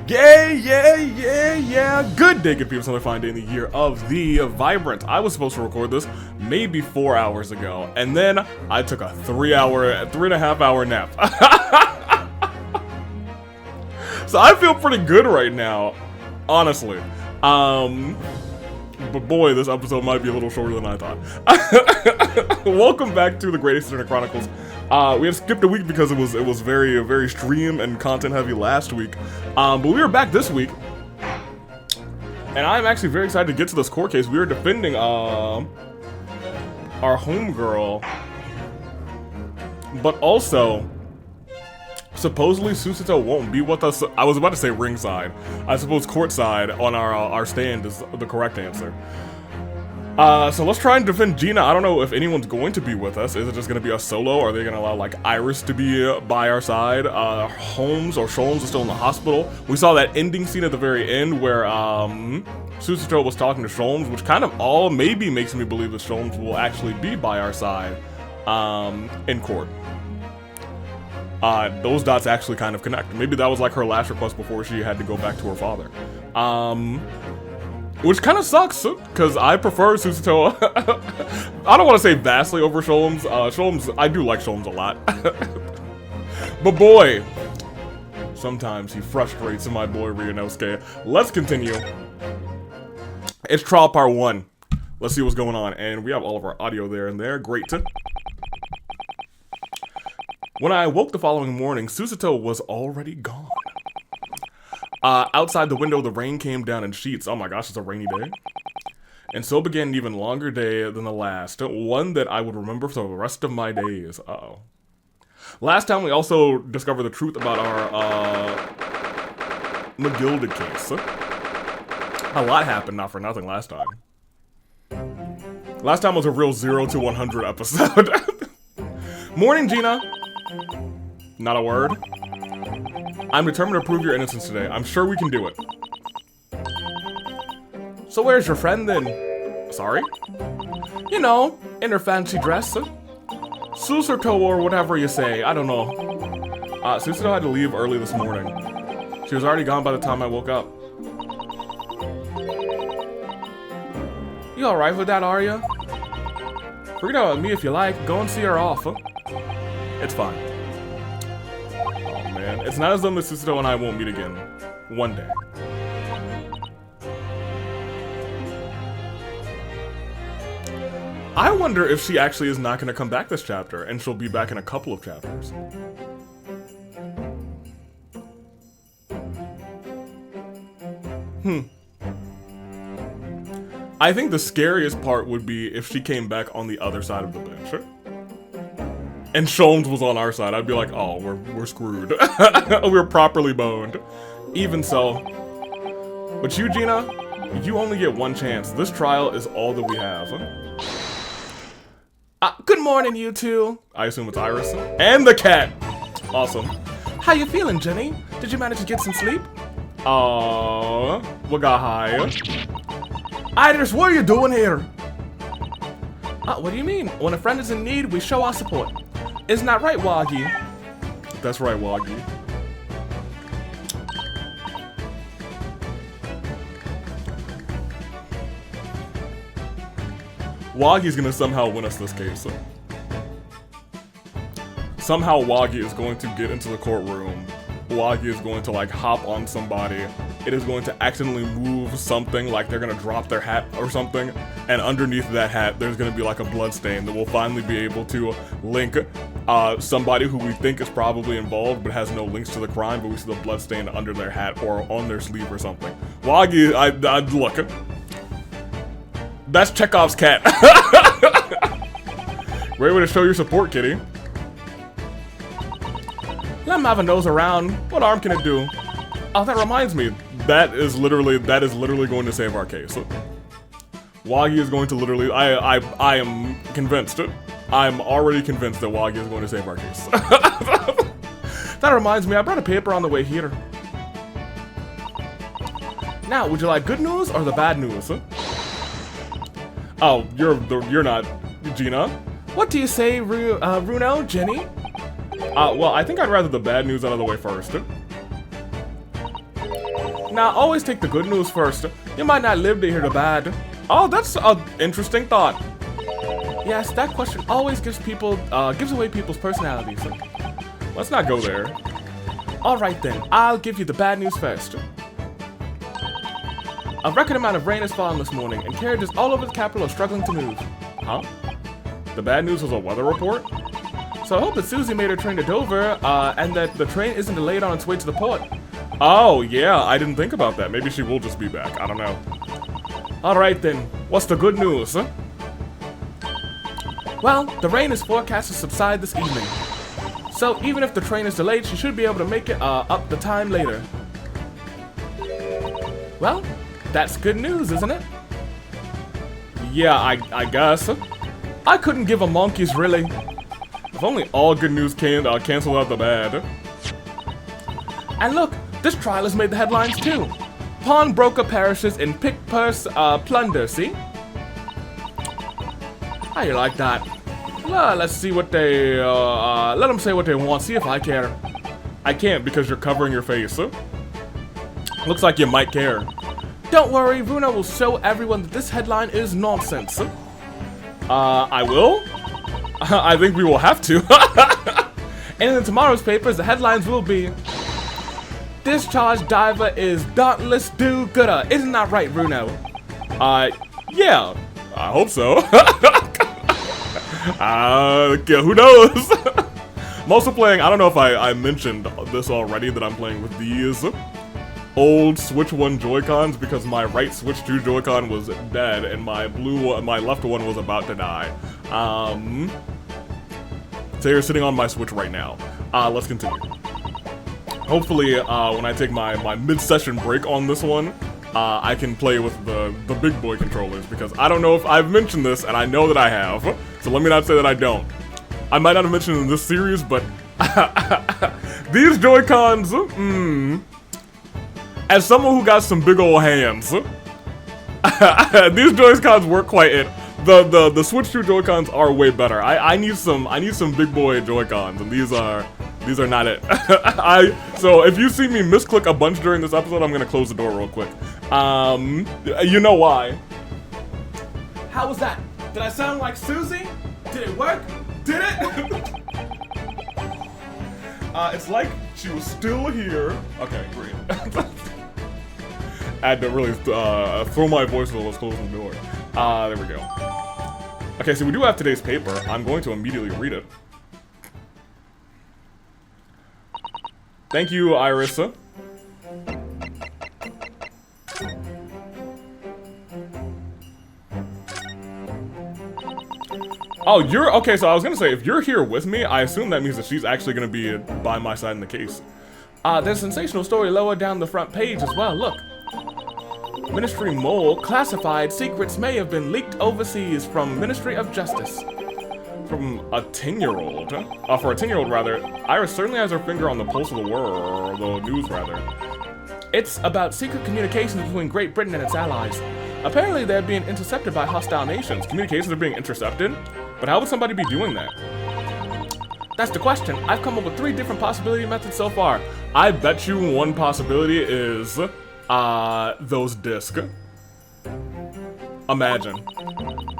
Yeah. Good day, good people. It's another fine day in the year of the Vibrant. I was supposed to record this maybe 4 hours ago, and then I took a 3.5 hour nap. So I feel pretty good right now, honestly. But boy, this episode might be a little shorter than I thought. Welcome back to the Greatest Internet Chronicles. We had skipped a week because it was very stream and content heavy last week. But we are back this week, and I'm actually very excited to get to this court case. We are defending our homegirl, but also supposedly Susato won't be with us. I was about to say ringside. I suppose courtside on our stand is the correct answer. So let's try and defend Gina. I don't know if anyone's going to be with us. Is it just going to be a solo? Are they going to allow, like, Iris to be by our side? Holmes or Sholmes is still in the hospital. We saw that ending scene at the very end where Susato was talking to Sholmes, which kind of all maybe makes me believe that Sholmes will actually be by our side in court. Those dots actually kind of connect. Maybe that was like her last request before she had to go back to her father. Which kind of sucks, because I prefer Susato. I don't want to say vastly over Sholmes. Sholmes, I do like Sholmes a lot. But boy, sometimes he frustrates my boy Ryunosuke. Let's continue. It's trial part 1. Let's see what's going on. And we have all of our audio there and there. Great. When I awoke the following morning, Susato was already gone. Outside the window, the rain came down in sheets. Oh my gosh, it's a rainy day. And so began an even longer day than the last. One that I would remember for the rest of my days. Uh-oh. Last time we also discovered the truth about our, McGilded case. A lot happened, not for nothing, last time. Last time was a real 0 to 100 episode. Morning, Gina. Not a word. I'm determined to prove your innocence today. I'm sure we can do it. So where's your friend then? Sorry? You know, in her fancy dress. Susato or whatever you say. I don't know. Susato had to leave early this morning. She was already gone by the time I woke up. You alright with that, are you? Forget about me if you like. Go and see her off. It's fine. It's not as though Miss Susato and I won't meet again. One day. I wonder if she actually is not going to come back this chapter, and she'll be back in a couple of chapters. I think the scariest part would be if she came back on the other side of the bench. And Sholmes was on our side. I'd be like, oh, we're screwed. We're properly boned. Even so. But you, Gina, you only get one chance. This trial is all that we have. Good morning, you two. I assume it's Iris. And the cat. Awesome. How you feeling, Jenny? Did you manage to get some sleep? What got high? Iris, what are you doing here? What do you mean? When a friend is in need, we show our support. Isn't that right, Wagi? That's right, Wagi. Wagi's gonna somehow win us this case. Somehow Wagi is going to get into the courtroom. Wagi is going to, like, hop on somebody. It is going to accidentally move something, like they're gonna drop their hat or something, and underneath that hat there's gonna be like a blood stain that we'll finally be able to link somebody who we think is probably involved but has no links to the crime, but we see the blood stain under their hat or on their sleeve or something. Wagi, look. That's Chekhov's cat. Great way to show your support, kitty. Let him have a nose around. What harm can it do? Oh, that reminds me. That is literally going to save our case. Wagi is going to literally. I am convinced. I'm already convinced that Wagi is going to save our case. That reminds me. I brought a paper on the way here. Now, would you like good news or the bad news? Oh, you're not Gina. What do you say, Runo, Jenny? Well, I think I'd rather the bad news out of the way first. Now, always take the good news first. You might not live to hear the bad. Oh, that's an interesting thought. Yes, that question always gives away people's personalities. Let's not go there. Alright then, I'll give you the bad news first. A record amount of rain has fallen this morning, and carriages all over the capital are struggling to move. Huh? The bad news was a weather report? So I hope that Susie made her train to Dover, and that the train isn't delayed on its way to the port. Oh, yeah, I didn't think about that. Maybe she will just be back. I don't know. Alright then, what's the good news? Well, the rain is forecast to subside this evening. So even if the train is delayed, she should be able to make it up the time later. Well, that's good news, isn't it? Yeah, I guess. I couldn't give a monkeys, really. If only all good news can cancel out the bad. And look, this trial has made the headlines too. Pawnbroker perishes in pick-purse plunder, see? How you like that? Let's see what they, let them say what they want, see if I care. I can't because you're covering your face. Looks like you might care. Don't worry, Runa will show everyone that this headline is nonsense. I will? I think we will have to. And in tomorrow's papers, the headlines will be, Discharge diver is dauntless do-gooder. Isn't that right, Bruno? Yeah. I hope so. Who knows? I'm also playing, I don't know if I mentioned this already, that I'm playing with these old Switch 1 Joy-Cons because my right Switch 2 Joy-Con was dead and my left one was about to die. So you're sitting on my Switch right now. Let's continue. Hopefully, when I take my mid-session break on this one, I can play with the big boy controllers, because I don't know if I've mentioned this, and I know that I have, so let me not say that I don't. I might not have mentioned it in this series, but these Joy-Cons, as someone who got some big old hands, these Joy-Cons work quite it. The Switch 2 Joy-Cons are way better. I need some big boy Joy-Cons, and these are not it. So if you see me misclick a bunch during this episode, I'm gonna close the door real quick. You know why. How was that? Did I sound like Susie? Did it work? Did it? It's like she was still here. Okay, great. I had to really throw my voice while I was closing the door. There we go. Okay, so we do have today's paper. I'm going to immediately read it. Thank you, Irisa. Oh, you're okay. So I was gonna say, if you're here with me, I assume that means that she's actually gonna be by my side in the case. There's a sensational story lower down the front page as well. Look. Ministry Mole classified secrets may have been leaked overseas from Ministry of Justice. From a 10-year-old? For a 10-year-old, rather, Iris certainly has her finger on the pulse of the world, the news, rather. It's about secret communications between Great Britain and its allies. Apparently, they're being intercepted by hostile nations. Communications are being intercepted? But how would somebody be doing that? That's the question. I've come up with 3 different possibility methods so far. I bet you one possibility is, those discs. Imagine.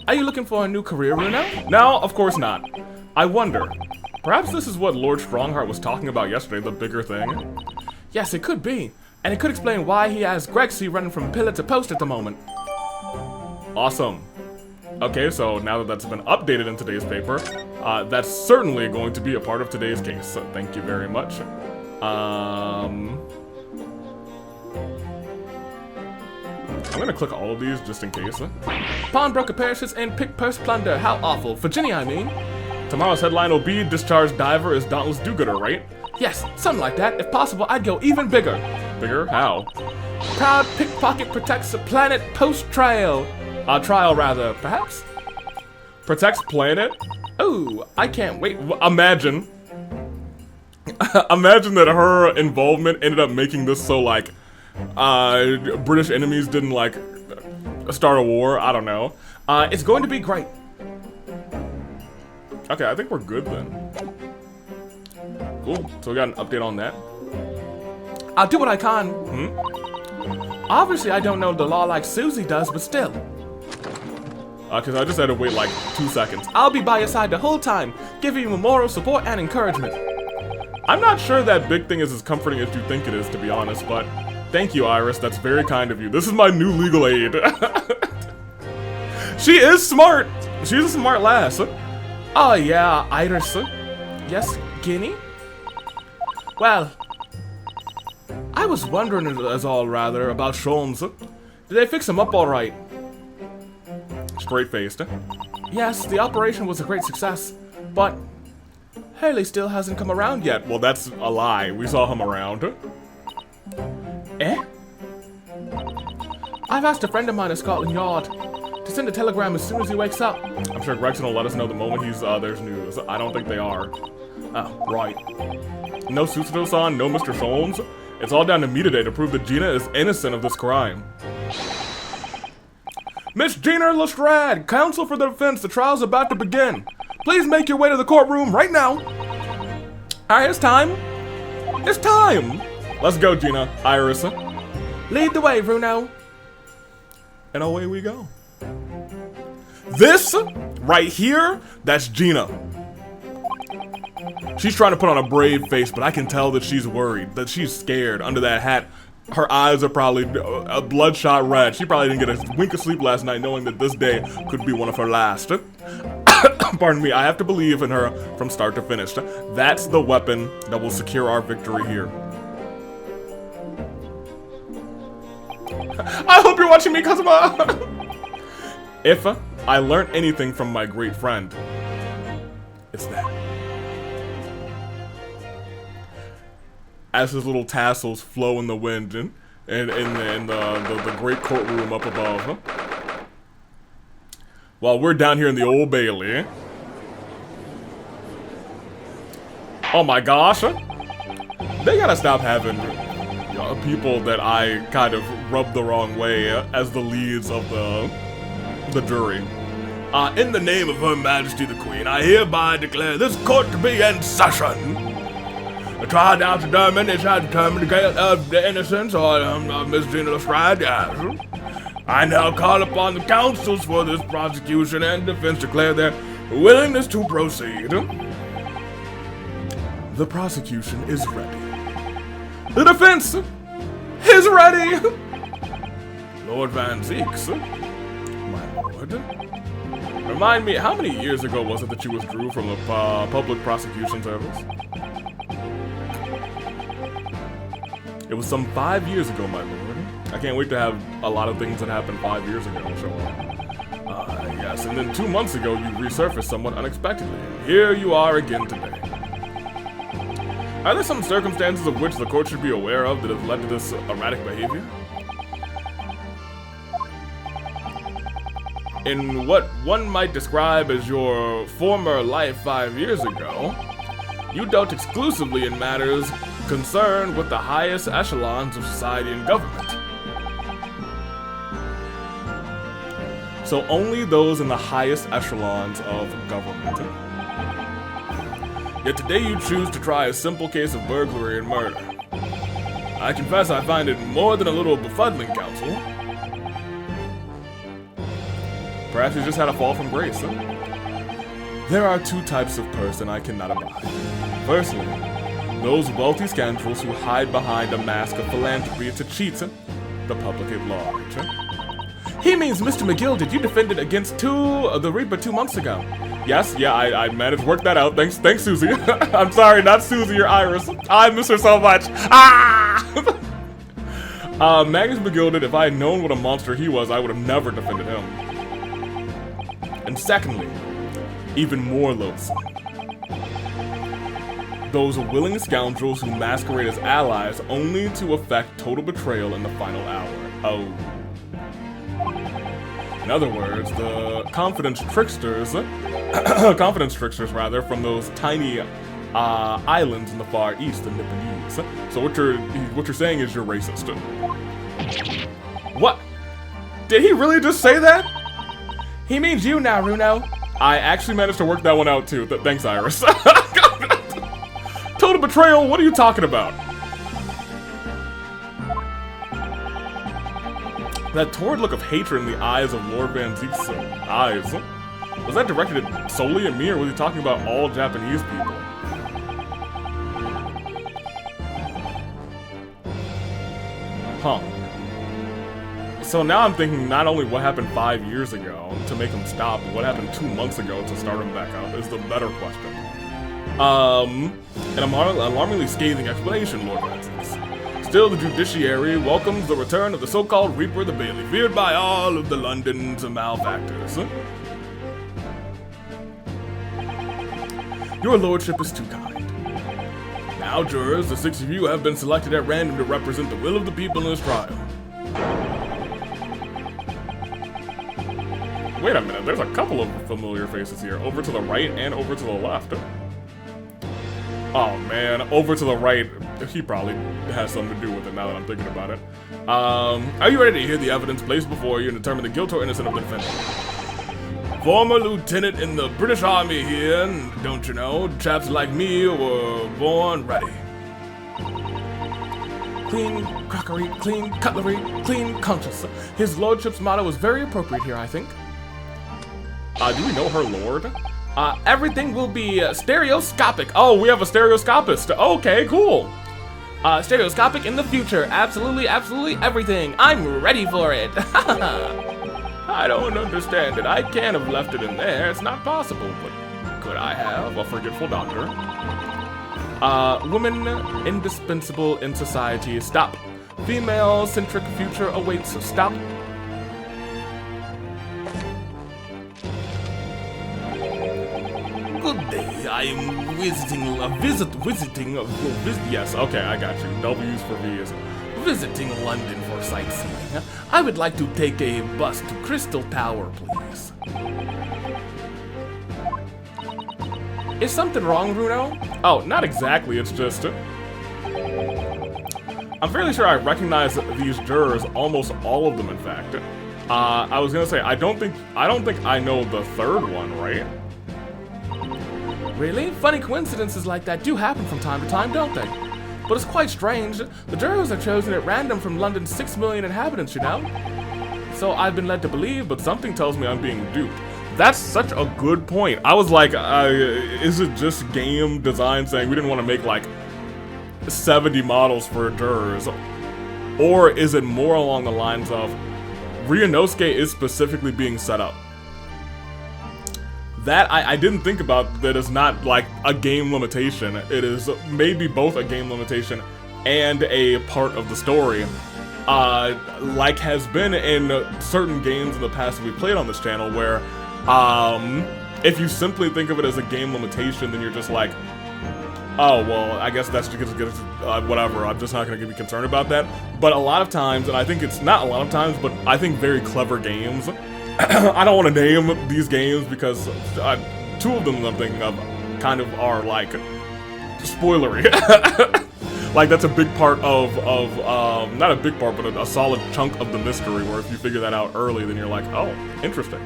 Are you looking for a new career, Runa? No, of course not. I wonder. Perhaps this is what Lord Strongheart was talking about yesterday, the bigger thing. Yes, it could be. And it could explain why he has Grexy running from pillar to post at the moment. Awesome. Okay, so now that that's been updated in today's paper, that's certainly going to be a part of today's case. So thank you very much. I'm gonna click all of these just in case. Pawnbroker perishes in pick-purse plunder. How awful. Virginia, I mean. Tomorrow's headline will be Discharged Diver is Dauntless Do-Gooder, right? Yes, something like that. If possible, I'd go even bigger. Bigger? How? Proud pickpocket protects the planet post-trial. Trial, rather, perhaps? Protects planet? Ooh, I can't wait. Imagine. Imagine that her involvement ended up making this so, like, British enemies didn't, like, start a war. I don't know. It's going to be great. Okay, I think we're good then. Cool. So we got an update on that. I'll do what I can. Obviously, I don't know the law like Susie does, but still. Cause I just had to wait like 2 seconds. I'll be by your side the whole time, giving you moral support and encouragement. I'm not sure that big thing is as comforting as you think it is, to be honest, but thank you, Iris. That's very kind of you. This is my new legal aid. She is smart. She's a smart lass. Oh yeah, Iris. Yes, Guinea? Well, I was wondering as all rather about Sholmes. Did they fix him up all right? Straight-faced. Yes, the operation was a great success, but Haley still hasn't come around yet. Well, that's a lie. We saw him around. Eh? I've asked a friend of mine at Scotland Yard to send a telegram as soon as he wakes up. I'm sure Gregson will let us know the moment there's news. I don't think they are. Oh, right. No Susato-san, no Mr. Sholmes. It's all down to me today to prove that Gina is innocent of this crime. Miss Gina Lestrade, counsel for the defense, the trial's about to begin. Please make your way to the courtroom right now. Alright, it's time. It's time! Let's go, Gina. Iris. Lead the way, Bruno. And away we go. This, right here, that's Gina. She's trying to put on a brave face, but I can tell that she's worried, that she's scared under that hat. Her eyes are probably a bloodshot red. She probably didn't get a wink of sleep last night knowing that this day could be one of her last. Pardon me, I have to believe in her from start to finish. That's the weapon that will secure our victory here. I hope you're watching me, Kazuma! If I learned anything from my great friend, it's that. As his little tassels flow in the wind in the great courtroom up above. While we're down here in the Old Bailey. Oh my gosh. They gotta stop having people that I kind of rub the wrong way as the leads of the jury. In the name of Her Majesty the Queen, I hereby declare this court to be in session. The trial now determined is how determined the innocence of Miss Gina Lestrade, yes. I now call upon the counsels for this prosecution and defense to declare their willingness to proceed. The prosecution is ready. The defense is ready! Lord Van Zeeks, my lord. Remind me, how many years ago was it that you withdrew from the public prosecution service? It was some 5 years ago, my lord. I can't wait to have a lot of things that happened 5 years ago show up. Yes, and then 2 months ago you resurfaced somewhat unexpectedly. Here you are again today. Are there some circumstances of which the court should be aware of that have led to this erratic behavior? In what one might describe as your former life 5 years ago, you dealt exclusively in matters concerned with the highest echelons of society and government. So only those in the highest echelons of government. Yet today you choose to try a simple case of burglary and murder. I confess I find it more than a little befuddling, counsel. Perhaps you just had a fall from grace, huh? There are two types of person I cannot abide. Firstly, those wealthy scoundrels who hide behind a mask of philanthropy to cheat the public at large. He means Mr. McGill, did you defend it against the Reaper 2 months ago? Yes, yeah, I managed to work that out. Thanks, Susie. I'm sorry, not Susie, you're Iris. I miss her so much. Ah! Magnus McGilded, if I had known what a monster he was, I would have never defended him. And secondly, even more loathsome, those willing scoundrels who masquerade as allies only to effect total betrayal in the final hour. Oh. In other words, the confidence tricksters rather, from those tiny islands in the Far East, the Nipponese. So what you're saying is you're racist. What? Did he really just say that? He means you now, Runo. I actually managed to work that one out too. Thanks, Iris. Total betrayal, what are you talking about? That torrid look of hatred in the eyes of Lord Van Zeke's eyes. Was that directed solely at me, or was he talking about all Japanese people? Huh. So now I'm thinking not only what happened 5 years ago to make him stop, but what happened 2 months ago to start him back up is the better question. An alarmingly scathing explanation, Lord Van Zeke. Still, the judiciary welcomes the return of the so-called Reaper of the Bailey, feared by all of the London's malefactors. Your lordship is too kind. Now, jurors, the 6 of you have been selected at random to represent the will of the people in this trial. Wait a minute, there's a couple of familiar faces here. Over to the right and over to the left. Oh man, over to the right, he probably has something to do with it now that I'm thinking about it. Are you ready to hear the evidence placed before you and determine the guilt or innocence of the defendant? Former lieutenant in the British Army here, and don't you know, chaps like me were born ready. Clean crockery, clean cutlery, clean conscience. His lordship's motto is very appropriate here, I think. Do we know her lord? Everything will be stereoscopic. Oh, we have a stereoscopist. Okay, cool. Stereoscopic in the future. Absolutely, absolutely everything. I'm ready for it. I don't understand it. I can't have left it in there. It's not possible. But could I have? A forgetful doctor. Women indispensable in society. Stop. Female-centric future awaits. Stop. Good day. I am visiting. Yes, okay, I got you. W's for V's. Visiting London for sightseeing. I would like to take a bus to Crystal Tower, please. Is something wrong, Bruno? Oh, not exactly. It's just... I'm fairly sure I recognize these jurors, almost all of them, in fact. I was gonna say, I don't think I know the third one, right? Really? Funny coincidences like that do happen from time to time, don't they? But it's quite strange. The jurors are chosen at random from London's 6 million inhabitants, you know? So I've been led to believe, but something tells me I'm being duped. That's such a good point. I was like, is it just game design saying we didn't want to make like 70 models for jurors? Or is it more along the lines of Ryunosuke is specifically being set up? That I didn't think about. That is not like a game limitation. It is maybe both a game limitation and a part of the story. Like has been in certain games in the past that we played on this channel where if you simply think of it as a game limitation, then you're just like, oh, well, I guess that's just whatever, I'm just not going to be concerned about that. But a lot of times, and I think it's not a lot of times, but I think very clever games, I don't want to name these games because 2 of them I'm thinking of kind of are like spoilery. Like that's a big part of not a big part, but a solid chunk of the mystery where if you figure that out early, then you're like, oh, interesting.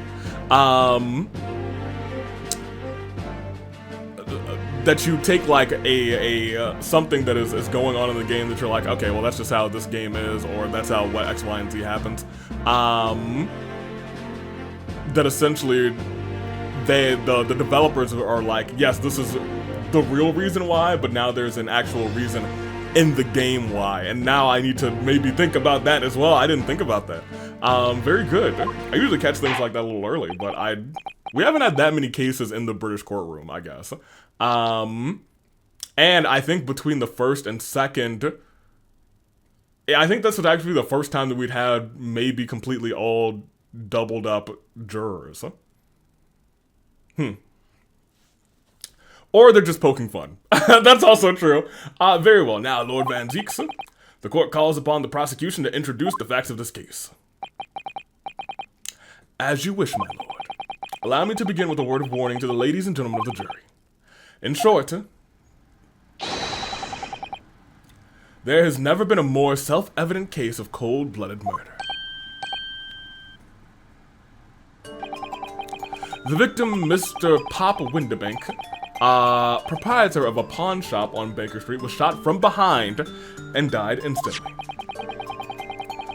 That you take like a something that is going on in the game that you're like, okay, well that's just how this game is, or that's how what X, Y, and Z happens. That essentially the developers are like, yes, this is the real reason why, but now there's an actual reason in the game why, and now I need to maybe think about that as well. I didn't think about that. Very good. I usually catch things like that a little early, but we haven't had that many cases in the British courtroom, I guess. And I think between the first and second, I think this would actually be the first time that we'd had maybe completely all doubled up jurors. Or they're just poking fun. That's also true. Very well. Now, Lord Van Zeeks, the court calls upon the prosecution to introduce the facts of this case. As you wish, my lord. Allow me to begin with a word of warning to the ladies and gentlemen of the jury. In short, there has never been a more self-evident case of cold-blooded murder. The victim, Mr. Pop Windebank, proprietor of a pawn shop on Baker Street, was shot from behind and died instantly.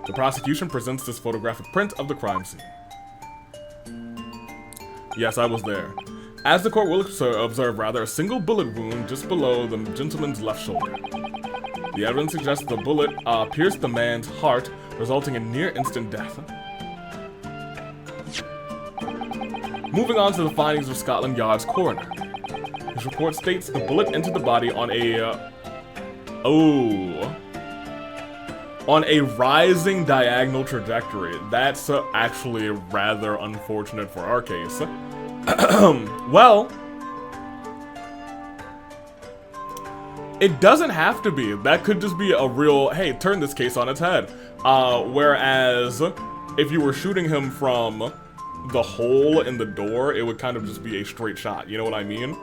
The prosecution presents this photographic print of the crime scene. Yes, I was there. As the court will observe, a single bullet wound just below the gentleman's left shoulder. The evidence suggests the bullet pierced the man's heart, resulting in near-instant death. Moving on to the findings of Scotland Yard's coroner. His report states the bullet entered the body on a rising diagonal trajectory. That's actually rather unfortunate for our case. Well, it doesn't have to be. That could just be a real, hey, turn this case on its head. Whereas, if you were shooting him from the hole in the door, it would kind of just be a straight shot. You know what I mean?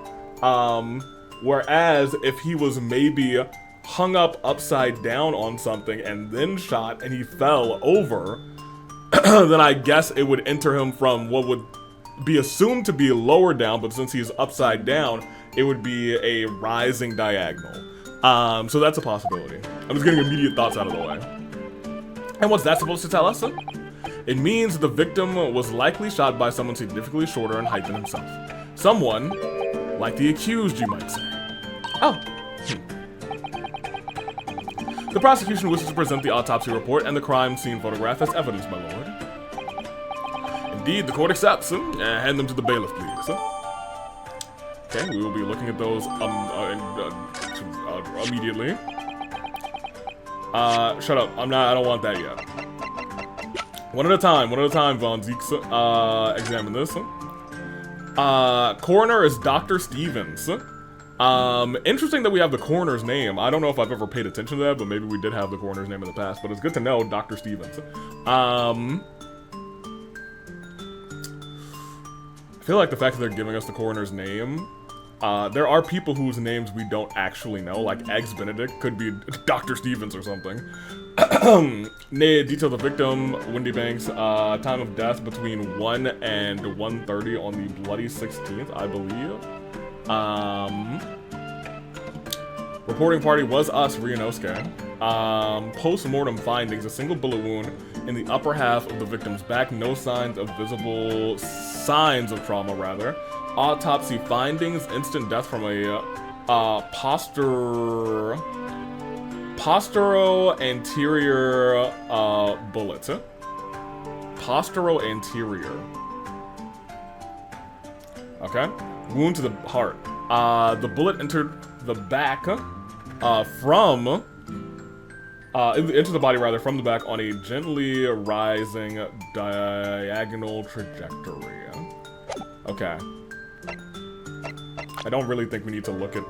Whereas, if he was maybe hung up upside down on something and then shot and he fell over, then I guess it would enter him from what would be assumed to be lower down, but since he's upside down, it would be a rising diagonal. So that's a possibility. I'm just getting immediate thoughts out of the way. And what's that supposed to tell us? It means the victim was likely shot by someone significantly shorter in height than himself. Someone like the accused, you might say. Oh. The prosecution wishes to present the autopsy report and the crime scene photograph as evidence, my lord. Indeed, the court accepts. Hand them to the bailiff, please. Okay, we will be looking at those immediately. Shut up. I don't want that yet. One at a time, Von Zeeks. Examine this. Coroner is Dr. Stevens. Interesting that we have the coroner's name. I don't know if I've ever paid attention to that, but maybe we did have the coroner's name in the past. But it's good to know, Dr. Stevens. I feel like the fact that they're giving us the coroner's name, there are people whose names we don't actually know, like Eggs Benedict could be Dr. Stevens or something. Detail the victim, Windy Banks, time of death between 1 and 1:30 on the bloody 16th, I believe. Reporting party was us, Ryunosuke. Post-mortem findings, a single bullet wound in the upper half of the victim's back, no signs of trauma, rather. Autopsy findings, instant death from a postero-anterior bullet. Postero-anterior. Okay. Wound to the heart. The bullet entered the back into the body, rather, from the back on a gently rising diagonal trajectory. Okay. I don't really think we need to look at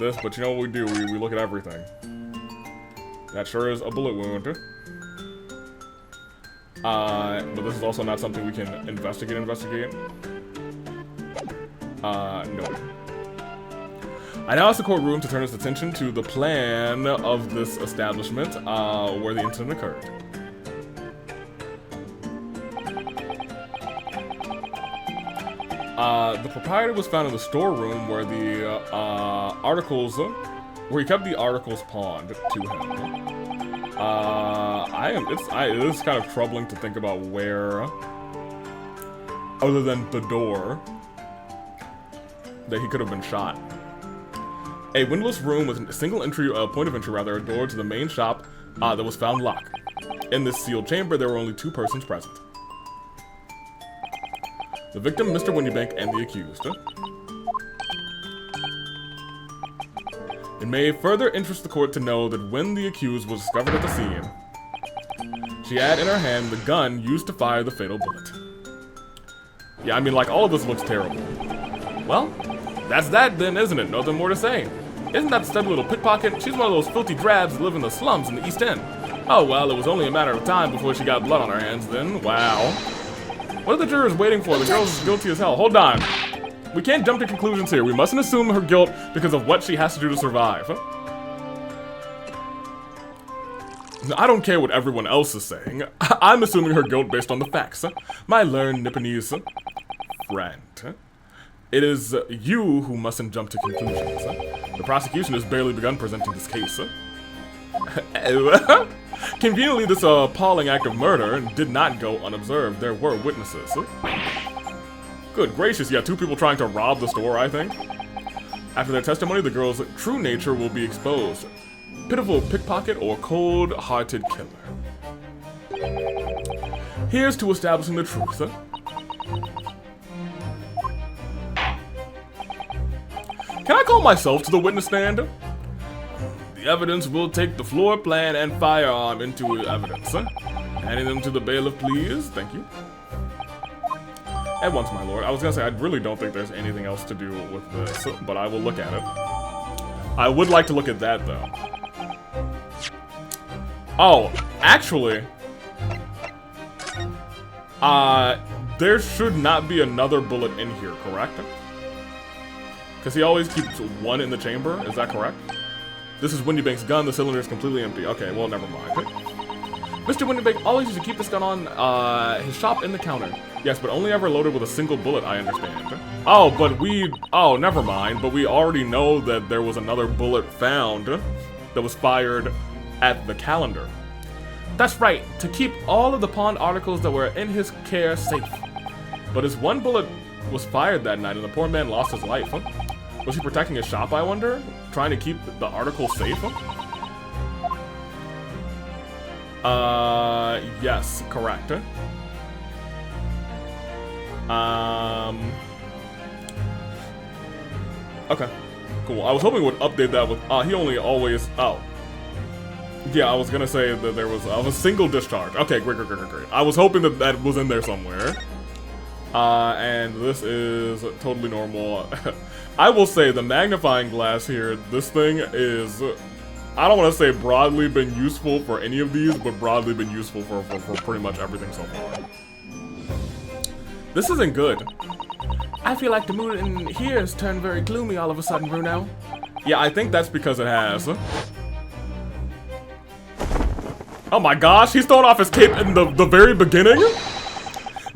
this, but you know what we do? We look at everything. That sure is a bullet wound. But this is also not something we can investigate. No. I now ask the courtroom to turn its attention to the plan of this establishment, where the incident occurred. The proprietor was found in the storeroom where the where he kept the articles pawned to him. It is kind of troubling to think about where, other than the door, that he could have been shot. A windowless room with a single point of entry, a door to the main shop that was found locked. In this sealed chamber, there were only 2 persons present. The victim, Mr. Windybank, and the accused. It may further interest the court to know that when the accused was discovered at the scene, she had in her hand the gun used to fire the fatal bullet. Yeah, I mean, like, all of this looks terrible. Well, that's that then, isn't it? Nothing more to say. Isn't that stubby little pickpocket? She's one of those filthy drabs that live in the slums in the East End. Oh, well, it was only a matter of time before she got blood on her hands then. Wow. What are the jurors waiting for? The girl's guilty as hell. Hold on. We can't jump to conclusions here. We mustn't assume her guilt because of what she has to do to survive. I don't care what everyone else is saying. I'm assuming her guilt based on the facts. My learned Nipponese friend. It is you who mustn't jump to conclusions. The prosecution has barely begun presenting this case. Conveniently, this appalling act of murder did not go unobserved. There were witnesses. Good gracious, yeah, 2 people trying to rob the store, I think. After their testimony, the girl's true nature will be exposed. Pitiful pickpocket or cold-hearted killer. Here's to establishing the truth. Can I call myself to the witness stand? The evidence will take the floor plan and firearm into evidence. Handing them to the bailiff, please. Thank you. At once, my lord. I was gonna say, I really don't think there's anything else to do with this, but I will look at it. I would like to look at that, though. Oh, actually, there should not be another bullet in here, correct? Because he always keeps 1 in the chamber, is that correct? This is Windybank's gun, the cylinder is completely empty. Okay, well, never mind. Mr. Windybank always used to keep this gun on his shop in the counter. Yes, but only ever loaded with a single bullet, I understand. Oh, but oh, never mind. But we already know that there was another bullet found that was fired at the calendar. That's right, to keep all of the pawned articles that were in his care safe. But his 1 bullet was fired that night and the poor man lost his life. Was he protecting his shop, I wonder? Trying to keep the article safe? Yes, correct. Okay, cool. I was hoping it would update that with, he only always, oh. Yeah, I was gonna say that there was a single discharge. Okay, great. I was hoping that that was in there somewhere. And this is totally normal. I will say the magnifying glass here, this thing is, I don't want to say broadly been useful for any of these, but broadly been useful for pretty much everything so far. This isn't good. I feel like the mood in here has turned very gloomy all of a sudden, Bruno. Yeah, I think that's because it has. Oh my gosh, he's throwing off his cape in the very beginning?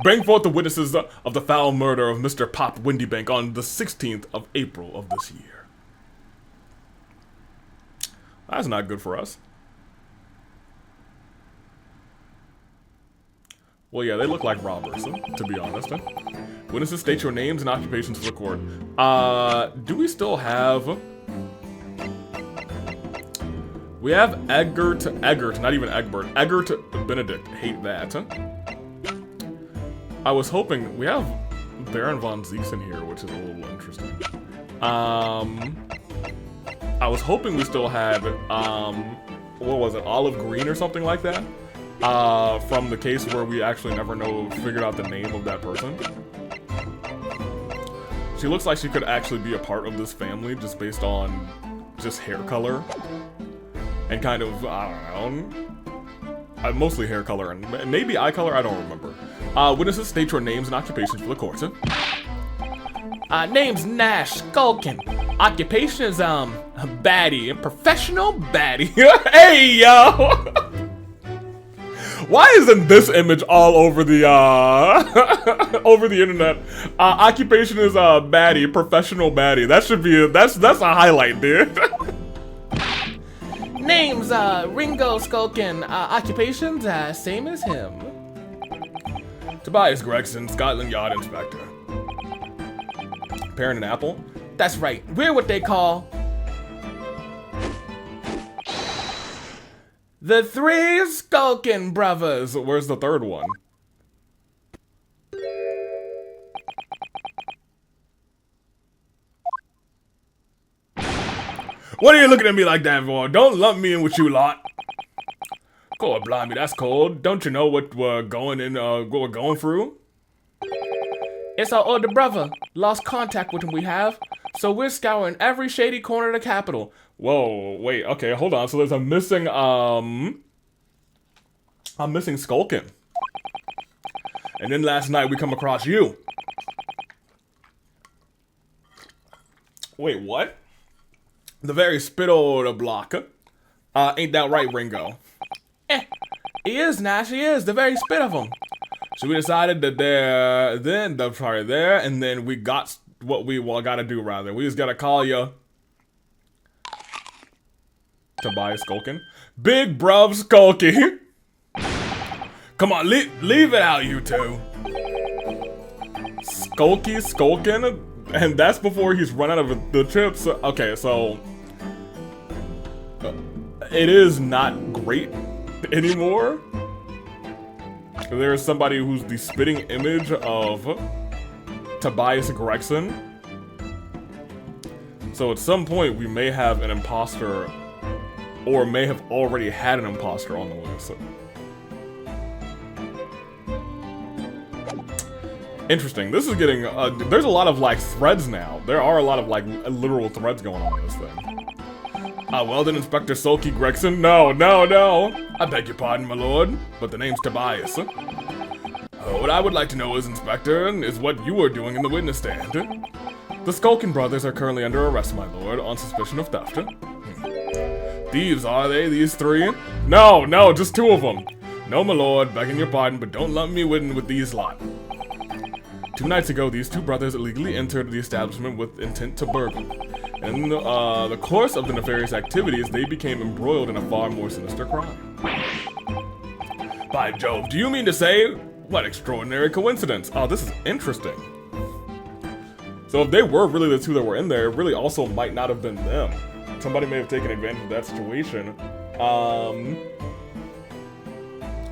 Bring forth the witnesses of the foul murder of Mr. Pop Windybank on the 16th of April of this year. That's not good for us. Well, yeah, they look like robbers, to be honest. Witnesses, state your names and occupations for the court. Do we still have... We have Egbert, not even Egbert. Egbert Benedict. Hate that. I was hoping... We have Baron von Zeeks in here, which is a little interesting. I was hoping we still had, what was it, Olive Green or something like that? From the case where we actually never figured out the name of that person. She looks like she could actually be a part of this family just based on just hair color. And kind of, I don't know, mostly hair color and maybe eye color, I don't remember. Witnesses, state your names and occupations for the court. Name's Nash Skulkin. Occupation is, baddie, professional baddie. Hey, yo! Why isn't this image all over the, over the internet? Occupation is, baddie, professional baddie. That should be, that's a highlight, dude. Name's, Ringo Skulkin. Occupations, same as him. Tobias Gregson, Scotland Yard Inspector. Pear and an apple? That's right. We're what they call... the Three Skulkin Brothers. Where's the third one? What are you looking at me like that for? Don't lump me in with you lot. God blimey, that's cold. Don't you know what we're going through? It's our older brother. Lost contact with him we have. So we're scouring every shady corner of the capital. Whoa, wait, okay, hold on. So there's a missing, I'm missing Skulkin. And then last night we come across you. Wait, what? The very spittle of the block. Ain't that right, Ringo? He is, Nash, he is. The very spit of him. So we decided that and then we got what we gotta do, rather. We just gotta call you. Tobias Skulkin. Big bruv Skulky. Come on, leave it out, you two. Skulky Skulkin? And that's before he's run out of the chips. Okay, so... it is not great anymore. There's somebody who's the spitting image of Tobias Gregson. So at some point, we may have an imposter, or may have already had an imposter on the list. Interesting. This is getting, there's a lot of, like, threads now. There are a lot of, like, literal threads going on in this thing. Well then, Inspector Sulky Gregson. No. I beg your pardon, my lord, but the name's Tobias. What I would like to know is, Inspector, is what you are doing in the witness stand. The Skulkin brothers are currently under arrest, my lord, on suspicion of theft. Thieves, are they, these three? No, just two of them. No, my lord, begging your pardon, but don't lump me with these lot. 2 nights ago, these two brothers illegally entered the establishment with intent to burgle. In the course of the nefarious activities, they became embroiled in a far more sinister crime. By Jove, do you mean to say? What extraordinary coincidence. Oh, this is interesting. So if they were really the two that were in there, it really also might not have been them. Somebody may have taken advantage of that situation.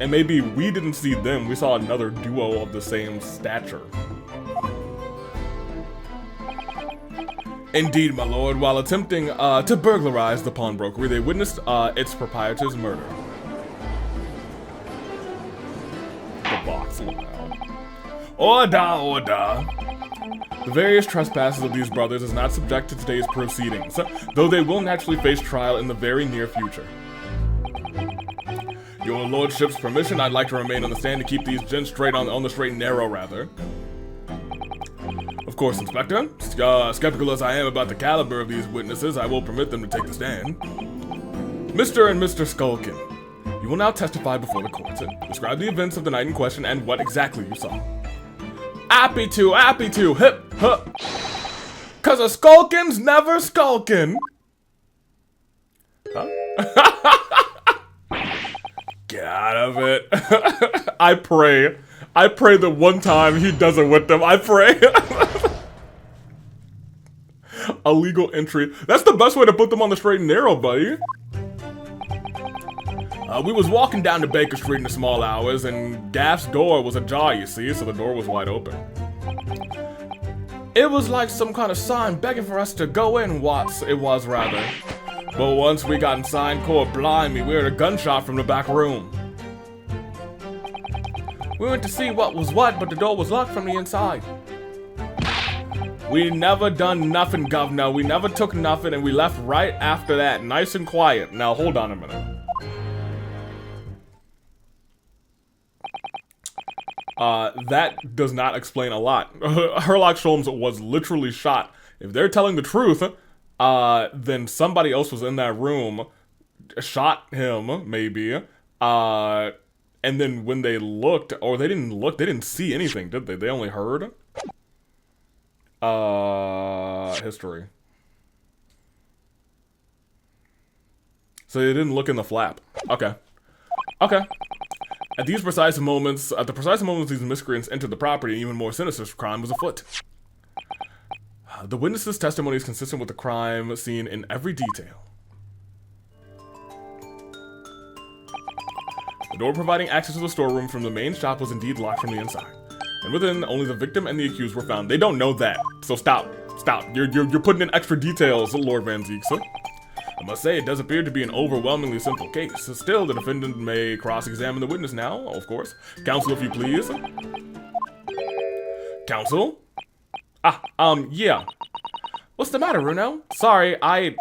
And maybe we didn't see them, we saw another duo of the same stature. Indeed, my lord, while attempting to burglarize the pawnbrokery, they witnessed its proprietor's murder. The box Order. The various trespasses of these brothers is not subject to today's proceedings, though they will naturally face trial in the very near future. Your lordship's permission, I'd like to remain on the stand to keep these gents straight on the straight and narrow, rather. Of course, Inspector. Skeptical as I am about the caliber of these witnesses, I will permit them to take the stand. Mr. and Mr. Skulkin, you will now testify before the court. Describe the events of the night in question and what exactly you saw. Happy to, hip, hup. 'Cause a Skulkin's never skulkin'. Huh? Get out of it. I pray that one time he does it with them. I pray. A legal entry. That's the best way to put them on the straight and narrow, buddy. We was walking down to Baker Street in the small hours, and Gaff's door was ajar, you see, so the door was wide open. It was like some kind of sign begging for us to go in, Watts, it was rather. But once we got inside, Core blind me, we heard a gunshot from the back room. We went to see what was what, but the door was locked from the inside. We never done nothing, governor. We never took nothing, and we left right after that, nice and quiet. Now, hold on a minute. That does not explain a lot. Herlock Sholmes was literally shot. If they're telling the truth, then somebody else was in that room, shot him, maybe, and then when they looked, or they didn't look, they didn't see anything, did they? They only heard? History. So they didn't look in the flap. Okay. At the precise moments these miscreants entered the property, an even more sinister crime was afoot. The witness's testimony is consistent with the crime scene in every detail. The door providing access to the storeroom from the main shop was indeed locked from the inside. And within, only the victim and the accused were found. They don't know that, so stop. You're putting in extra details, Lord Van Zeek, sir. I must say, it does appear to be an overwhelmingly simple case. Still, the defendant may cross-examine the witness now, of course. Counsel, if you please. Counsel? Yeah. What's the matter, Runo? Sorry, I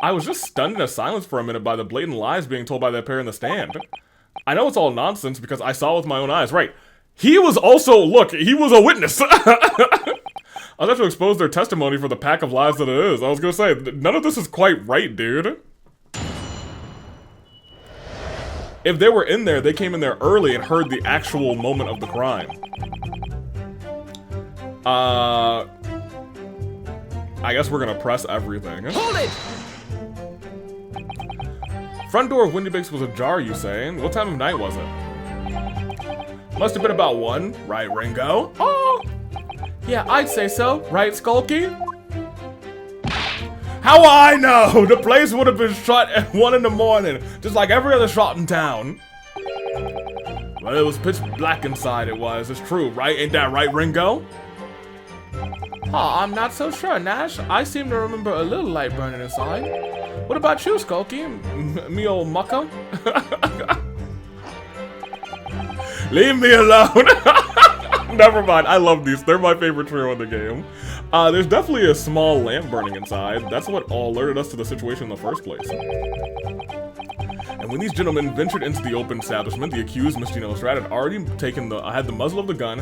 was just stunned into silence for a minute by the blatant lies being told by that pair in the stand. I know it's all nonsense because I saw with my own eyes. Right. He was also, look, he was a witness. I'll have to expose their testimony for the pack of lies that it is. I was gonna say, none of this is quite right, dude. If they were in there, they came in there early and heard the actual moment of the crime. I guess we're gonna press everything. Hold it! Front door of Windy Bakes was ajar, you say? What time of night was it? Must have been about 1, right, Ringo? Oh! Yeah, I'd say so. Right, Skulky? How I know? The place would have been shut at 1 in the morning, just like every other shop in town. Well, it was pitch black inside, it was. It's true, right? Ain't that right, Ringo? Oh, I'm not so sure, Nash. I seem to remember a little light burning inside. What about you, Skulky? Me old mucker? Leave me alone. Never mind. I love these. They're my favorite trio in the game. There's definitely a small lamp burning inside. That's what alerted us to the situation in the first place. And when these gentlemen ventured into the open establishment, the accused, Miss Gina Lestrade, had already taken had the muzzle of the gun,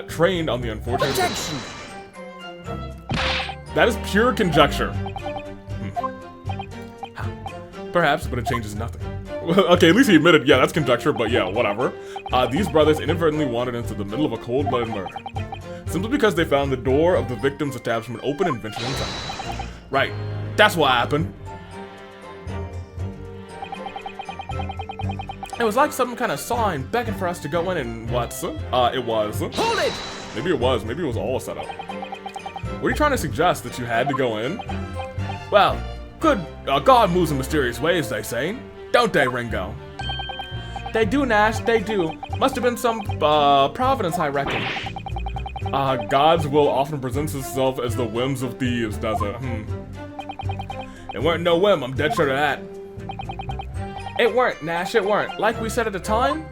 trained on the unfortunate. Objection. That is pure conjecture. Perhaps, but it changes nothing. Okay, at least he admitted, yeah, that's conjecture, but yeah, whatever. These brothers inadvertently wandered into the middle of a cold-blooded murder. Simply because they found the door of the victim's establishment open and ventured inside. Right, that's what happened. It was like some kind of sign begging for us to go in and what? It was. Hold it! Maybe it was. Maybe it was all a setup. What are you trying to suggest? That you had to go in? Well, good God moves in mysterious ways, they say. Don't they, Ringo? They do, Nash, they do. Must have been some providence, I reckon. God's will often presents itself as the whims of thieves, does it? It weren't no whim, I'm dead sure of that. It weren't, Nash, it weren't. Like we said at the time,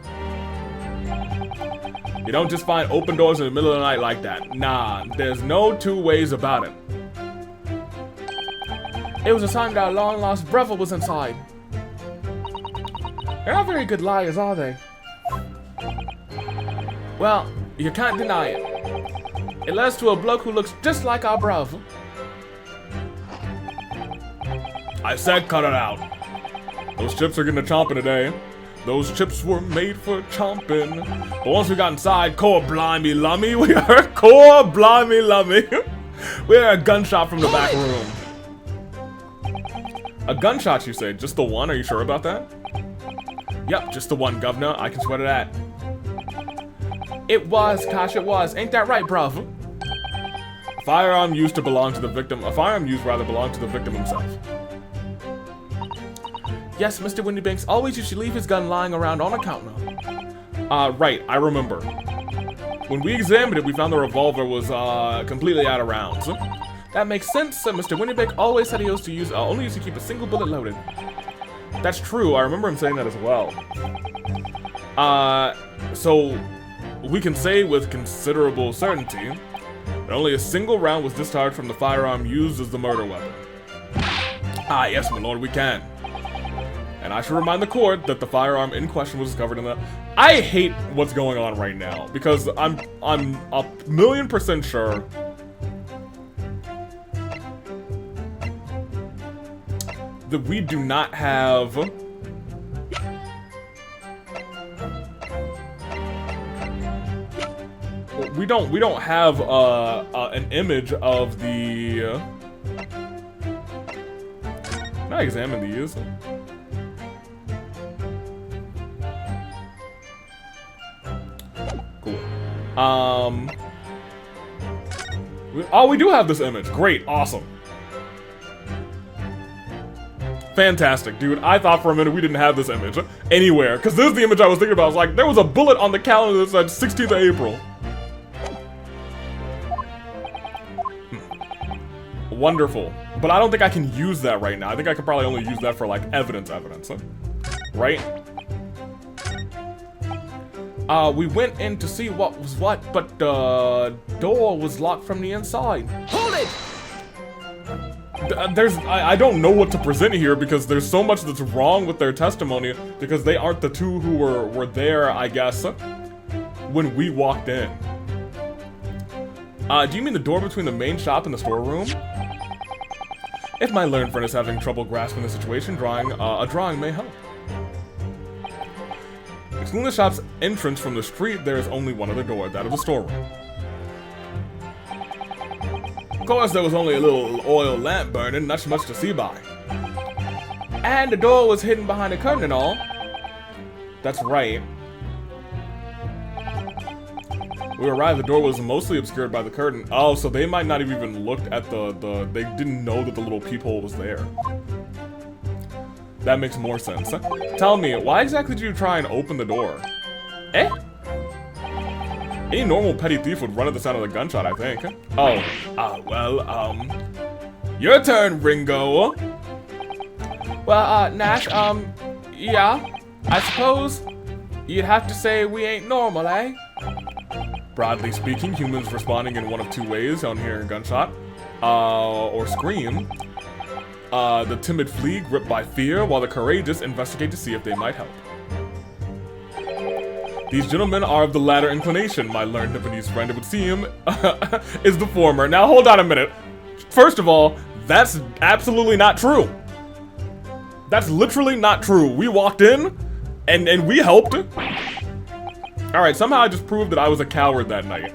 you don't just find open doors in the middle of the night like that. Nah, there's no two ways about it. It was a sign that our long-lost brother was inside. They're not very good liars, are they? Well, you can't deny it. It leads to a bloke who looks just like our brother. I said cut it out. Those chips are getting a chomping today. Those chips were made for chomping. But once we got inside, core blimey lummy, we heard core blimey lummy. We heard a gunshot from the back room. A gunshot, you say? Just the one? Are you sure about that? Yep, just the one, governor. I can swear to that. It was, Kosh, it was. Ain't that right, brother? A firearm used to belong to the victim. A firearm used rather belonged to the victim himself. Yes, Mr. Windybanks always used to leave his gun lying around on a counter. Right, I remember. When we examined it, we found the revolver was, completely out of rounds. That makes sense. Mr. Windybank always said he only used to keep a single bullet loaded. That's true, I remember him saying that as well. So, we can say with considerable certainty that only a single round was discharged from the firearm used as the murder weapon. Ah, yes, my lord, we can. And I should remind the court that the firearm in question was discovered in the... I hate what's going on right now, because I'm 1,000,000% sure that we do not have... We don't have an image of the... Can I examine these? Cool. Oh, we do have this image. Great, awesome. Fantastic, dude. I thought for a minute we didn't have this image anywhere, because this is the image I was thinking about. I was like, there was a bullet on the calendar that said 16th of April. Wonderful. But I don't think I can use that right now. I think I could probably only use that for, like, evidence, right? We went in to see what was what, but the door was locked from the inside. Hold it! I don't know what to present here because there's so much that's wrong with their testimony because they aren't the two who were there, I guess, when we walked in. Do you mean the door between the main shop and the storeroom? If my learned friend is having trouble grasping the situation, a drawing may help. Excluding the shop's entrance from the street, there is only one other door, that of the storeroom. Of course, there was only a little oil lamp burning, not much to see by. And the door was hidden behind a curtain and all. That's right. We arrived, the door was mostly obscured by the curtain. Oh, so they might not have even looked at they didn't know that the little peephole was there. That makes more sense. Tell me, why exactly did you try and open the door? Eh? Any normal petty thief would run at the sound of the gunshot, I think. Oh, well, your turn, Ringo. Well, Nash, yeah. I suppose you'd have to say we ain't normal, eh? Broadly speaking, humans responding in one of two ways on hearing a gunshot. Or scream. The timid flee, gripped by fear, while the courageous investigate to see if they might help. These gentlemen are of the latter inclination, my learned Japanese friend. It would seem is the former. Now, hold on a minute. First of all, that's absolutely not true. That's literally not true. We walked in, and we helped. Alright, somehow I just proved that I was a coward that night.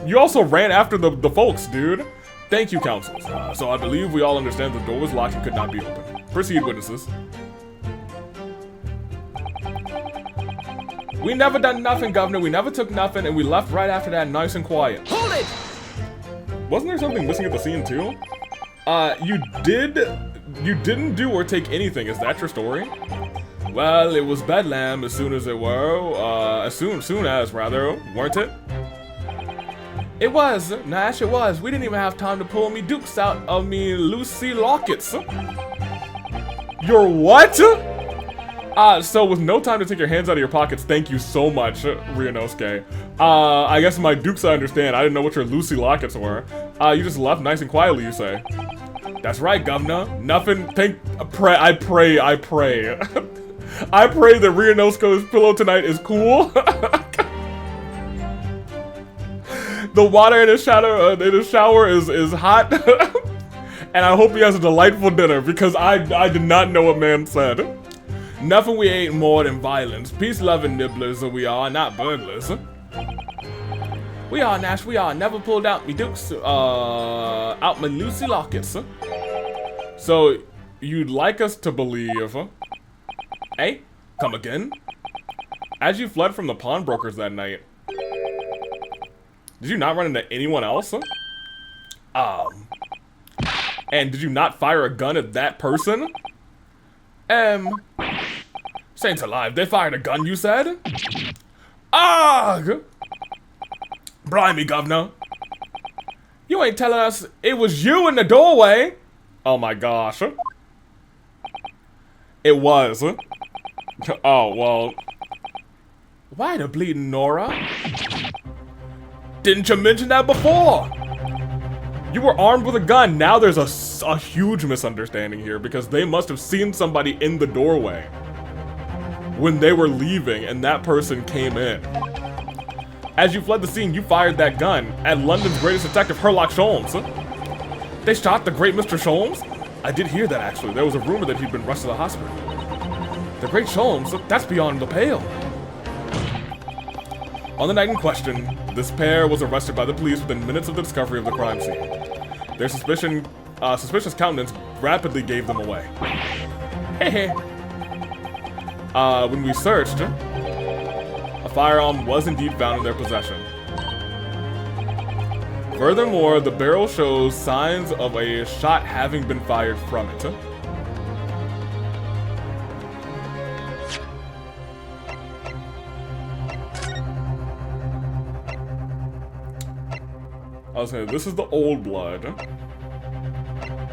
You also ran after the folks, dude. Thank you, counsels. So I believe we all understand the door was locked and could not be opened. Proceed, witnesses. We never done nothing, Governor. We never took nothing, and we left right after that nice and quiet. Hold it! Wasn't there something missing at the scene, too? You didn't do or take anything. Is that your story? Well, it was bedlam as soon as it were, as soon as, weren't it? It was, Nash, it was. We didn't even have time to pull me dukes out of me Lucy lockets. Your what? So with no time to take your hands out of your pockets, thank you so much, Ryunosuke. I guess my dukes I understand. I didn't know what your Lucy lockets were. You just left nice and quietly, you say. That's right, Governor. Nothing, I pray. I pray that Ryunosuke's pillow tonight is cool. The water in his shower is hot. And I hope he has a delightful dinner, because I did not know what man said. Nothing we ain't more than violence. Peace-loving nibblers we are, not burglars. We are, Nash, we are. Never pulled out me dukes, out my Lucy lockets. So, you'd like us to believe... Eh? Come again? As you fled from the pawnbrokers that night, did you not run into anyone else? And did you not fire a gun at that person? Saints alive, they fired a gun, you said? Ugh! Blimey, Governor. You ain't telling us it was you in the doorway? Oh my gosh. It was. Oh, well. Why the bleeding Nora? Didn't you mention that before? You were armed with a gun. Now there's a huge misunderstanding here, because they must have seen somebody in the doorway when they were leaving, and that person came in. As you fled the scene, you fired that gun at London's greatest detective, Sherlock Holmes. They shot the great Mr. Sholmes? I did hear that, actually. There was a rumor that he'd been rushed to the hospital. The great Sholmes? That's beyond the pale. On the night in question, this pair was arrested by the police within minutes of the discovery of the crime scene. Their suspicious countenance rapidly gave them away. Hehe. When we searched, a firearm was indeed found in their possession. Furthermore, the barrel shows signs of a shot having been fired from it. I was saying, this is the old blood,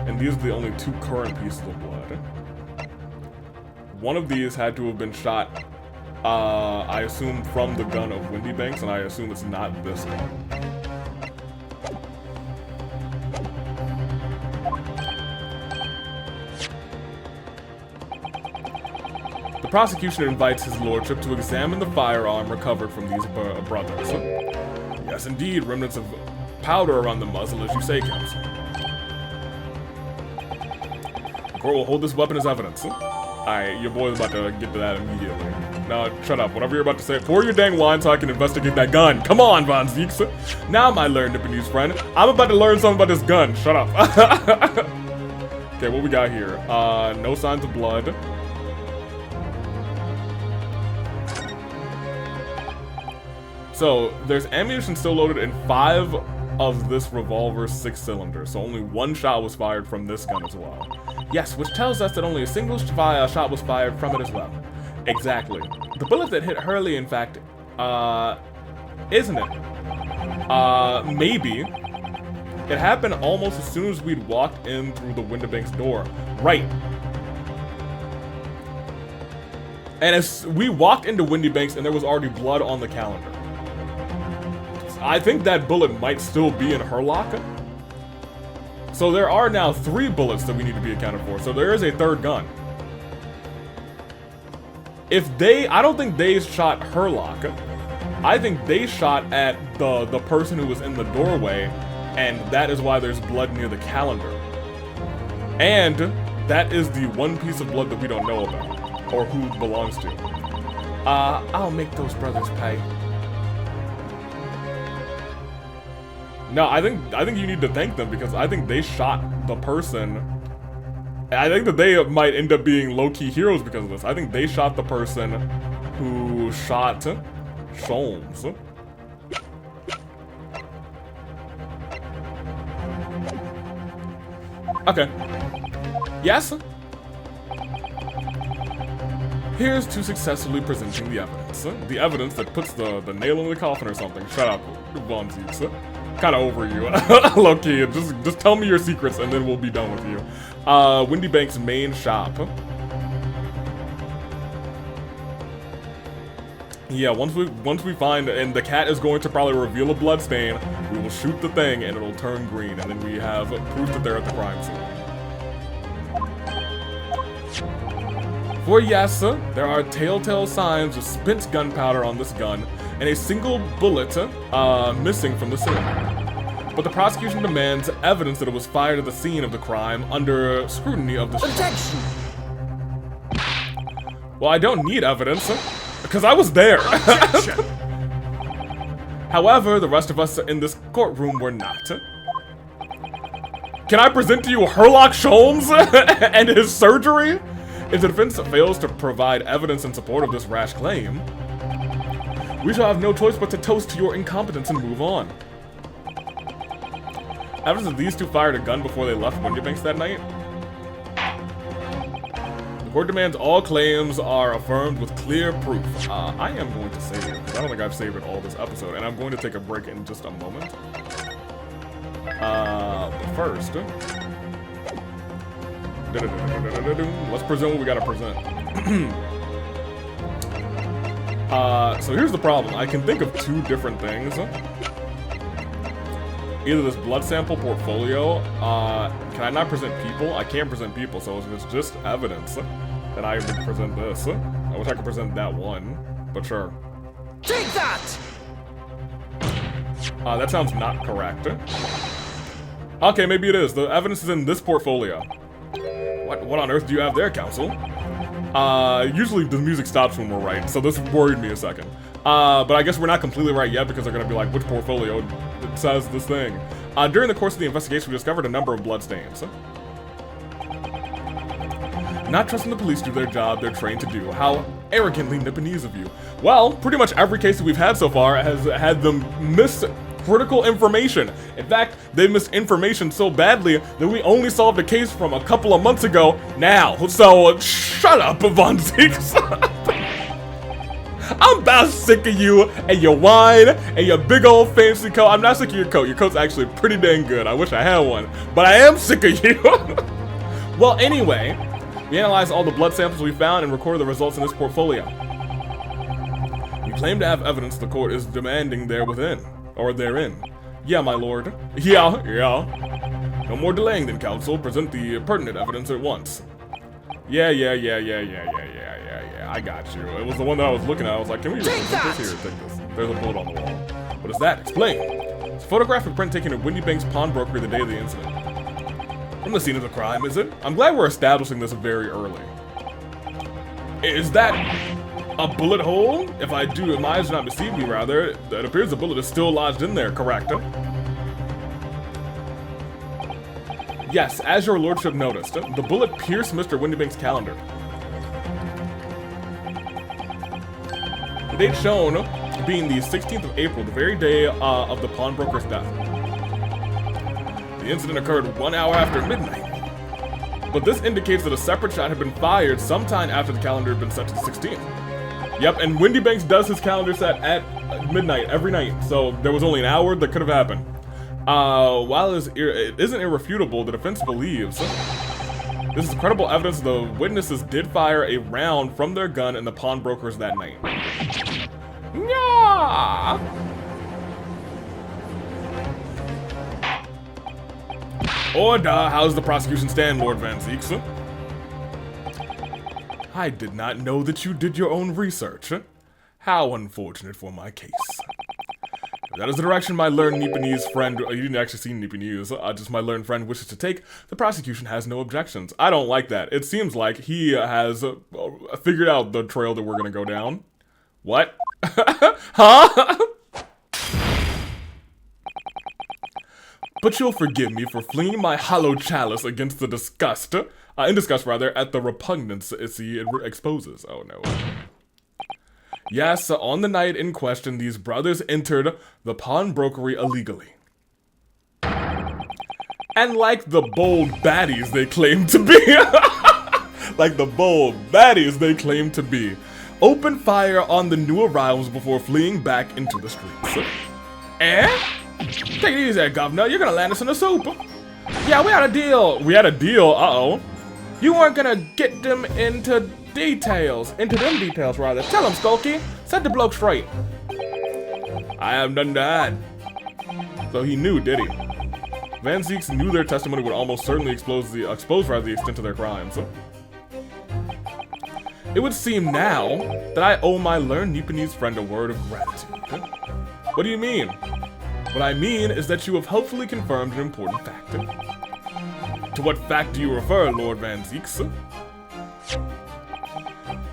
and these are the only two current pieces of blood. One of these had to have been shot, I assume, from the gun of Windy Banks, and I assume it's not this one. The prosecution invites his lordship to examine the firearm recovered from these brothers. Yes, indeed, remnants of powder around the muzzle, as you say, counsel. The court will hold this weapon as evidence. Alright, your boy's about to get to that immediately. No, shut up. Whatever you're about to say, pour your dang wine so I can investigate that gun. Come on, Von Zeeks. Now, my learned Japanese friend, I'm about to learn something about this gun. Shut up. Okay, what we got here? No signs of blood. So, there's ammunition still loaded in 5 of this revolver's 6 cylinders, so only 1 shot was fired from this gun as well. Yes, which tells us that only a single shot was fired from it as well. Exactly. The bullet that hit Hurley, in fact, isn't it? Maybe. It happened almost as soon as we'd walked in through the Windibank's door. Right. And as we walked into Windibank's and there was already blood on the calendar. I think that bullet might still be in her locker. So there are now 3 bullets that we need to be accounted for. So there is a 3rd gun. I don't think they shot her locker. I think they shot at the person who was in the doorway, and that is why there's blood near the calendar. And that is the one piece of blood that we don't know about, or who it belongs to. I'll make those brothers pay. No, I think you need to thank them because I think they shot the person. I think that they might end up being low-key heroes because of this. I think they shot the person who shot Sholmes. Okay. Yes? Here's to successfully presenting the evidence. The evidence that puts the nail in the coffin or something. Shut up, Von Zieks. Kinda over you. Low-key, just tell me your secrets and then we'll be done with you. Windibank's main shop. Yeah, once we find, and the cat is going to probably reveal a blood stain, we will shoot the thing and it'll turn green, and then we have proof that they're at the crime scene. For yes, there are telltale signs of spent gunpowder on this gun, and a single bullet missing from the cylinder. But the prosecution demands evidence that it was fired at the scene of the crime under scrutiny of the Objection! Well, I don't need evidence, because I was there. However, the rest of us in this courtroom were not. Can I present to you Herlock Sholmes and his surgery? If the defense fails to provide evidence in support of this rash claim, we shall have no choice but to toast to your incompetence and move on. Evidence that these two fired a gun before they left Windibank's that night? The court demands all claims are affirmed with clear proof. I am going to save it, because I don't think I've saved it all this episode, and I'm going to take a break in just a moment. But first... let's present what we gotta present. So here's the problem. I can think of 2 different things. Either this blood sample portfolio, can I not present people? I can't present people, so if it's just evidence, then I would present this. I wish I could present that one, but sure. Take that! That sounds not correct. Okay, maybe it is. The evidence is in this portfolio. What on earth do you have there, counsel? Usually the music stops when we're right, so this worried me a second. But I guess we're not completely right yet because they're gonna be like, which portfolio says this thing? During the course of the investigation, we discovered a number of bloodstains. Not trusting the police to do their job they're trained to do. How arrogantly Nipponese of you. Well, pretty much every case that we've had so far has had them miss critical information. In fact, they missed information so badly that we only solved a case from a couple of months ago now. So, shut up, Von Zieks. I'm about sick of you and your wine and your big old fancy coat. I'm not sick of your coat. Your coat's actually pretty dang good. I wish I had one, but I am sick of you. Well, anyway, we analyzed all the blood samples we found and recorded the results in this portfolio. We claim to have evidence the court is demanding therein. Yeah, my lord. Yeah. No more delaying then, counsel. Present the pertinent evidence at once. Yeah. I got you. It was the one that I was looking at. I was like, can we present this here? Take this. There's a bullet on the wall. What is that? Explain. It's a photographic print taken at Windibank's pawnbroker the day of the incident. From the scene of the crime, is it? I'm glad we're establishing this very early. Is that a bullet hole? If my eyes do not deceive me, rather, it appears the bullet is still lodged in there, correct? Yes, as your lordship noticed, the bullet pierced Mr. Windybank's calendar. The date shown being the 16th of April, the very day of the pawnbroker's death. The incident occurred 1 hour after midnight. But this indicates that a separate shot had been fired sometime after the calendar had been set to the 16th. Yep, and Windybanks does his calendar set at midnight every night, so there was only an hour that could have happened. While it isn't irrefutable, the defense believes this is credible evidence the witnesses did fire a round from their gun in the pawnbrokers that night. Yeah. Order, how's the prosecution stand, Lord Van Zieks? I did not know that you did your own research. How unfortunate for my case. If that is the direction my learned Nipponese friend, you didn't actually see Nipponese, just my learned friend wishes to take, the prosecution has no objections. I don't like that. It seems like he has figured out the trail that we're gonna go down. What? Huh? But you'll forgive me for flinging my hollow chalice against the disgust, in disgust rather, at the repugnance it exposes. Oh no. Yes, on the night in question, these brothers entered the pawnbrokery illegally. And like the bold baddies they claim to be, opened fire on the new arrivals before fleeing back into the streets. Eh? Take it easy, Governor. You're gonna land us in the soup. Yeah, we had a deal. We had a deal? Uh-oh. You weren't gonna get them into them details, rather. Tell him, Skulky. Set the bloke straight. I have none to add. So he knew, did he? Van Zieks knew their testimony would almost certainly expose the extent of their crimes. It would seem now that I owe my learned Nipponese friend a word of gratitude. What do you mean? What I mean is that you have helpfully confirmed an important fact. To what fact do you refer, Lord Van Zieks?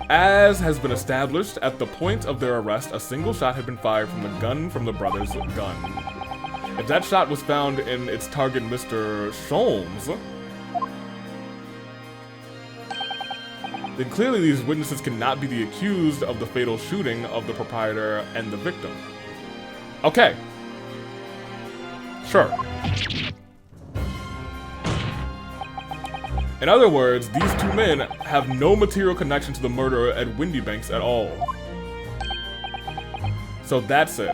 As has been established, at the point of their arrest, a single shot had been fired from the gun from the brothers' gun. If that shot was found in its target, Mr. Sholmes, then clearly these witnesses cannot be the accused of the fatal shooting of the proprietor and the victim. Okay. Sure. In other words, these two men have no material connection to the murder at Windybanks at all. So that's it.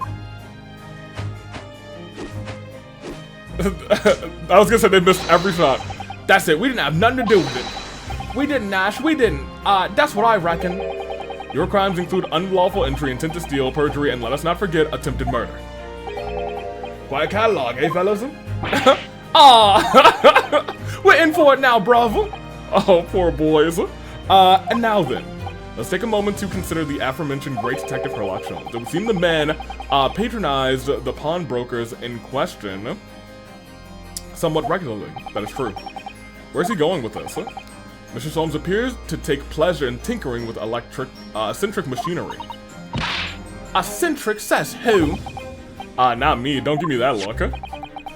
I was gonna say they missed every shot. That's it, we didn't have nothing to do with it. We didn't, Nash, we didn't. That's what I reckon. Your crimes include unlawful entry, intent to steal, perjury, and let us not forget, attempted murder. Quite a catalog, eh, fellas? Aw! We're in for it now, bravo! Oh, poor boys. And now then, let's take a moment to consider the aforementioned great detective Sherlock Holmes. It would seem the man patronized the pawnbrokers in question somewhat regularly. That is true. Where's he going with this? Mr. Holmes appears to take pleasure in tinkering with eccentric machinery. Eccentric says who? Not me. Don't give me that look.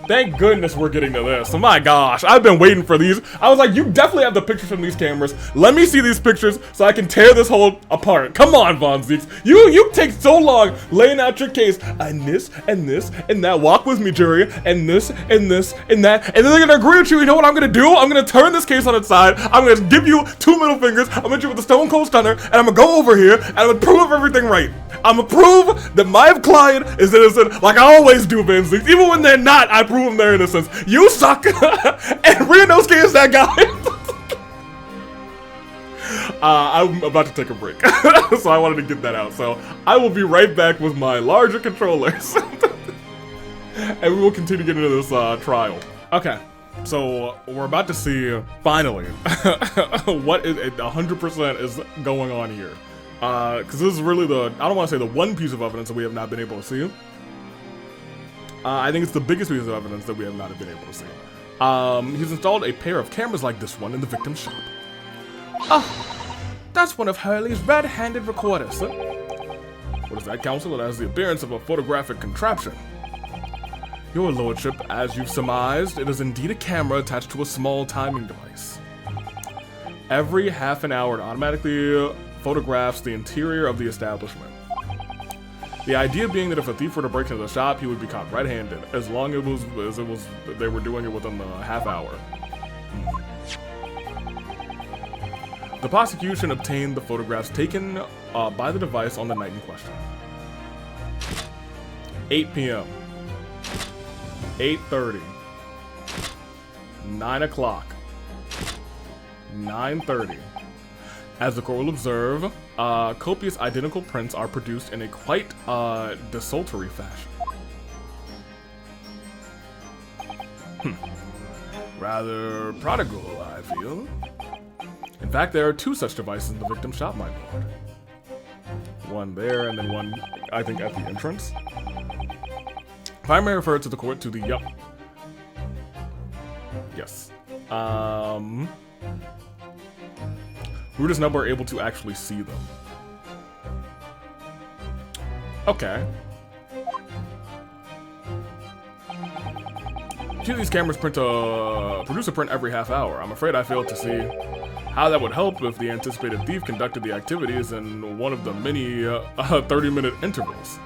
Thank goodness we're getting to this. Oh my gosh, I've been waiting for these. I was like, you definitely have the pictures from these cameras. Let me see these pictures so I can tear this whole apart. Come on, Von Zieks. You take so long laying out your case. And this, and this, and that. Walk with me, jury. And this, and this, and that. And then they're gonna agree with you. You know what I'm gonna do? I'm gonna turn this case on its side. I'm gonna give you 2 middle fingers. I'm gonna hit you with the Stone Cold Stunner. And I'm gonna go over here and I'm gonna prove everything right. I'm gonna prove that my client is innocent like I always do, Van Zieks. Even when they're not, I prove them their innocence. You suck! And Ryunosuke is that guy! I'm about to take a break. So I wanted to get that out. So I will be right back with my larger controllers. And we will continue getting into this trial. Okay. So we're about to see, finally, what 100% is going on here. Because this is really I don't want to say the one piece of evidence that we have not been able to see. I think it's the biggest piece of evidence that we have not been able to see. He's installed a pair of cameras like this one in the victim's shop. Ah, that's one of Hurley's red-handed recorders. What is that, counsel? It has the appearance of a photographic contraption. Your lordship, as you've surmised, it is indeed a camera attached to a small timing device. Every half an hour, it automatically photographs the interior of the establishment. The idea being that if a thief were to break into the shop, he would be caught red-handed, as long as they were doing it within the half hour. The prosecution obtained the photographs taken by the device on the night in question. 8 p.m. 8:30. 9 o'clock. 9:30. As the court will observe, copious identical prints are produced in a quite desultory fashion. Rather prodigal, I feel. In fact, there are 2 such devices in the victim's shop, my lord. One there, and then one, I think, at the entrance. If I may refer to the court to the, yup. Yes. We just never able to actually see them. Okay. Each of these cameras produce a print every half hour. I'm afraid I failed to see how that would help if the anticipated thief conducted the activities in one of the many 30-minute intervals.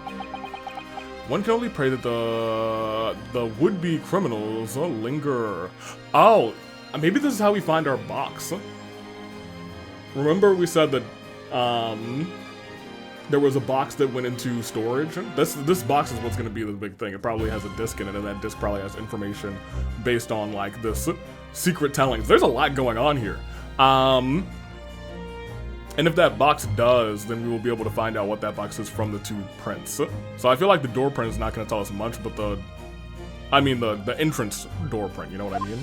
One can only pray that the would-be criminals linger. Oh, maybe this is how we find our box. Remember we said that there was a box that went into storage? This box is what's going to be the big thing. It probably has a disc in it, and that disc probably has information based on, like, this secret tellings. There's a lot going on here. And if that box does, then we will be able to find out what that box is from the 2 prints. So I feel like the door print is not going to tell us much, but the entrance door print, you know what I mean?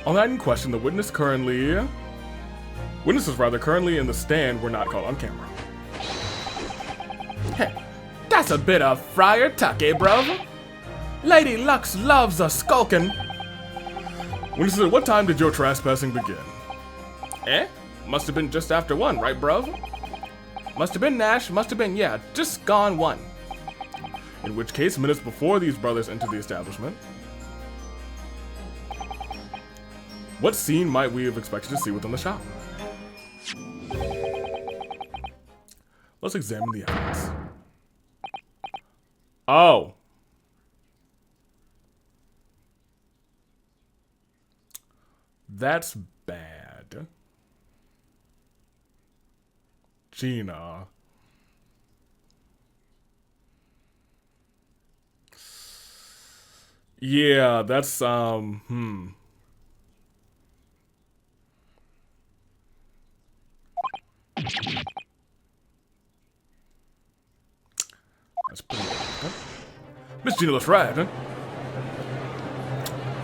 On that in question, the witnesses currently in the stand were not caught on camera. Hey, that's a bit of Friar Tuck, eh, bruv? Lady Lux loves a skulking. Witnesses, at what time did your trespassing begin? Must have been just after 1, right, bruv? Must have been, Nash. Must have been, yeah, just gone 1. In which case, minutes before these brothers entered the establishment. What scene might we have expected to see within the shop? Let's examine the evidence. Oh. That's bad. Gina. Yeah, that's, That's pretty bad. Miss Gina Lestrade, huh?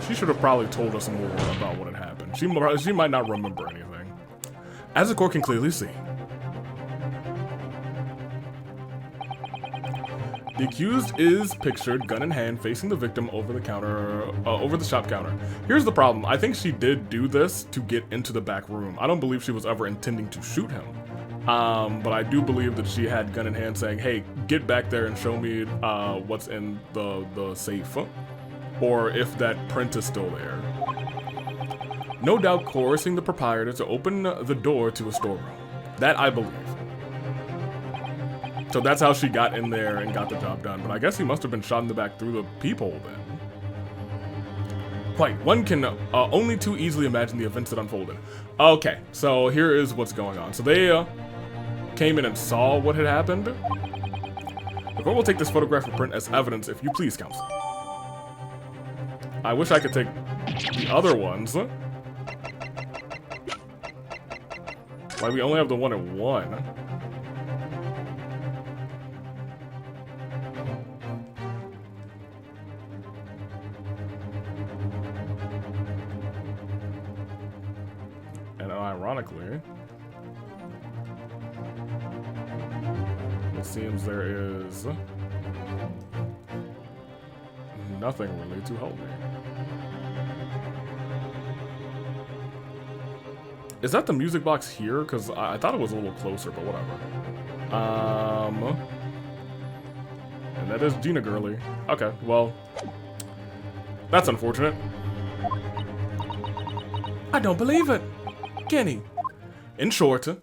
She should have probably told us more about what had happened. She might not remember anything. As the court can clearly see, the accused is pictured, gun in hand, facing the victim over the counter, over the shop counter. Here's the problem. I think she did do this to get into the back room. I don't believe she was ever intending to shoot him. But I do believe that she had gun in hand saying, hey, get back there and show me what's in the safe. Or if that print is still there. No doubt coercing the proprietor to open the door to a storeroom. That I believe. So that's how she got in there and got the job done. But I guess he must have been shot in the back through the peephole then. Quite. One can only too easily imagine the events that unfolded. Okay, so here is what's going on. So they came in and saw what had happened. The court will take this photograph and print as evidence, if you please, counsel. I wish I could take the other ones. Why we only have the one at 1? And ironically, it seems there is nothing really to help me. Is that the music box here? Because I thought it was a little closer, but whatever. And that is Gina Gurley. Okay, well, that's unfortunate. I don't believe it. Kenny. In short, the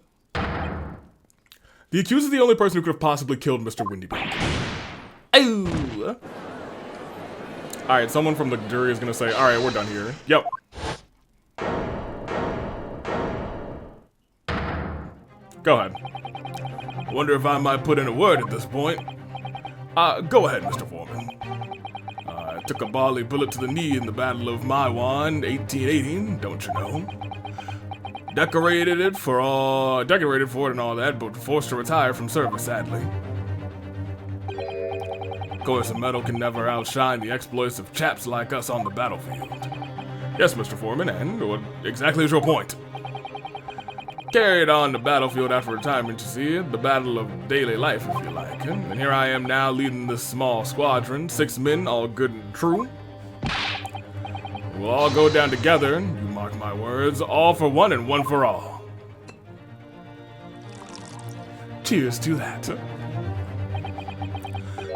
accused is the only person who could have possibly killed Mr. Windybank. Oh. Alright, someone from the jury is gonna say, alright, we're done here. Yep. Go ahead. Wonder if I might put in a word at this point. Go ahead, Mr. Foreman. I took a volley bullet to the knee in the Battle of Maiwan, 1880, don't you know? Decorated for it and all that, but forced to retire from service, sadly. Of course, a medal can never outshine the exploits of chaps like us on the battlefield. Yes, Mr. Foreman, and what exactly is your point? Carried on the battlefield after retirement, you see, the battle of daily life, if you like. And here I am now leading this small squadron, 6 men, all good and true. We'll all go down together, you mark my words, all for one and one for all. Cheers to that.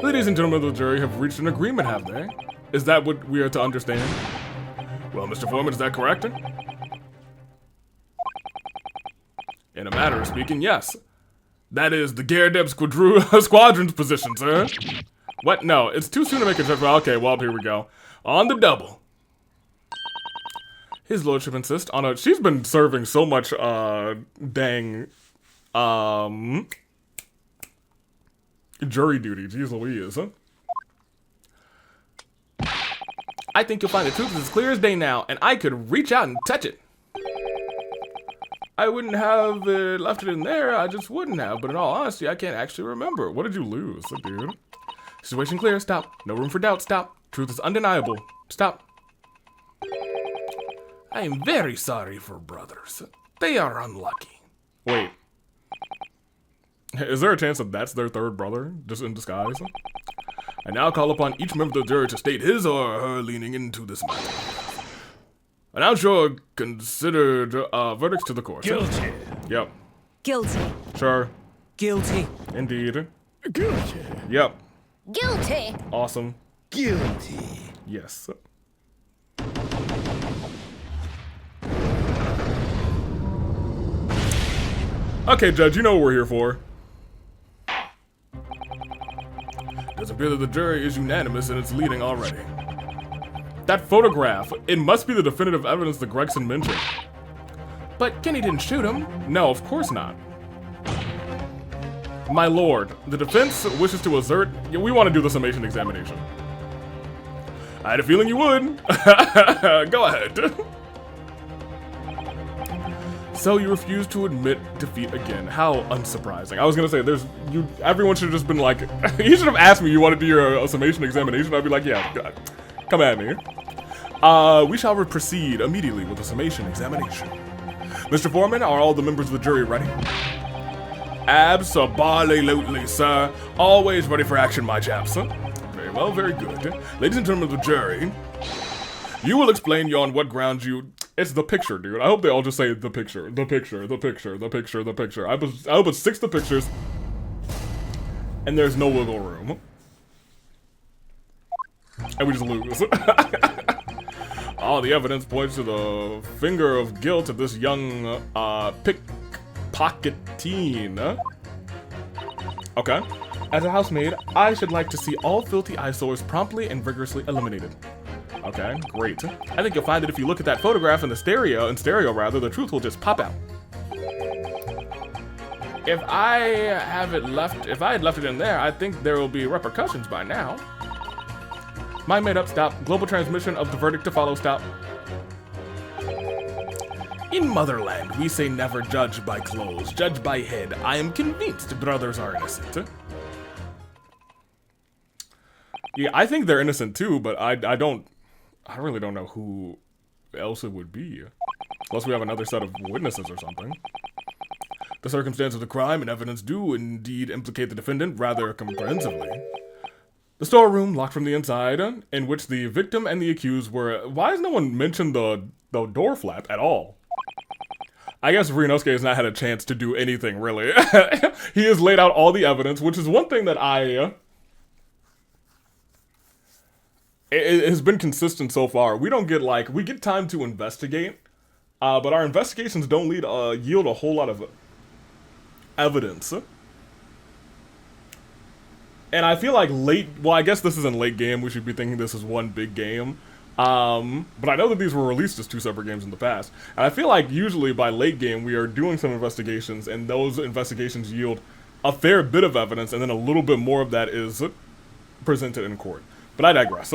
Ladies and gentlemen of the jury have reached an agreement, have they? Is that what we are to understand? Well, Mr. Foreman, is that correct? In a manner of speaking, yes. That is the Gyarados squadron's position, sir. What? No, it's too soon to make a judgment. Okay, well, here we go. On the double. His lordship insists on a... She's been serving so much, dang, jury duty. Jeez Louise, huh? I think you'll find the truth is as clear as day now, and I could reach out and touch it. I wouldn't have left it in there, I just wouldn't have, but in all honesty, I can't actually remember. What did you lose, dude? Situation clear, stop. No room for doubt, stop. Truth is undeniable, stop. I am very sorry for brothers. They are unlucky. Wait. Is there a chance that that's their third brother, just in disguise? I now call upon each member of the jury to state his or her leaning into this matter. Announce your considered verdicts to the court. Guilty. Yep. Guilty. Sure. Guilty. Indeed. Guilty. Yep. Guilty. Awesome. Guilty. Yes. Okay, Judge, you know what we're here for. It does appear that the jury is unanimous in its leading already. That photograph, it must be the definitive evidence that Gregson mentioned. But Kenny didn't shoot him. No, of course not. My lord, the defense wishes to assert... We want to do the summation examination. I had a feeling you would. Go ahead. So you refuse to admit defeat again. How unsurprising. I was gonna say, everyone should have just been like, you should have asked me you want to do your summation examination. I'd be like, yeah, God, come at me. We shall proceed immediately with the summation examination. Mr. Foreman, are all the members of the jury ready? Absolutely, sir. Always ready for action, my chaps. Very well, very good. Ladies and gentlemen of the jury, you will explain on what grounds you... It's the picture, dude. I hope they all just say the picture, the picture, the picture, the picture, the picture. I hope it's 6 the pictures, and there's no wiggle room. And we just lose. All the evidence points to the finger of guilt of this young, pickpocketeen. Okay. As a housemaid, I should like to see all filthy eyesores promptly and rigorously eliminated. Okay, great. I think you'll find that if you look at that photograph in stereo, the truth will just pop out. If I had left it in there, I think there will be repercussions by now. Mind made up, stop. Global transmission of the verdict to follow, stop. In Motherland, we say never judge by clothes, judge by head. I am convinced brothers are innocent. Yeah, I think they're innocent too, but I really don't know who else it would be. Unless we have another set of witnesses or something. The circumstance of the crime and evidence do indeed implicate the defendant rather comprehensively. The storeroom, locked from the inside, in which the victim and the accused were... Why has no one mentioned the door flap at all? I guess Ryunosuke has not had a chance to do anything, really. He has laid out all the evidence, which is one thing that I it has been consistent so far. We don't get, like, we get time to investigate, but our investigations don't yield a whole lot of evidence. And I feel like well, I guess this isn't late game. We should be thinking this is one big game. But I know that these were released as two separate games in the past. And I feel like usually by late game, we are doing some investigations, and those investigations yield a fair bit of evidence, and then a little bit more of that is presented in court. But I digress.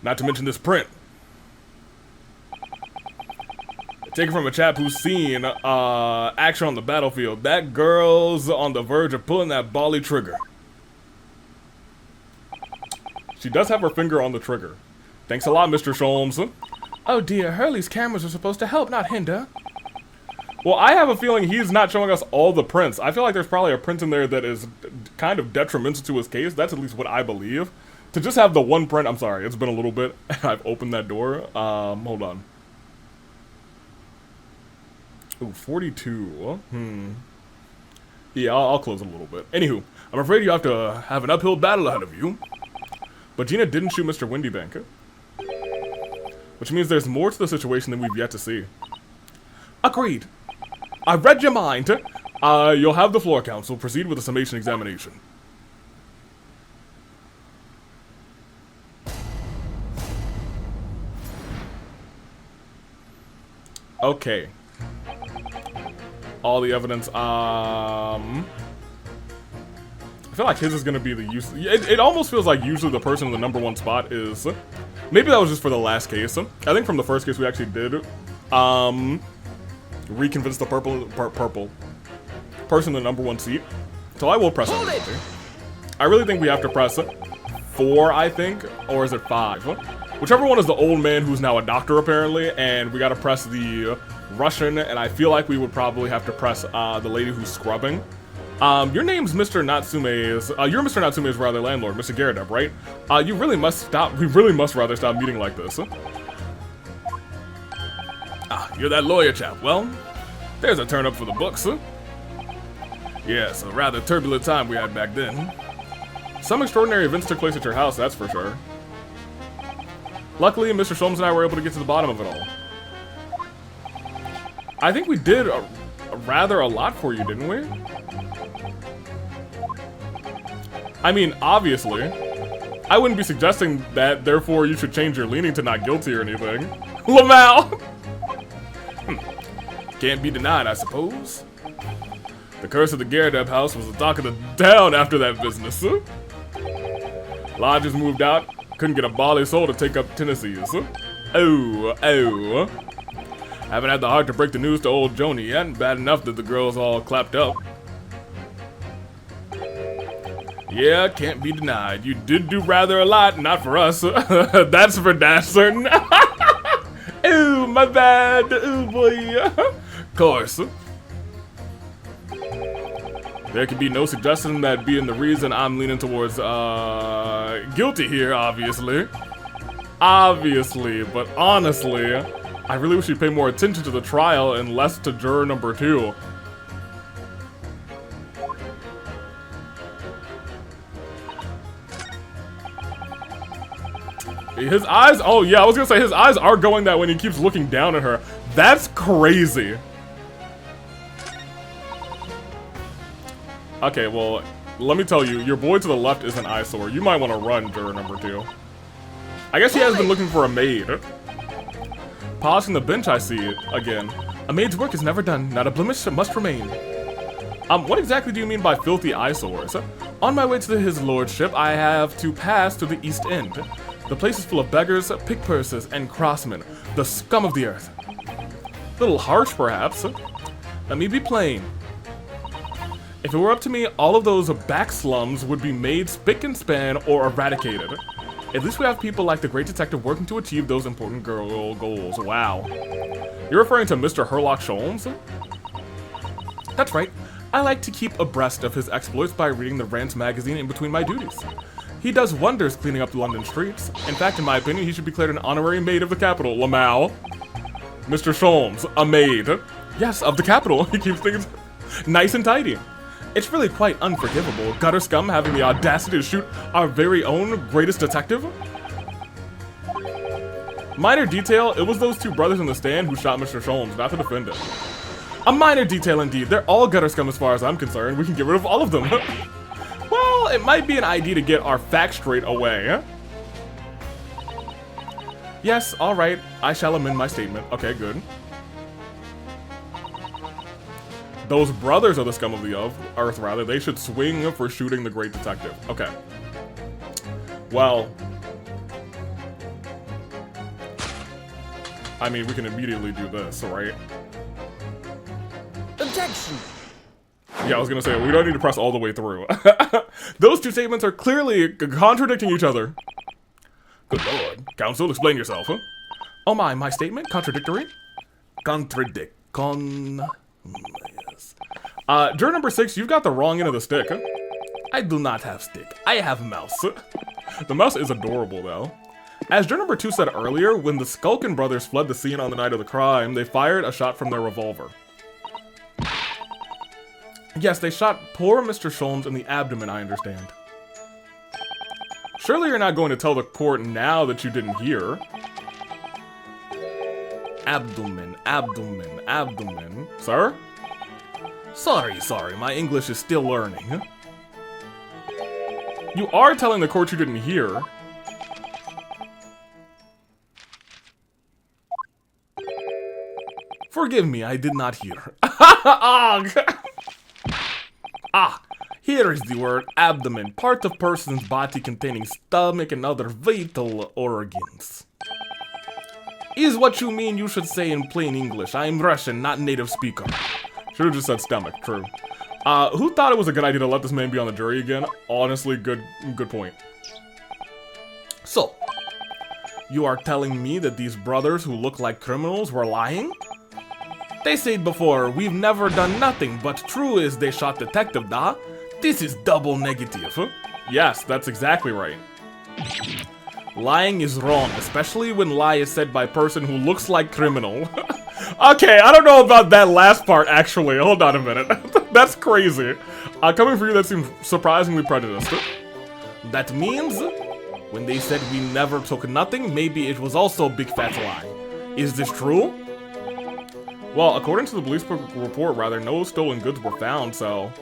Not to mention this print. Taken from a chap who's seen action on the battlefield. That girl's on the verge of pulling that bally trigger. She does have her finger on the trigger. Thanks a lot, Mr. Sholmes. Oh dear, Hurley's cameras are supposed to help, not hinder. Well, I have a feeling he's not showing us all the prints. I feel like there's probably a print in there that is kind of detrimental to his case. That's at least what I believe. To just have the one print, I'm sorry, it's been a little bit. I've opened that door. Hold on. Ooh, 42. Yeah, I'll close it a little bit. Anywho, I'm afraid you have to have an uphill battle ahead of you. But Gina didn't shoot Mr. Windybank. Which means there's more to the situation than we've yet to see. Agreed. I read your mind. You'll have the floor counsel proceed with the summation examination. Okay. All the evidence, I feel like his is gonna be the use. It almost feels like usually the person in the #1 spot is. Maybe that was just for the last case. I think from the first case we actually did reconvince the purple person in the #1 seat. So I will press it. I really think we have to press 4, I think, or is it 5? Whichever one is the old man who's now a doctor apparently, and we gotta press the Russian, and I feel like we would probably have to press the lady who's scrubbing. Your name's Mr. Natsume's, you're Mr. Natsume's rather landlord, Mr. Garadeb, right? You really must stop, we really must rather stop meeting like this. You're that lawyer chap. Well, there's a turn up for the books, Yes, a rather turbulent time we had back then. Some extraordinary events took place at your house, that's for sure. Luckily, Mr. Sholmes and I were able to get to the bottom of it all. I think we did rather a lot for you, didn't we? I mean, obviously. I wouldn't be suggesting that, therefore you should change your leaning to not guilty or anything. Lamau! Can't be denied, I suppose. The curse of the Garadeb house was the talk of the town after that business. Lodges moved out, couldn't get a bally soul to take up Tennessee's. Oh. Haven't had the heart to break the news to old Joni yet. Bad enough that the girl's all clapped up. Yeah, can't be denied. You did do rather a lot, not for us. That's for dash certain. Ooh, my bad. Ooh, boy. Course. There can be no suggestion that being the reason I'm leaning towards, guilty here, obviously. Obviously, but honestly, I really wish you'd pay more attention to the trial and less to juror #2. His eyes, oh yeah, I was gonna say his eyes are going that way and he keeps looking down at her. That's crazy. Okay, well, let me tell you, your boy to the left is an eyesore. You might want to run, juror #2. I guess he has been looking for a maid. Polishing the bench, I see it again. A maid's work is never done, not a blemish must remain. What exactly do you mean by filthy eyesores? On my way to his lordship, I have to pass to the East End. The place is full of beggars, pickpursers, and crossmen, the scum of the earth. Little harsh, perhaps. Let me be plain. If it were up to me, all of those back slums would be made spick and span or eradicated. At least we have people like the great detective working to achieve those important goals. Wow. You're referring to Mr. Herlock Sholmes? That's right. I like to keep abreast of his exploits by reading the Rant magazine in between my duties. He does wonders cleaning up the London streets. In fact, in my opinion, he should be declared an honorary maid of the capital, Lamau. Mr. Sholmes, a maid. Yes, of the capital. He keeps things nice and tidy. It's really quite unforgivable. Gutter scum having the audacity to shoot our very own greatest detective. Minor detail, it was those two brothers in the stand who shot Mr. Sholmes, not the defendant. A minor detail indeed. They're all gutter scum as far as I'm concerned. We can get rid of all of them. Well, it might be an idea to get our facts straight away. Yes, alright. I shall amend my statement. Okay, good. Those brothers are the scum of the earth, rather. They should swing for shooting the great detective. Okay. Well. I mean, we can immediately do this, right? Objection. Yeah, I was gonna say, we don't need to press all the way through. Those two statements are clearly contradicting each other. Good lord. Counsel, explain yourself, huh? Oh my statement? Contradictory? Contradict. Yes. Juror number 6, you've got the wrong end of the stick. Huh? I do not have stick. I have mouse. The mouse is adorable, though. As juror number 2 said earlier, when the Skulkin brothers fled the scene on the night of the crime, they fired a shot from their revolver. Yes, they shot poor Mr. Sholmes in the abdomen, I understand. Surely you're not going to tell the court now that you didn't hear. Abdomen, abdomen, abdomen. Sir? Sorry, my English is still learning. You are telling the court you didn't hear. Forgive me, I did not hear. Here is the word abdomen, part of person's body containing stomach and other vital organs. Is what you mean you should say in plain English. I am Russian, not native speaker. Should have just said stomach, true. Who thought it was a good idea to let this man be on the jury again? Honestly, good point. So, you are telling me that these brothers who look like criminals were lying? They said before, we've never done nothing, but true is they shot detective, da? This is double negative. Yes, that's exactly right. Lying is wrong, especially when lie is said by a person who looks like criminal. Okay, I don't know about that last part, actually. Hold on a minute. That's crazy. Coming from you, that seems surprisingly prejudiced. That means, when they said we never took nothing, maybe it was also a big fat lie. Is this true? Well, according to the police report, rather, no stolen goods were found, so...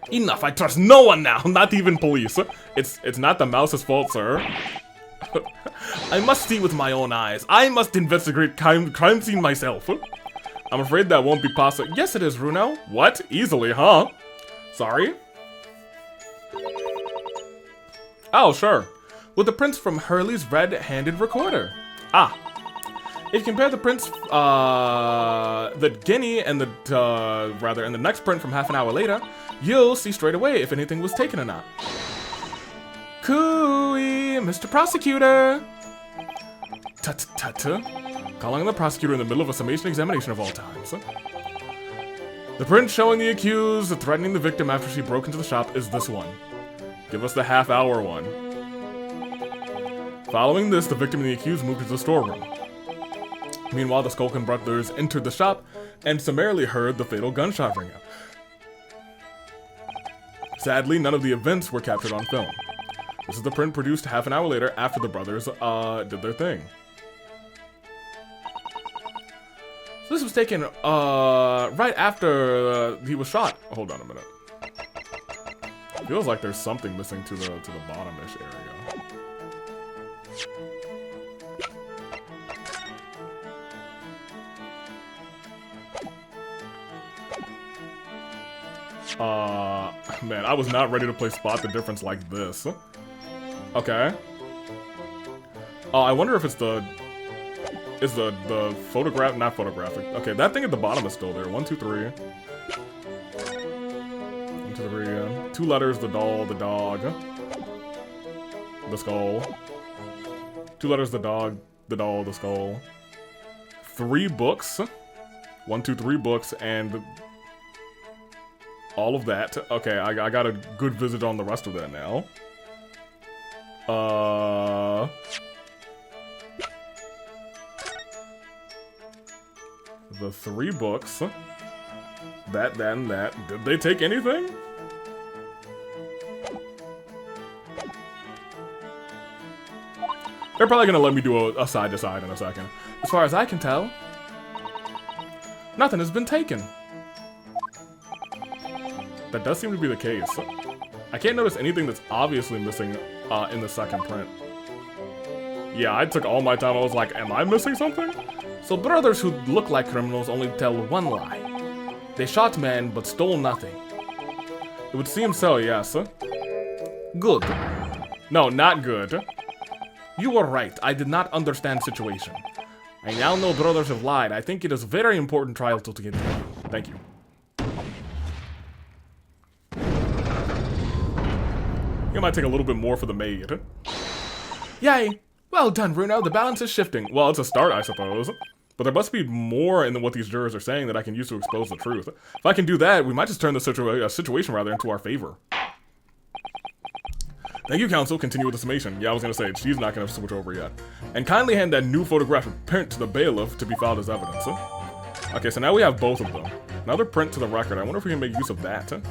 Enough, I trust no one now, not even police. It's not the mouse's fault, sir. I must see with my own eyes. I must investigate crime scene myself. I'm afraid that won't be possible. Yes, it is, Runo. What? Easily, huh? Sorry? Oh, sure. With the prints from Hurley's red-handed recorder. Ah. If you compare the prints, the guinea and the next print from half an hour later, you'll see straight away if anything was taken or not. Cooey, Mr. Prosecutor. Tut. Calling on the prosecutor in the middle of a summation examination of all times. The print showing the accused threatening the victim after she broke into the shop is this one. Give us the half-hour one. Following this, the victim and the accused moved to the storeroom. Meanwhile, the Skulkin brothers entered the shop and summarily heard the fatal gunshot ring out. Sadly, none of the events were captured on film. This is the print produced half an hour later after the brothers did their thing. So this was taken right after he was shot. Hold on a minute. Feels like there's something missing to the bottom-ish area. Man, I was not ready to play Spot the Difference like this. Okay. I wonder if it's the photograph, not photographic. Okay, that thing at the bottom is still there. 1, 2, 3. 1, 2, 3, yeah. 2 letters, the doll, the dog. The skull. 2 letters, the dog, the doll, the skull. 3 books. 1, 2, 3 books, and... all of that. Okay, I got a good visage on the rest of that now. The 3 books. that, and that. Did they take anything? They're probably gonna let me do a side to side in a second. As far as I can tell, nothing has been taken. That does seem to be the case. I can't notice anything that's obviously missing in the second print. Yeah, I took all my time. I was like, am I missing something? So brothers who look like criminals only tell one lie. They shot men but stole nothing. It would seem so, yes. Good. No, not good. You were right. I did not understand the situation. I now know brothers have lied. I think it is a very important trial to get through. Thank you. You might take a little bit more for the maid. Yay! Well done, Bruno. The balance is shifting. Well, it's a start, I suppose. But there must be more in what these jurors are saying that I can use to expose the truth. If I can do that, we might just turn the situation rather into our favor. Thank you, counsel. Continue with the summation. Yeah, I was gonna say, she's not gonna switch over yet. And kindly hand that new photographic print to the bailiff to be filed as evidence. Okay, so now we have both of them. Another print to the record. I wonder if we can make use of that.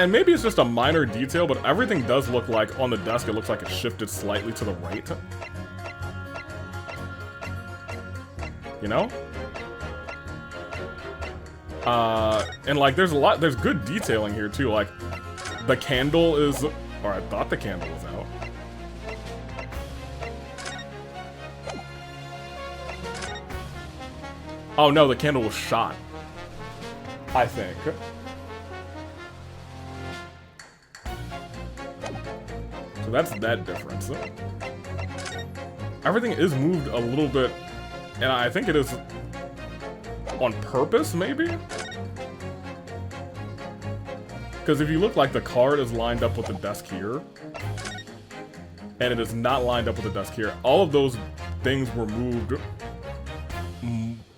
Maybe it's just a minor detail, but everything does look like, on the desk, it looks like it's shifted slightly to the right. You know? And like, there's good detailing here too, like, the candle is, or I thought the candle was out. Oh no, the candle was shot. I think. So that's that difference. Everything is moved a little bit, and I think it is on purpose, maybe? Because if you look, like, the card is lined up with the desk here, and it is not lined up with the desk here. All of those things were moved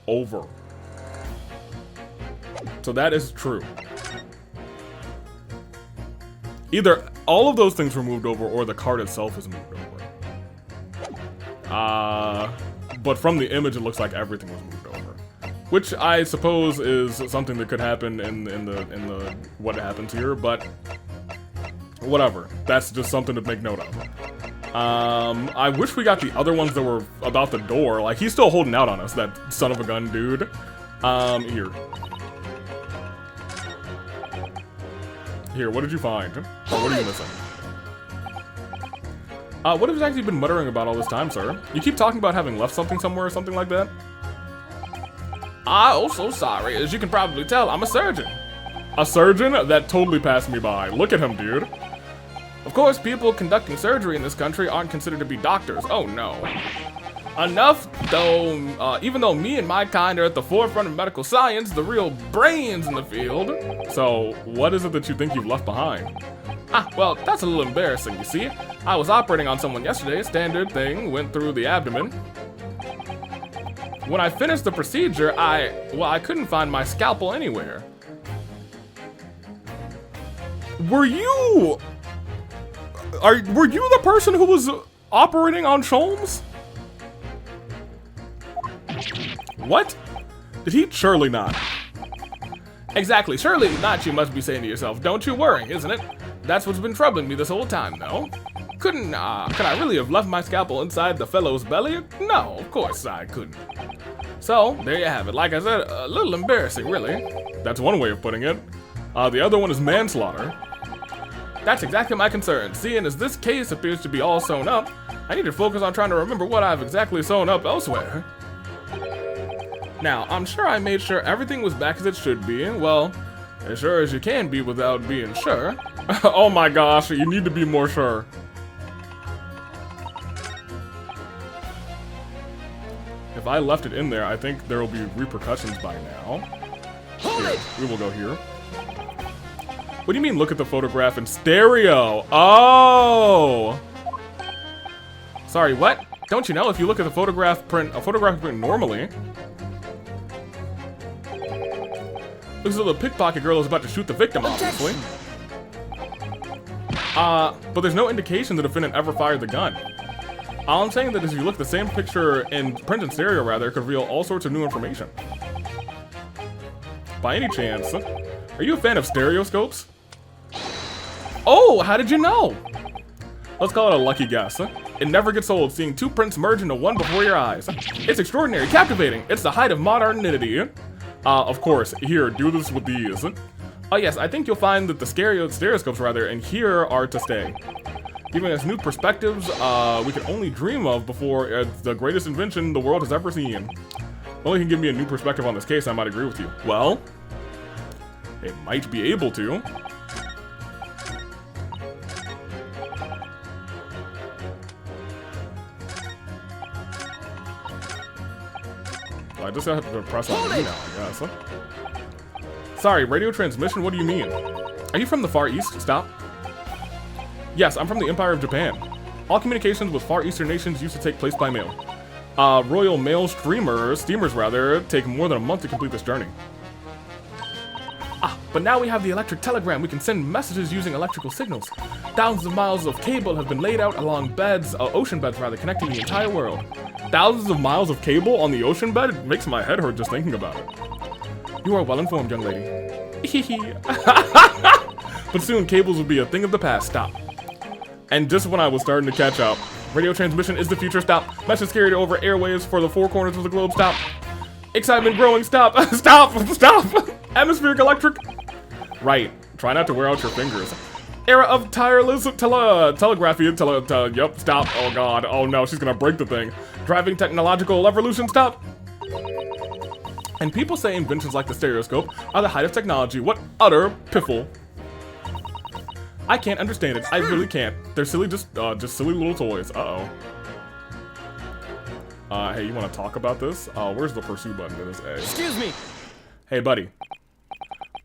over. So that is true. Either all of those things were moved over, or the card itself is moved over. But from the image, it looks like everything was moved over, which I suppose is something that could happen in the what happens here. But whatever, that's just something to make note of. I wish we got the other ones that were about the door. Like, he's still holding out on us, that son of a gun dude. Here. Here, what did you find? Oh, what are you missing? What have you actually been muttering about all this time, sir? You keep talking about having left something somewhere or something like that? Oh, so sorry. As you can probably tell, I'm a surgeon. A surgeon? That totally passed me by. Look at him, dude. Of course, people conducting surgery in this country aren't considered to be doctors. Oh, no. Enough, though, even though me and my kind are at the forefront of medical science, the real brains in the field. So, what is it that you think you've left behind? Well, that's a little embarrassing, you see. I was operating on someone yesterday, standard thing, went through the abdomen. When I finished the procedure, I couldn't find my scalpel anywhere. Were you the person who was operating on Sholmes? What? Did he? Surely not. Exactly, surely not, you must be saying to yourself. Don't you worry, isn't it? That's what's been troubling me this whole time, though. Could I really have left my scalpel inside the fellow's belly? No, of course I couldn't. So, there you have it. Like I said, a little embarrassing, really. That's one way of putting it. The other one is manslaughter. That's exactly my concern. Seeing as this case appears to be all sewn up, I need to focus on trying to remember what I've exactly sewn up elsewhere. Now, I'm sure I made sure everything was back as it should be. Well, as sure as you can be without being sure. Oh my gosh, you need to be more sure. If I left it in there, I think there will be repercussions by now. Here, we will go here. What do you mean look at the photograph in stereo? Oh! Sorry, what? Don't you know if you look at the photographic print normally, Looks as though the pickpocket girl is about to shoot the victim, obviously. But there's no indication the defendant ever fired the gun. All I'm saying that is if you look at the same picture in print and stereo, rather, it could reveal all sorts of new information. By any chance, are you a fan of stereoscopes? Oh, how did you know? Let's call it a lucky guess. It never gets old seeing two prints merge into one before your eyes. It's extraordinary, captivating. It's the height of modernity. Of course, here, do this with these. Oh yes, I think you'll find that the stereoscopes, rather, in here are to stay. Giving us new perspectives we can only dream of before it's the greatest invention the world has ever seen. Well, you can give me a new perspective on this case, I might agree with you. Well, it might be able to. Well, I just have to press on E now, I guess. Sorry, radio transmission, what do you mean? Are you from the Far East? Stop. Yes, I'm from the Empire of Japan. All communications with Far Eastern nations used to take place by mail. Royal Mail steamers take more than a month to complete this journey. But now we have the electric telegram. We can send messages using electrical signals. Thousands of miles of cable have been laid out along ocean beds, connecting the entire world. Thousands of miles of cable on the ocean bed? It makes my head hurt just thinking about it. You are well informed, young lady. But soon, cables will be a thing of the past. Stop. And just when I was starting to catch up, radio transmission is the future. Stop. Message carried over airwaves for the four corners of the globe. Stop. Excitement growing. Stop. Stop. Stop. Atmospheric electric. Right. Try not to wear out your fingers. Era of tireless telegraphy. Yup. Stop. Oh god. Oh no. She's gonna break the thing. Driving technological evolution. Stop. And people say inventions like the stereoscope are the height of technology. What utter piffle. I can't understand it. I really can't. They're silly, just silly little toys. Uh-oh. Hey, you want to talk about this? Where's the pursue button in this A? Excuse me. Hey, buddy.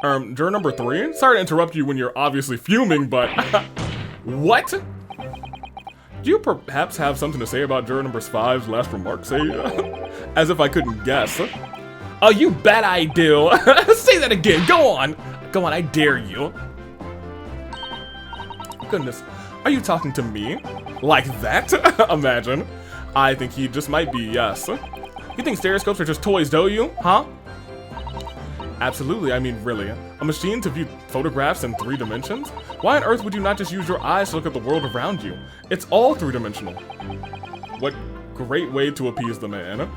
Juror number 3? Sorry to interrupt you when you're obviously fuming, but... What? Do you perhaps have something to say about juror number 5's last remark, say? As if I couldn't guess. Oh, you bet I do. Say that again. Go on. Go on, I dare you. Goodness, are you talking to me? Like that? Imagine. I think he just might be, yes. You think stereoscopes are just toys, don't you? Huh? Absolutely, I mean, really. A machine to view photographs in 3 dimensions? Why on earth would you not just use your eyes to look at the world around you? It's all 3-dimensional. What great way to appease the man.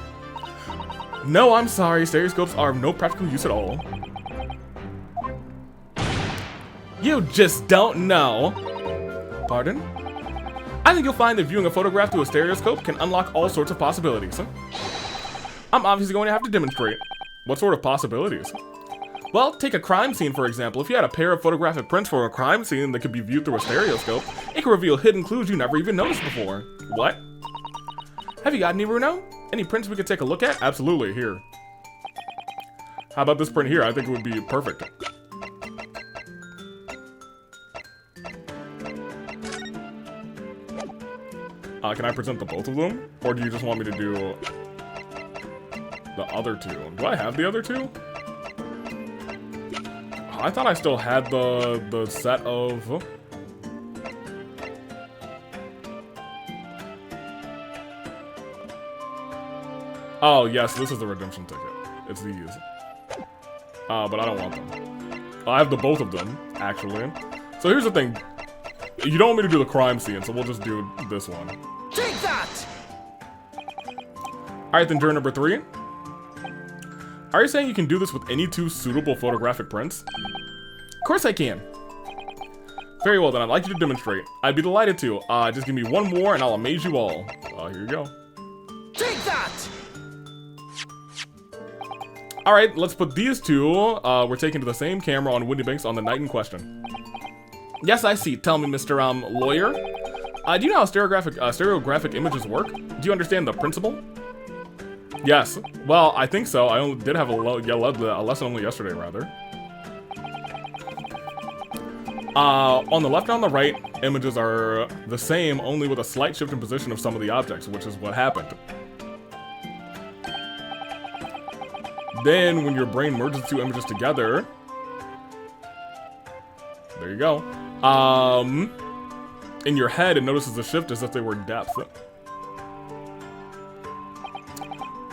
No, I'm sorry, stereoscopes are of no practical use at all. You just don't know. Pardon? I think you'll find that viewing a photograph through a stereoscope can unlock all sorts of possibilities. I'm obviously going to have to demonstrate. What sort of possibilities? Well, take a crime scene, for example. If you had a pair of photographic prints for a crime scene that could be viewed through a stereoscope, it could reveal hidden clues you never even noticed before. What? Have you got any, Bruno? Any prints we could take a look at? Absolutely, here. How about this print here? I think it would be perfect. Can I present the both of them? Or do you just want me to do the other 2? Do I have the other 2? I thought I still had the set of... Oh, yes, this is the redemption ticket. It's these. But I don't want them. I have the both of them, actually. So here's the thing. You don't want me to do the crime scene, so we'll just do this one. Take that! Alright, then juror number 3. Are you saying you can do this with any 2 suitable photographic prints? Of course I can. Very well then, I'd like you to demonstrate. I'd be delighted to. Just give me one more and I'll amaze you all. Here you go. Take that! Alright, let's put these 2, we're taken to the same camera on Windy Banks on the night in question. Yes, I see. Tell me, Mr. Lawyer. Do you know how stereographic images work? Do you understand the principle? Yes. Well, I think so. I only did have a lesson only yesterday, rather. On the left and on the right, images are the same, only with a slight shift in position of some of the objects, which is what happened. then when your brain merges the two images together, there you go. In your head, it notices the shift as if they were depth.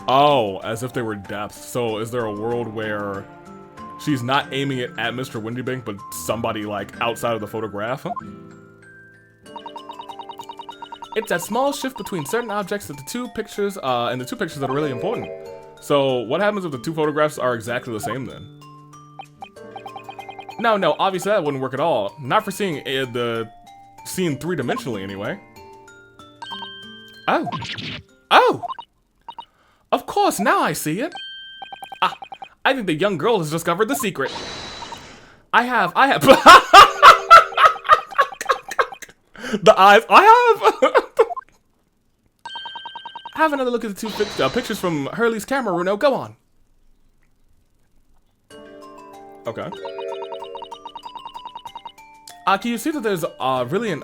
Oh, as if they were depth. So is there a world where she's not aiming it at Mr. Windybank, but somebody like outside of the photograph? It's that small shift between certain objects that the two pictures, and the two pictures that are really important. So what happens if the two photographs are exactly the same then? No, obviously that wouldn't work at all. Not for seeing the scene three-dimensionally anyway. Oh! Of course, now I see it. Ah, I think the young girl has discovered the secret. I have. The eyes, have another look at the two pictures from Hurley's camera, Runo. Go on. Okay. Can you see that there's really an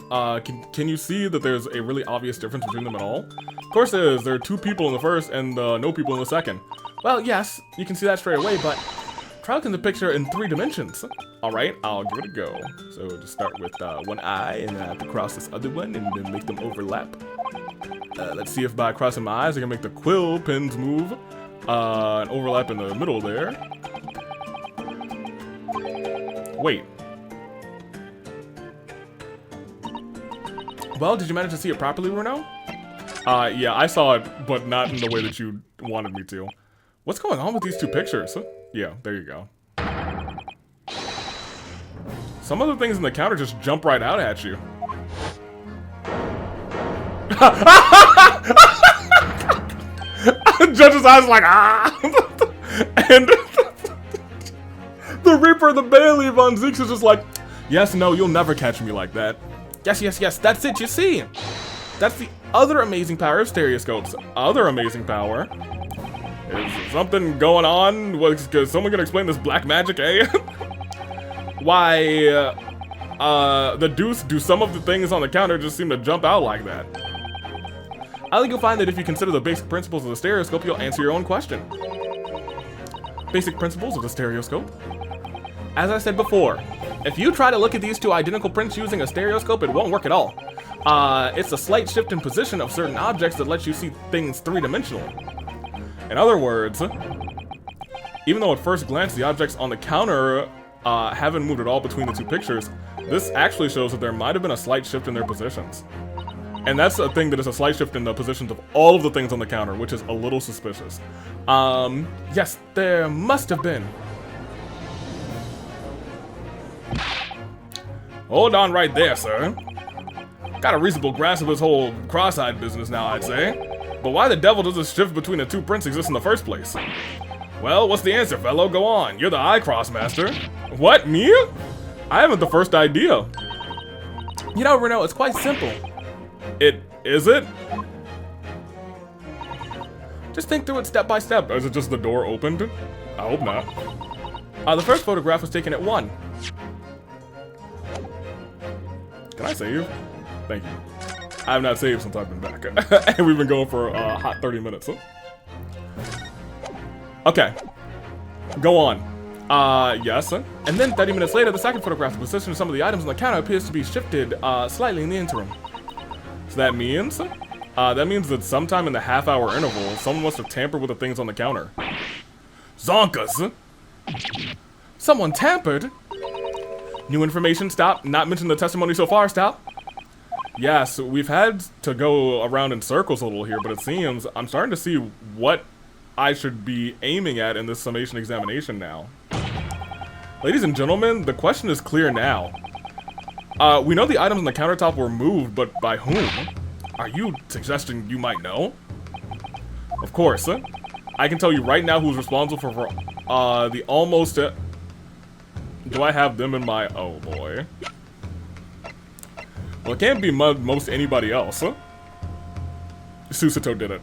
can you see that there's a really obvious difference between them at all? Of course there is. There are two people in the first and no people in the second. Well, yes, you can see that straight away, but try looking at the picture in 3 dimensions. Alright, I'll give it a go. So just start with one eye and then I have to cross this other one and then make them overlap. Let's see if by crossing my eyes I can make the quill pins move and overlap in the middle there. Wait. Well, did you manage to see it properly, Runo? Yeah, I saw it, but not in the way that you wanted me to. What's going on with these two pictures? Yeah, there you go. Some of the things in the counter just jump right out at you. Judge's eyes like, ah! And the Reaper, the Bailey Von Zeeks is just like, yes, no, you'll never catch me like that. Yes, that's it, you see. That's the other amazing power of stereoscopes. Other amazing power. Is something going on? Is someone gonna explain this black magic, eh? Why, the deuce, do some of the things on the counter just seem to jump out like that? I think you'll find that if you consider the basic principles of the stereoscope, you'll answer your own question. Basic principles of the stereoscope? As I said before, if you try to look at these two identical prints using a stereoscope, it won't work at all. It's a slight shift in position of certain objects that lets you see things 3-dimensionally. In other words, even though at first glance the objects on the counter haven't moved at all between the two pictures, this actually shows that there might have been a slight shift in their positions. And that's a thing that is a slight shift in the positions of all of the things on the counter, which is a little suspicious. Yes, there must have been. Hold on right there, sir. Got a reasonable grasp of this whole cross-eyed business now, I'd say. But why the devil does this shift between the two prints exist in the first place? Well, what's the answer, fellow? Go on. You're the eye cross master. What, me? I haven't the first idea. You know, Renault, it's quite simple. Is it? Just think through it step by step. Is it just the door opened? I hope not. The first photograph was taken at 1. Can I save? Thank you. I have not saved since I've been back. And we've been going for a hot 30 minutes. Huh? Okay. Go on. Yes. And then 30 minutes later, the second photograph, the position of some of the items on the counter appears to be shifted slightly in the interim. So that means that sometime in the half-hour interval, someone must have tampered with the things on the counter. Zonkas! Someone tampered? New information, stop. Not mention the testimony so far, stop. Yes, we've had to go around in circles a little here, but it seems I'm starting to see what I should be aiming at in this summation examination now. Ladies and gentlemen, the question is clear now. We know the items on the countertop were moved, but by whom? Are you suggesting you might know? Of course. I can tell you right now who's responsible for the almost... do I have them in my... Oh, boy. Well, it can't be most anybody else. Susato did it.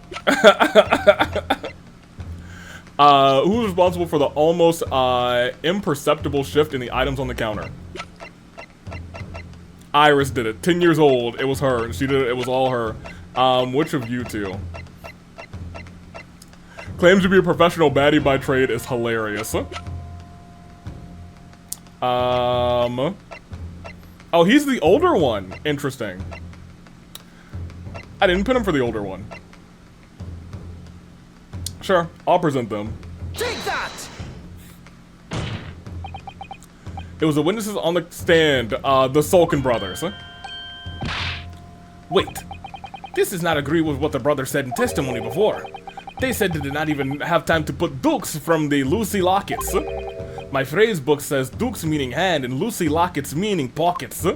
Who's responsible for the almost imperceptible shift in the items on the counter? Iris did it. 10 years old. It was her. She did it. It was all her. Which of you two? Claims to be a professional baddie by trade is hilarious. Oh, he's the older one. Interesting. I didn't put him for the older one. Sure, I'll present them. Take that! It was the witnesses on the stand, the Sulkin brothers. Wait. This does not agree with what the brothers said in testimony before. They said they did not even have time to put dukes from the Lucy lockets. My phrase book says dukes meaning hand and Lucy lockets meaning pockets.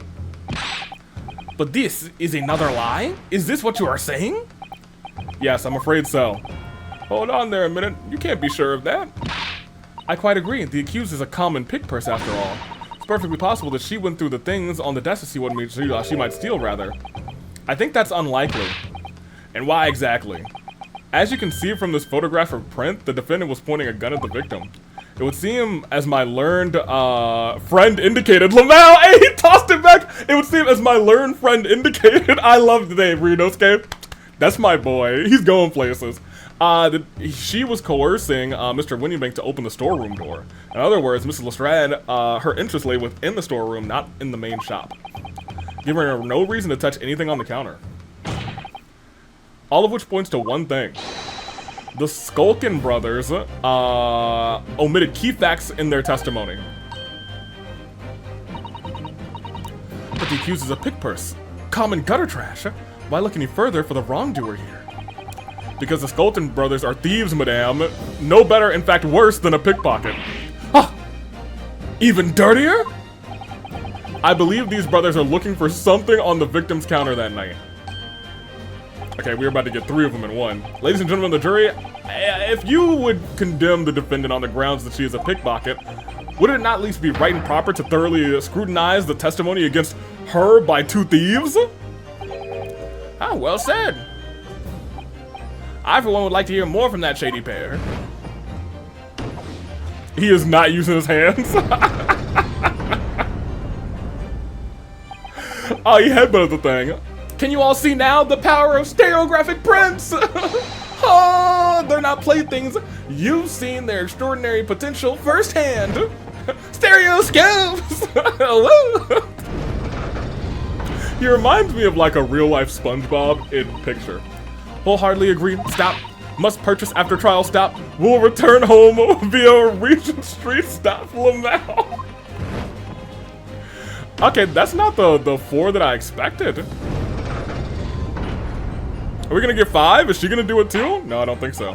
But this is another lie? Is this what you are saying? Yes, I'm afraid so. Hold on there a minute. You can't be sure of that. I quite agree. The accused is a common pick purse after all. It's perfectly possible that she went through the things on the desk to see what she might steal, rather. I think that's unlikely. And why exactly? As you can see from this photograph of print, the defendant was pointing a gun at the victim. It would seem, as my learned friend indicated, Lamau, hey, he tossed it back! It would seem, as my learned friend indicated, I love the name, Renosuke. That's my boy. He's going places. She was coercing Mr. Winniebank to open the storeroom door. In other words, Mrs. Lestrade, her interest lay within the storeroom, not in the main shop. Giving her no reason to touch anything on the counter. All of which points to one thing. The Skulkin brothers omitted key facts in their testimony. But the accused is a pick purse. Common gutter trash. Why look any further for the wrongdoer here? Because the Skulkin brothers are thieves, madame. No better, in fact worse, than a pickpocket. Huh! Even dirtier? I believe these brothers are looking for something on the victim's counter that night. Okay, we're about to get 3 of them in one. Ladies and gentlemen of the jury, if you would condemn the defendant on the grounds that she is a pickpocket, would it not at least be right and proper to thoroughly scrutinize the testimony against her by 2 thieves? Ah, well said. I, for one, would like to hear more from that shady pair. He is not using his hands. Oh, he headbutted the thing. Can you all see now the power of stereographic prints? Oh, they're not playthings. You've seen their extraordinary potential firsthand. Stereoscopes! He reminds me of like a real-life SpongeBob in picture. Wholeheartedly agree. Stop. Must purchase after trial. Stop. Will return home via Regent Street. Stop, Lamau. Okay, that's not the 4 that I expected. Are we gonna get 5? Is she gonna do it too? No, I don't think so.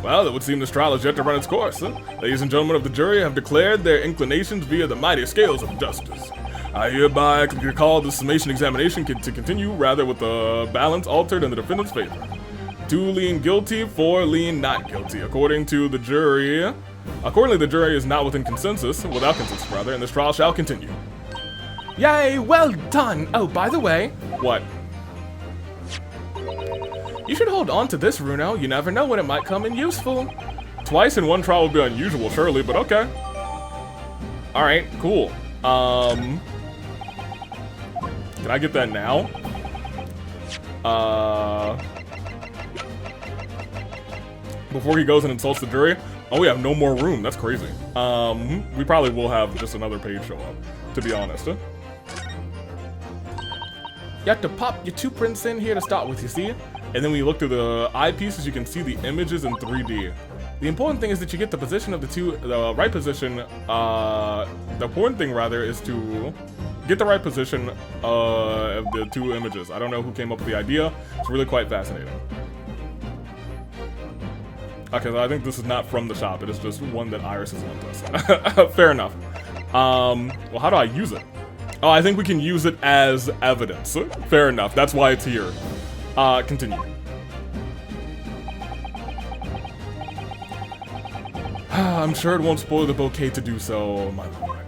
Well, it would seem this trial has yet to run its course. Ladies and gentlemen of the jury have declared their inclinations via the mighty scales of justice. I hereby call the summation examination to continue, rather with the balance altered in the defendant's favor. 2 lean guilty, 4 lean not guilty. Accordingly, the jury is not without consensus, rather, and this trial shall continue. Yay, well done! Oh, by the way, what? You should hold on to this, Runo. You never know when it might come in useful. Twice in one trial would be unusual, surely, but okay. Alright, cool. Can I get that now? Before he goes and insults the jury? Oh, we have no more room. That's crazy. We probably will have just another page show up, to be honest. You have to pop your 2 prints in here to start with, you see? And then when you look through the eyepieces, you can see the images in 3D. The important thing is that you get the position of the right position. The important thing, rather, is to get the right position of the 2 images. I don't know who came up with the idea. It's really quite fascinating. Okay, so I think this is not from the shop. It is just one that Iris has lent us. Fair enough. Well, how do I use it? Oh, I think we can use it as evidence. Fair enough. That's why it's here. Continue. I'm sure it won't spoil the bouquet to do so, my lord.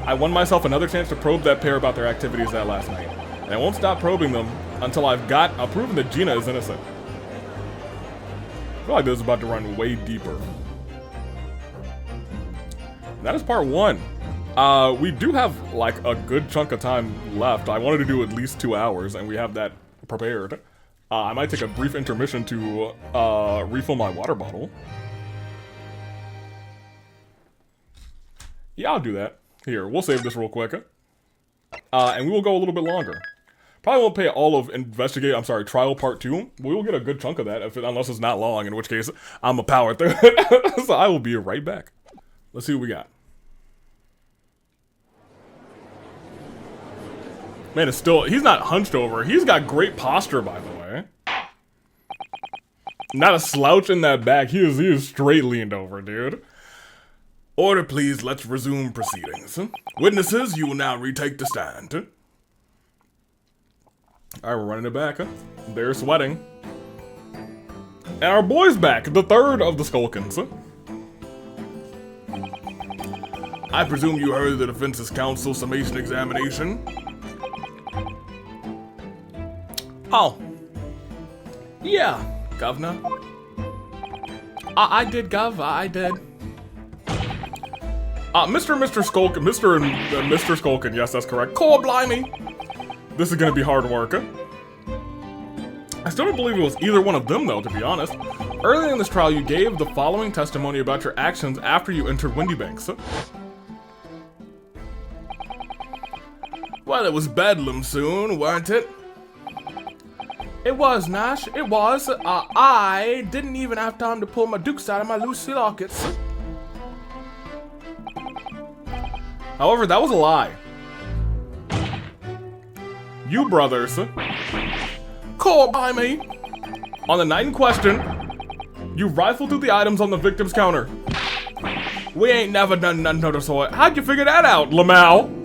I won myself another chance to probe that pair about their activities that last night. And I won't stop probing them until I've proven that Gina is innocent. I feel like this is about to run way deeper. And that is part 1 We do have, like, a good chunk of time left. I wanted to do at least 2 hours, and we have that prepared. I might take a brief intermission to, refill my water bottle. Yeah, I'll do that. Here, we'll save this real quick. And we will go a little bit longer. Probably won't pay all of Trial Part 2. We will get a good chunk of that, unless it's not long, in which case, I'm a power through it. So I will be right back. Let's see what we got. Man, it's still, he's not hunched over. He's got great posture, by the way. Not a slouch in that back. He is straight leaned over, dude. Order, please. Let's resume proceedings. Witnesses, you will now retake the stand. Alright, we're running it back. They're sweating. And our boy's back, the third of the Skulkins. I presume you heard the defense's counsel summation examination? Oh. Yeah, Governor. I did, Gov. I did. Mr. Skulkin, Mr. Skulkin, yes, that's correct. Core blimey! This is gonna be hard work. I still don't believe it was either one of them, though, to be honest. Earlier in this trial, you gave the following testimony about your actions after you entered Windybanks. Well, it was bedlam soon, weren't it? It was, Nash. It was. I didn't even have time to pull my dukes out of my loose lockets. However, that was a lie. You brothers, Call by me. on the night in question, you rifled through the items on the victim's counter. We ain't never done nothing of the sort. How'd you figure that out, Lamau?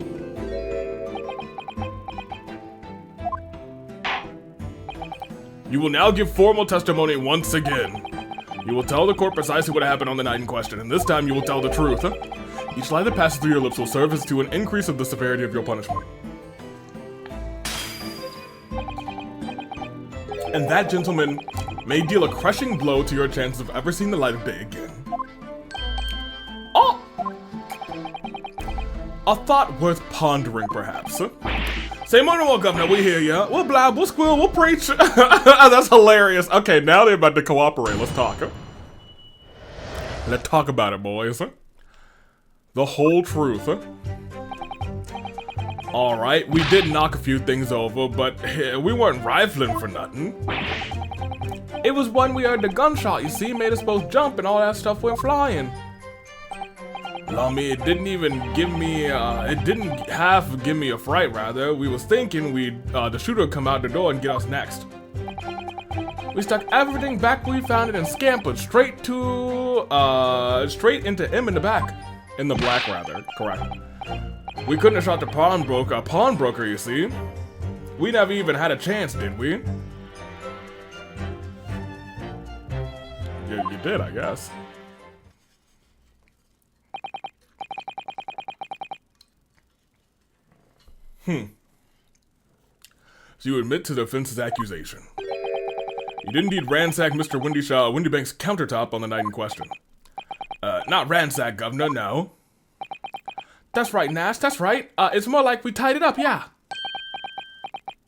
You will now give formal testimony once again. You will tell the court precisely what happened on the night in question, and this time you will tell the truth. Each lie that passes through your lips will serve as to an increase of the severity of your punishment. And that, gentleman, may deal a crushing blow to your chances of ever seeing the light of day again. Oh! A thought worth pondering, perhaps. Say more no more, Governor. We hear ya. We'll blab, we'll squeal, we'll preach. That's hilarious. Okay, now they're about to cooperate. Let's talk. Let's talk about it, boys. The whole truth. Alright, we did knock a few things over, but we weren't rifling for nothing. It was when we heard the gunshot, you see, made us both jump and all that stuff went flying. Well, I mean, it didn't even give me, it didn't half give me a fright, rather. We was thinking the shooter would come out the door and get us next. We stuck everything back where we found it and scampered straight into him in the back. In the black, rather. Correct. We couldn't have shot the pawnbroker, you see. We never even had a chance, did we? Yeah, you did, I guess. So you admit to the defense's accusation. You did indeed ransack Mr. Windybank's countertop on the night in question. Not ransack, Governor, no. That's right, Nash, that's right. It's more like we tied it up, yeah.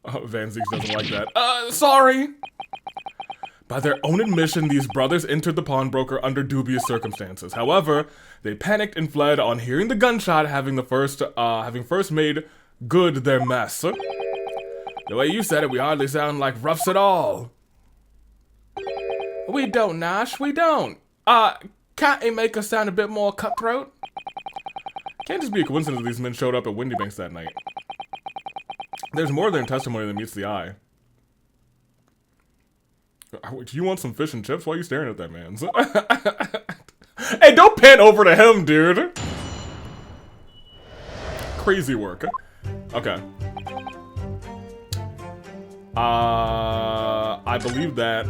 Van Zieks doesn't like that. Sorry! By their own admission, these brothers entered the pawnbroker under dubious circumstances. However, they panicked and fled on hearing the gunshot, having first made good their mess. The way you said it, we hardly sound like roughs at all. We don't, Nash, we don't. Can't they make us sound a bit more cutthroat? Can't just be a coincidence that these men showed up at Windybanks that night. There's more than testimony that meets the eye. Do you want some fish and chips? Why are you staring at that man? Hey, don't pan over to him, dude! Crazy work. Okay. I believe that.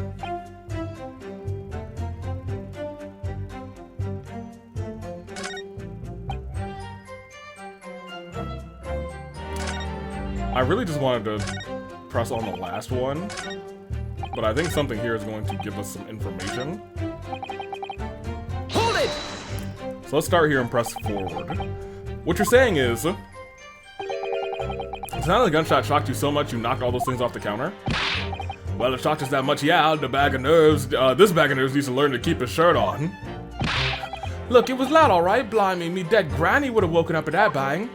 I really just wanted to press on the last one, but I think something here is going to give us some information. Hold it! So let's start here and press forward. What you're saying is, the sound of the gunshot shocked you so much you knocked all those things off the counter? Well, it shocked us that much, yeah. The bag of nerves, this bag of nerves needs to learn to keep his shirt on. Look, it was loud, alright. Blimey, me dead granny would have woken up at that bang.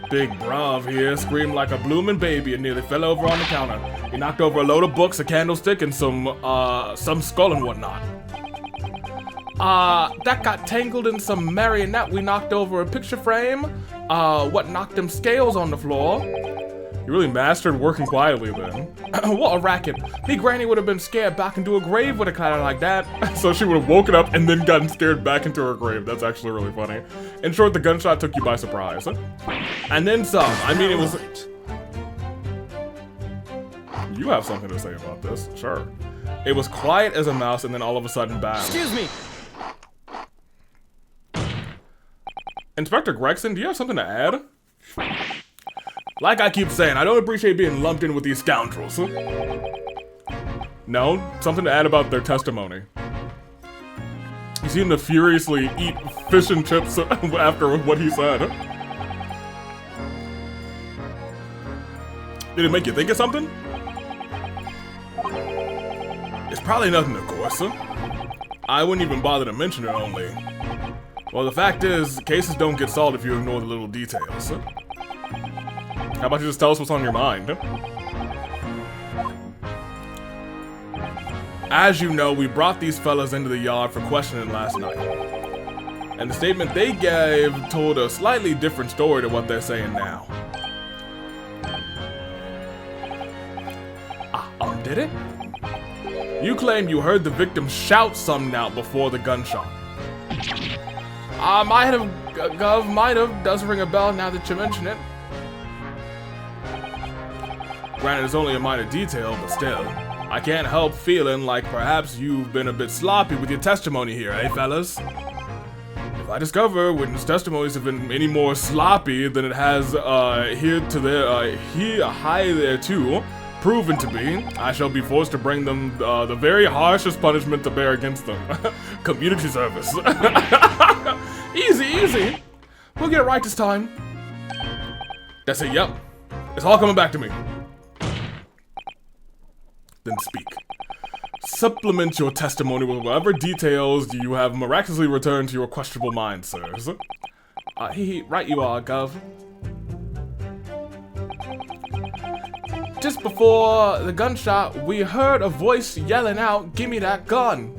Big bruv here screamed like a blooming baby and nearly fell over on the counter. He knocked over a load of books, a candlestick, and some skull and whatnot. That got tangled in some marionette. We knocked over a picture frame. What knocked them scales on the floor? You really mastered working quietly then. What a racket. Me granny would have been scared back into a grave with a clatter like that. So she would have woken up and then gotten scared back into her grave. That's actually really funny. In short, the gunshot took you by surprise. And then some. I mean, it was... You have something to say about this. Sure. It was quiet as a mouse and then all of a sudden, bam. Excuse me. Inspector Gregson, do you have something to add? Like I keep saying, I don't appreciate being lumped in with these scoundrels. No? Something to add about their testimony. You seem to furiously eat fish and chips after what he said. Did it make you think of something? It's probably nothing, of course. I wouldn't even bother to mention it only. Well, the fact is, cases don't get solved if you ignore the little details. How about you just tell us what's on your mind? As you know, we brought these fellas into the yard for questioning last night. And the statement they gave told a slightly different story to what they're saying now. Did it? You claim you heard the victim shout something out before the gunshot. Might have, Gov, might have. Does ring a bell now that you mention it. Granted, it's only a minor detail, but still. I can't help feeling like perhaps you've been a bit sloppy with your testimony here, eh, fellas? If I discover witness testimonies have been any more sloppy than it has hitherto proven to be, I shall be forced to bring them the very harshest punishment to bear against them. Community service. Easy, easy. We'll get it right this time. That's it, yep. It's all coming back to me. Then speak. Supplement your testimony with whatever details you have miraculously returned to your questionable mind, sirs. Right you are, Gov. Just before the gunshot, we heard a voice yelling out, "Give me that gun!"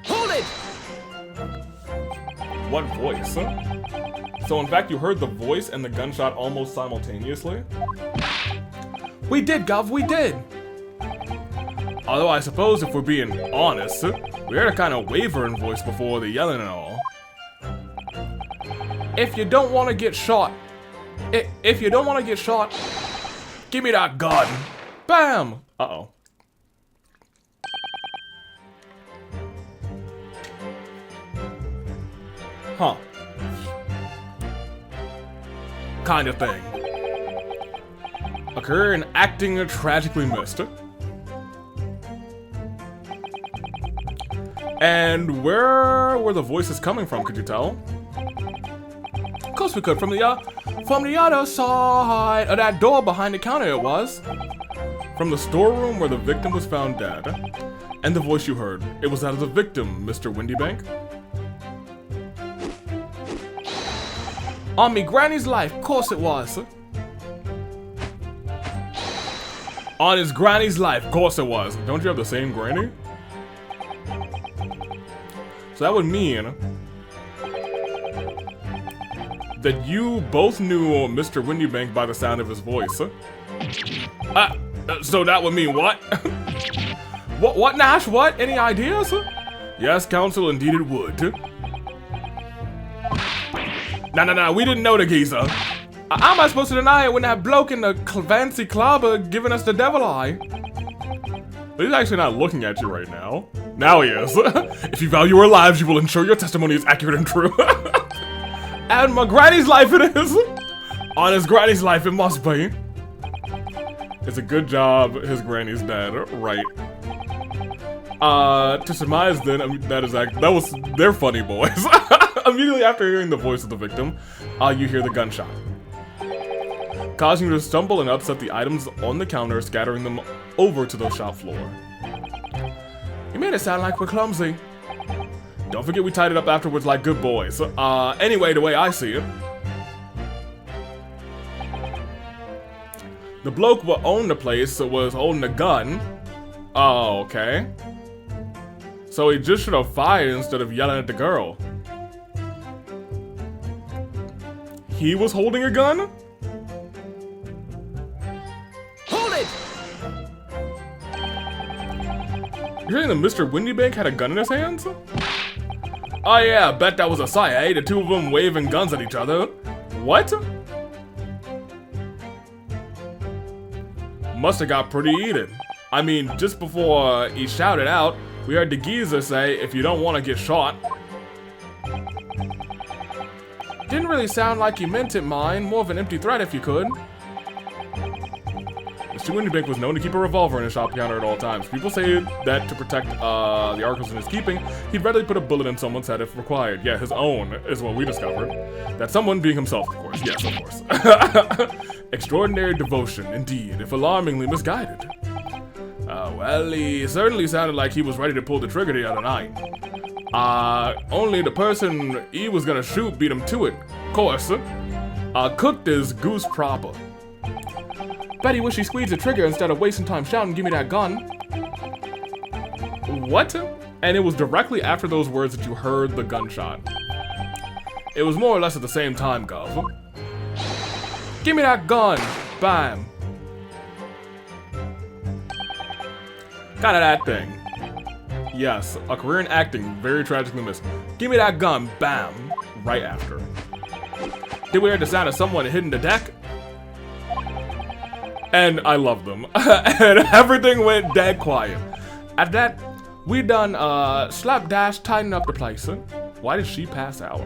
Hold it! What voice? So in fact, you heard the voice and the gunshot almost simultaneously? We did, Gov, we did! Although I suppose if we're being honest, we heard a kind of wavering voice before the yelling and all. If you don't want to get shot, if you don't want to get shot, give me that gun! Bam! Uh-oh. Huh. Kind of thing. A career in acting tragically missed. And where were the voices coming from, could you tell? Of course we could, from the other side of that door behind the counter it was. From the storeroom where the victim was found dead. And the voice you heard, it was that of the victim, Mr. Windybank. On me granny's life, of course it was. On his granny's life, of course it was. Don't you have the same granny? So that would mean that you both knew Mr. Windybank by the sound of his voice. So that would mean what? What, Nash? What? Any ideas? Yes, counsel, indeed it would. Nah, we didn't know the geezer. How am I supposed to deny it when that bloke in the fancy club giving us the devil eye? He's actually not looking at you right now. Now he is. If you value our lives, you will ensure your testimony is accurate and true. And my granny's life it is. On his granny's life it must be. It's a good job his granny's dead, right? To surmise then, I mean, they're funny boys. Immediately after hearing the voice of the victim, you hear the gunshot, causing you to stumble and upset the items on the counter, scattering them over to the shop floor. You made it sound like we're clumsy. Don't forget we tied it up afterwards like good boys. Anyway, the way I see it, the bloke who owned the place was holding a gun. Oh, okay. So he just should have fired instead of yelling at the girl. He was holding a gun? Hold it! You're saying that Mr. Windybank had a gun in his hands? Oh yeah, bet that was a sight, eh? The two of them waving guns at each other. What? Must have got pretty heated. I mean, just before he shouted out, we heard the geezer say, if you don't want to get shot. Didn't really sound like you meant it, mine. More of an empty threat if you could. Mr. Windybank was known to keep a revolver in his shop counter at all times. People say that to protect the articles in his keeping, he'd readily put a bullet in someone's head if required. Yeah, his own is what we discovered. That someone being himself, of course. Yes, of course. Extraordinary devotion, indeed, if alarmingly misguided. Well, he certainly sounded like he was ready to pull the trigger the other night. Only the person he was gonna shoot beat him to it. Of course. Cooked his goose proper. Bet he wish he squeezed the trigger instead of wasting time shouting, give me that gun. What? And it was directly after those words that you heard the gunshot. It was more or less at the same time, Gov. Give me that gun! Bam! Got of that thing. Yes, a career in acting, very tragically missed. Give me that gun, bam! Right after. Did we hear the sound of someone hitting the deck? And I love them. And everything went dead quiet. At that, we done slapdash tighten up the place. Why did she pass out?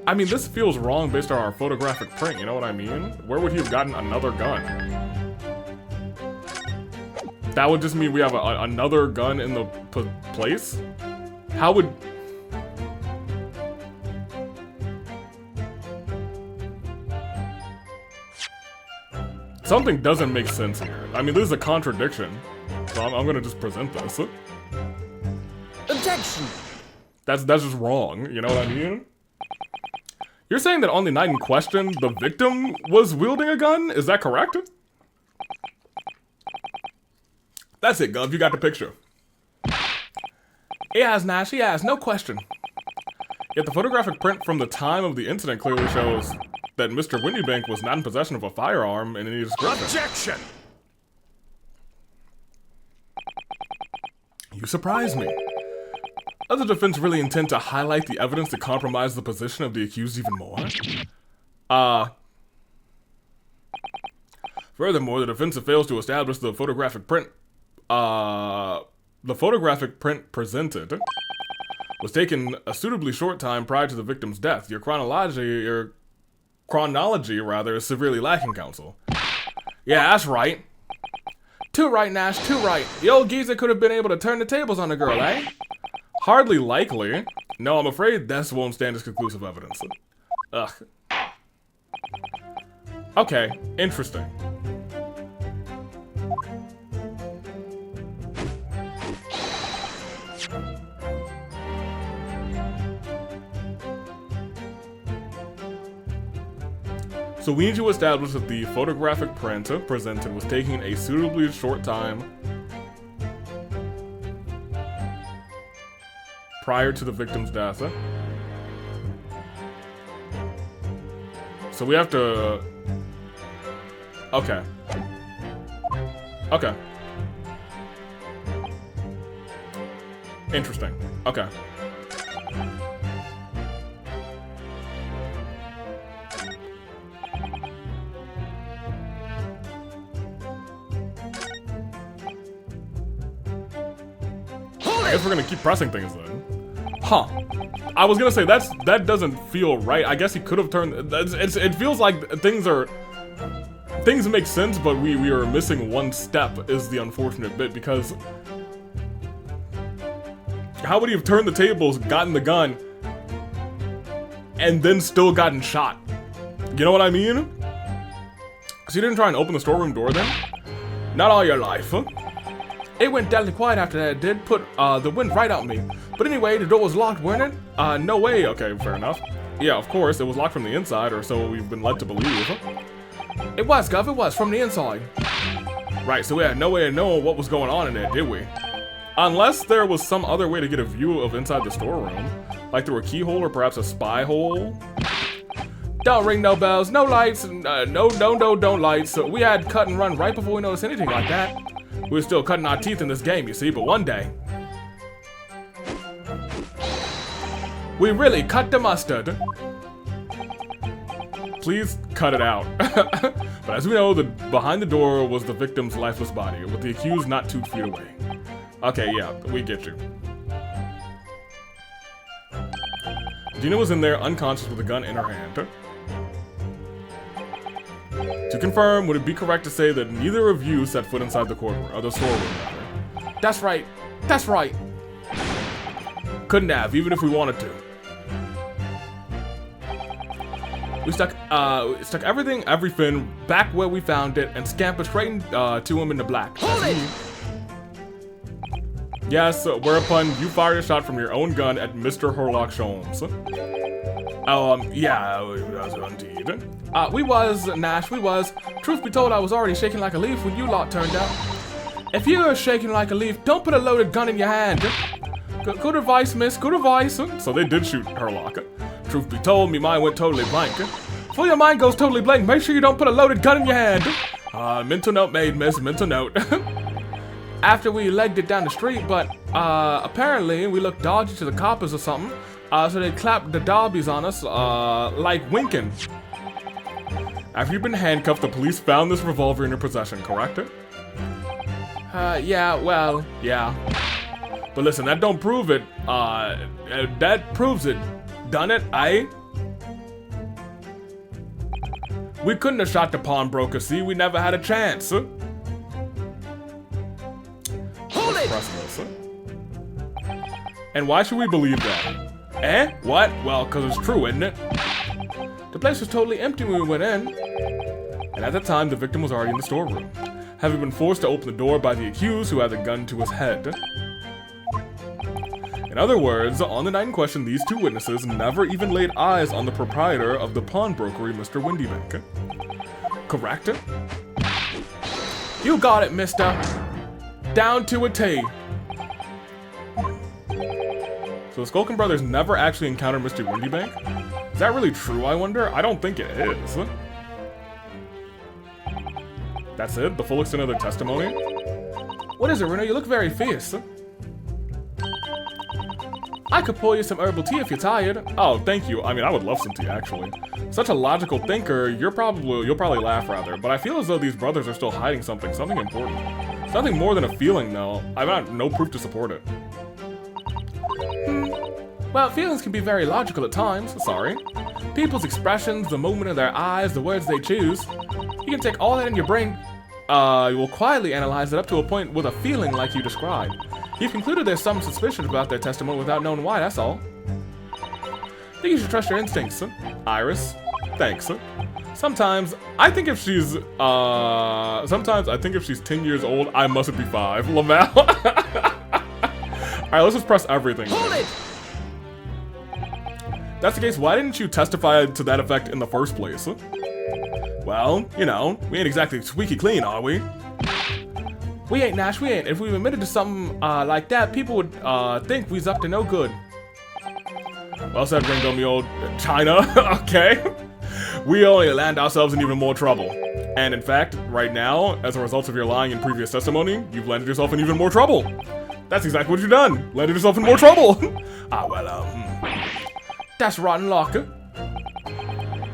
I mean, this feels wrong based on our photographic print, you know what I mean? Where would he have gotten another gun? That would just mean we have another gun in the place? How would... Something doesn't make sense here. I mean, this is a contradiction. So I'm gonna just present this. Objection! That's just wrong, you know what I mean? You're saying that on the night in question, the victim was wielding a gun? Is that correct? That's it, Gov. You got the picture. He has, Nash. He has. No question. Yet the photographic print from the time of the incident clearly shows that Mr. Windybank was not in possession of a firearm in any description. Objection! You surprise me. Does the defense really intend to highlight the evidence to compromise the position of the accused even more? Furthermore, the defense fails to establish the photographic print. The photographic print presented was taken a suitably short time prior to the victim's death. Your chronology rather is severely lacking, counsel. Yeah, that's right. Too right, Nash. Too right. The old geezer could have been able to turn the tables on the girl, eh? Hardly likely. No, I'm afraid this won't stand as conclusive evidence. Ugh. Okay, interesting. So we need to establish that the photographic print presented was taken a suitably short time prior to the victim's death. So we have to... Okay. Okay. Interesting. Okay. I guess we're gonna keep pressing things then. Huh. I was gonna say, that doesn't feel right. I guess he could have turned... It feels like things make sense, but we are missing one step is the unfortunate bit, because How would he have turned the tables, gotten the gun, and then still gotten shot? You know what I mean? So you didn't try and open the storeroom door then? Not all your life, huh? It went deadly quiet after that. It did put the wind right out me. But anyway, the door was locked, weren't it? No way. Okay, fair enough. Yeah, of course, it was locked from the inside, or so we've been led to believe. It was, Gov, it was, from the inside. Right, so we had no way of knowing what was going on in there, did we? Unless there was some other way to get a view of inside the storeroom, like through a keyhole or perhaps a spy hole. Don't ring no bells, no lights, don't lights. So we had cut and run right before we noticed anything like that. We were still cutting our teeth in this game, you see, but one day, we really cut the mustard. please cut it out. But as we know, behind the door was the victim's lifeless body, with the accused not 2 feet away. Okay, yeah, we get you. Gina was in there unconscious with a gun in her hand. To confirm, would it be correct to say that neither of you set foot inside the courtroom, or the storeroom, rather? That's right. That's right. Couldn't have, even if we wanted to. We stuck everything back where we found it and scampered straight to him in the black. Hold it! Yes, whereupon you fired a shot from your own gun at Mr. Herlock Sholmes. Yeah, indeed. We was, Nash, we was. Truth be told, I was already shaking like a leaf when you lot turned out. If you're shaking like a leaf, don't put a loaded gun in your hand. Good advice, miss, good advice. So they did shoot Herlock. Truth be told, me mind went totally blank. Before your mind goes totally blank, make sure you don't put a loaded gun in your hand. Mental note made, miss, mental note. After we legged it down the street, but apparently we looked dodgy to the coppers or something. So they clapped the derbies on us, like winking. After you've been handcuffed, the police found this revolver in your possession, correct? Yeah, well, yeah. But listen, that don't prove it. That proves it. Done it, eh? We couldn't have shot the pawnbroker, see? We never had a chance. Hold it! And why should we believe that? Eh? What? Well, because it's true, isn't it? The place was totally empty when we went in. And at the time, the victim was already in the storeroom, having been forced to open the door by the accused who had the gun to his head. In other words, on the night in question, these 2 witnesses never even laid eyes on the proprietor of the pawnbrokery, Mr. Windybank. Correct? You got it, mister. Down to a T. So the Skulkin brothers never actually encountered Mr. Windybank? Is that really true, I wonder? I don't think it is. That's it? The full extent of their testimony? What is it, Reno? You look very fierce. I could pour you some herbal tea if you're tired. Oh, thank you. I mean, I would love some tea, actually. Such a logical thinker, you'll probably laugh rather, but I feel as though these brothers are still hiding something important. It's nothing more than a feeling, though. I've got no proof to support it. Well, feelings can be very logical at times. Sorry. People's expressions, the movement of their eyes, the words they choose. You can take all that in your brain. You will quietly analyze it up to a point with a feeling like you described. You've concluded there's some suspicion about their testimony without knowing why, that's all. I think you should trust your instincts, Iris. Thanks. Sometimes I think if she's 10 years old, I must be 5. Lamau. Alright, let's just press everything. Hold it! That's the case, why didn't you testify to that effect in the first place? Well, you know, we ain't exactly squeaky clean, are we? We ain't, Nash, we ain't. If we admitted to something like that, people would think we's up to no good. Well said, Ringo, me old China. Okay. We only land ourselves in even more trouble. And in fact, right now, as a result of your lying in previous testimony, you've landed yourself in even more trouble. That's exactly what you've done. Landed yourself in more trouble. That's rotten luck.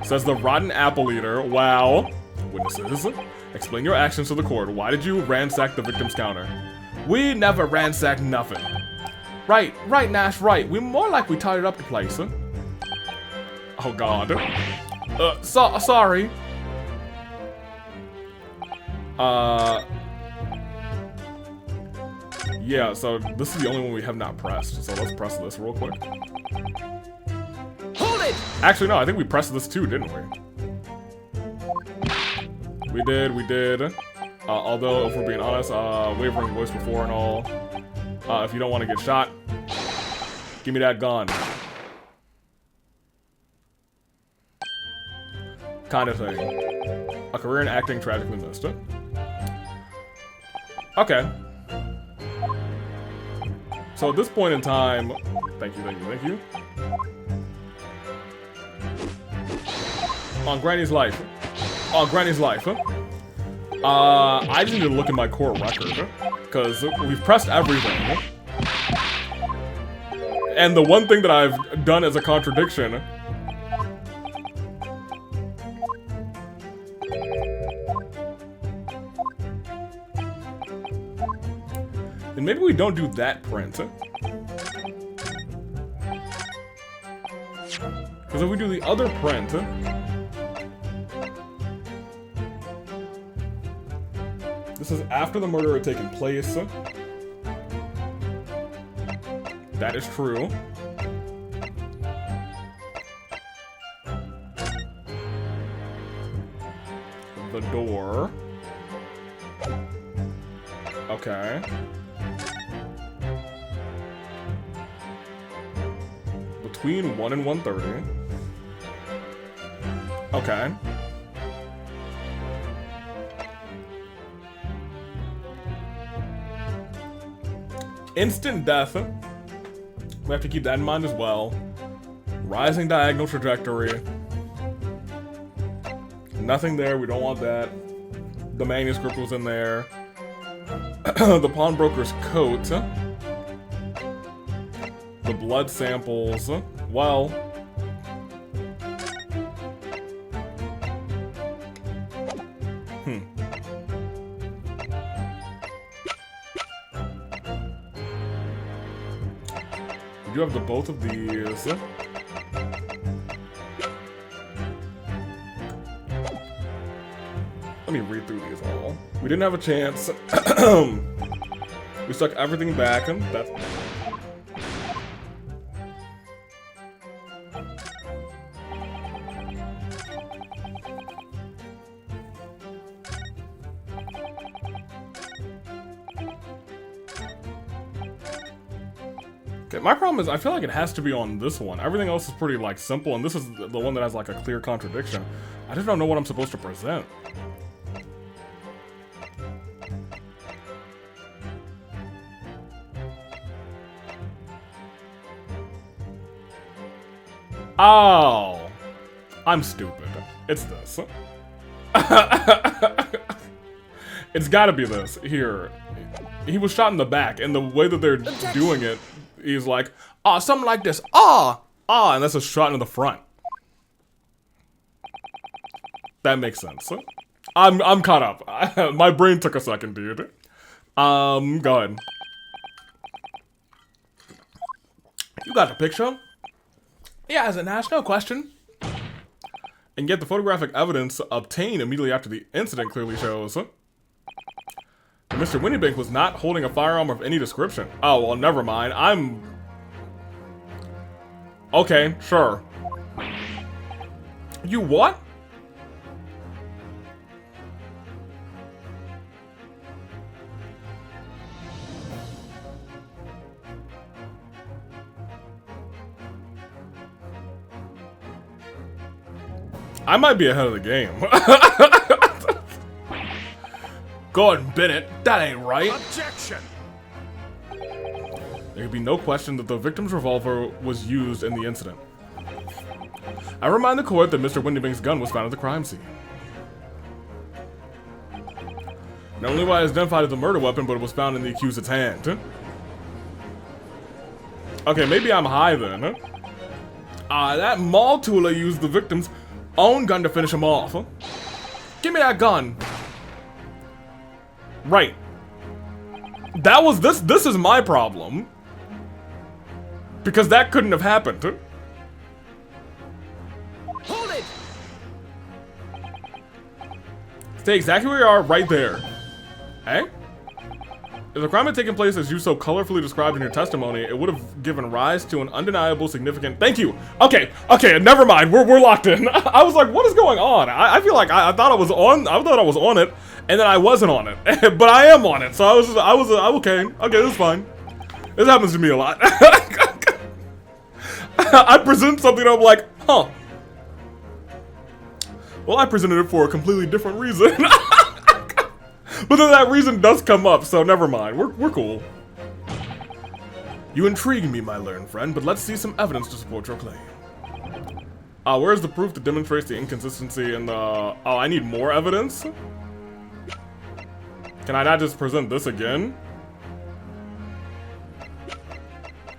Says the rotten apple eater. Wow. Witnesses, explain your actions to the court. Why did you ransack the victim's counter? We never ransacked nothing. Right, Nash, right. We more like we tidied up the place. Oh God. Sorry. Yeah, so this is the only one we have not pressed. So let's press this real quick. Hold it! Actually, no, I think we pressed this too, didn't we? We did. Although, if we're being honest, wavering voice before and all. If you don't want to get shot, give me that gun. Kind of thing. A career in acting tragically missed. Okay. So at this point in time, thank you. On Granny's life. I just need to look at my court record, because we've pressed everything. And the one thing that I've done as a contradiction. And maybe we don't do that print. Because if we do the other print, this is after the murder had taken place. That is true. The door. Okay. Between 1 and 1:30. Okay. Instant death. We have to keep that in mind as well. Rising diagonal trajectory. Nothing there, we don't want that. The manuscript was in there. The pawnbroker's coat. The blood samples. Well. We do have the both of these. Let me read through these all. We didn't have a chance. We stuck everything back. That's... Okay, my problem is I feel like it has to be on this one. Everything else is pretty, like, simple, and this is the one that has, like, a clear contradiction. I just don't know what I'm supposed to present. Oh, I'm stupid. It's this. It's gotta be this. Here. He was shot in the back, and the way that they're doing it, he's like, ah, something like this. Ah, and that's a shot in the front. That makes sense. I'm caught up. My brain took a second, dude. Go ahead. You got the picture? Yeah, as an ask, no question. And yet the photographic evidence obtained immediately after the incident clearly shows that Mr. Winniebank was not holding a firearm of any description. Oh, well, never mind. Okay, sure. You what? I might be ahead of the game. Gordon Bennett, that ain't right. Objection! There could be no question that the victim's revolver was used in the incident. I remind the court that Mr. Windybank's gun was found at the crime scene. Not only was it identified as the murder weapon, but it was found in the accused's hand. Okay, maybe I'm high then. That Maltula used the victim's own gun to finish him off. Give me that gun. Right. That was this is my problem. Because that couldn't have happened. Hold it! Stay exactly where you are, right there. Eh? If the crime had taken place as you so colorfully described in your testimony, it would have given rise to an undeniable significant. Thank you. Okay, never mind. We're locked in. I was like, what is going on? I feel like I thought I was on. I thought I was on it, and then I wasn't on it, but I am on it. So I was okay. Okay, this is fine. This happens to me a lot. I present something and I'm like, huh. Well, I presented it for a completely different reason. But then that reason does come up, so never mind. We're cool. You intrigue me, my learned friend, but let's see some evidence to support your claim. Where's the proof that demonstrates the inconsistency in the... Oh, I need more evidence? Can I not just present this again?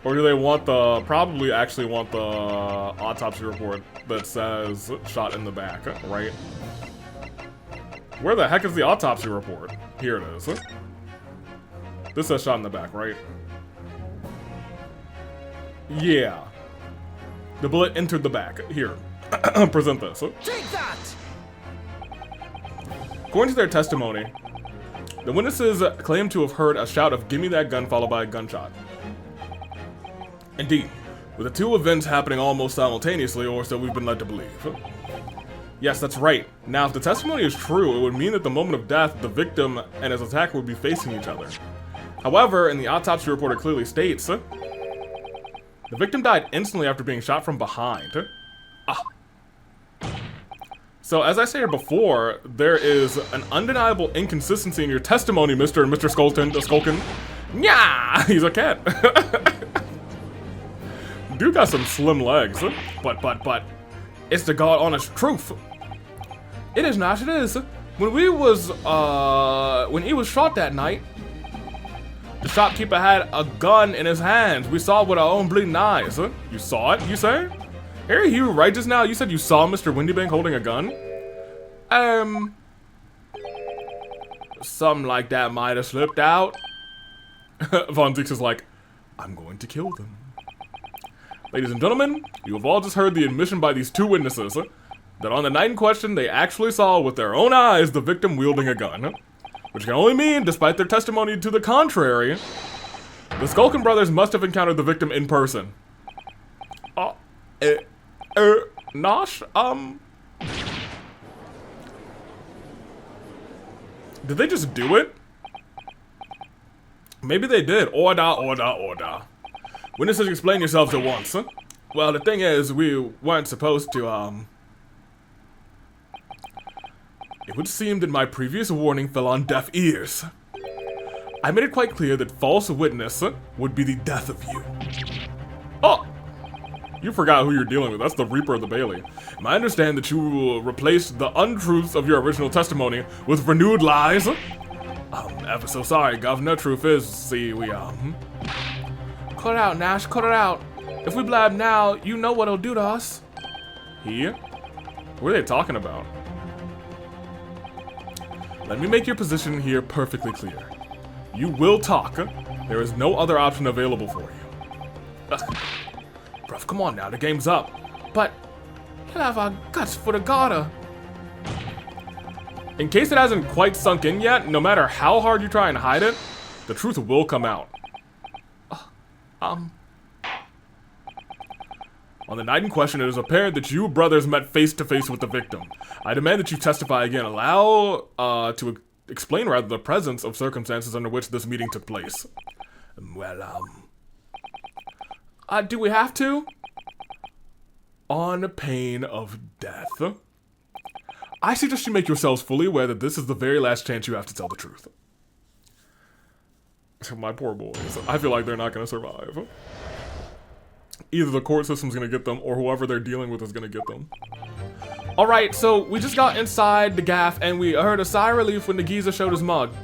Or do they want the... Probably actually want the autopsy report that says shot in the back, right? Where the heck is the autopsy report? Here it is. This says shot in the back, right? Yeah. The bullet entered the back. Here. Present this. Take that! According to their testimony, the witnesses claim to have heard a shout of "Gimme that gun" followed by a gunshot. Indeed, with the two events happening almost simultaneously, or so we've been led to believe. Yes, that's right. Now, if the testimony is true, it would mean that the moment of death, the victim and his attacker would be facing each other. However, in the autopsy report, it clearly states, the victim died instantly after being shot from behind. So, as I stated before, there is an undeniable inconsistency in your testimony, Mr. and Mr. Skulkin. Yeah, he's a cat. Dude got some slim legs. But, it's the God honest truth. It is not, it is. When he was shot that night, the shopkeeper had a gun in his hands. We saw it with our own bleeding eyes. You saw it, you say? Harry, you right just now? You said you saw Mr. Windybank holding a gun? Something like that might have slipped out. Von Dix is like, I'm going to kill them. Ladies and gentlemen, you have all just heard the admission by these two witnesses that on the night in question, they actually saw with their own eyes the victim wielding a gun. Which can only mean, despite their testimony to the contrary, the Skulkin brothers must have encountered the victim in person. Nosh? Did they just do it? Maybe they did. Order. Witnesses, explain yourselves at once. Well, the thing is, we weren't supposed to, It would seem that my previous warning fell on deaf ears. I made it quite clear that false witness would be the death of you. Oh! You forgot who you're dealing with. That's the Reaper of the Bailey. I understand that you replaced the untruths of your original testimony with renewed lies. Ever so sorry, Governor. Truth is, see, we, Cut it out, Nash, cut it out. If we blab now, you know what it'll do to us. He? What are they talking about? Let me make your position here perfectly clear. You will talk. There is no other option available for you. Ugh. Bruv, come on now, the game's up. But he'll have our guts for the garter. In case it hasn't quite sunk in yet, no matter how hard you try and hide it, the truth will come out. On the night in question, it is apparent that you brothers met face to face with the victim. I demand that you testify again. Allow to explain rather the presence of circumstances under which this meeting took place. Well, do we have to? On pain of death. I suggest you make yourselves fully aware that this is the very last chance you have to tell the truth. My poor boys. I feel like they're not going to survive. Either the court system's going to get them, or whoever they're dealing with is going to get them. Alright, so we just got inside the gaff, and we heard a sigh of relief when the geezer showed his mug.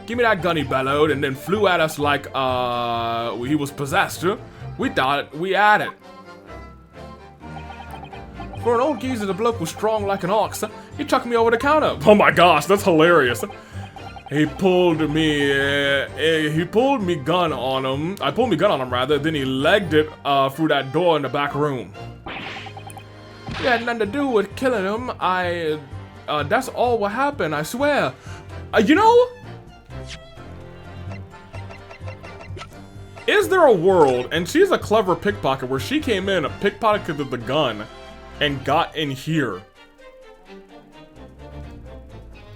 Give me that gun, he bellowed, and then flew at us like, he was possessed. We thought we had it. For an old geezer, the bloke was strong like an ox. He chucked me over the counter. Oh my gosh, that's hilarious. He pulled me gun on him. I pulled me gun on him rather, then he legged it through that door in the back room. It had nothing to do with killing him. That's all what happened, I swear. You know, Is there a world, and she's a clever pickpocket, where she came in, pickpocketed the gun, and got in here?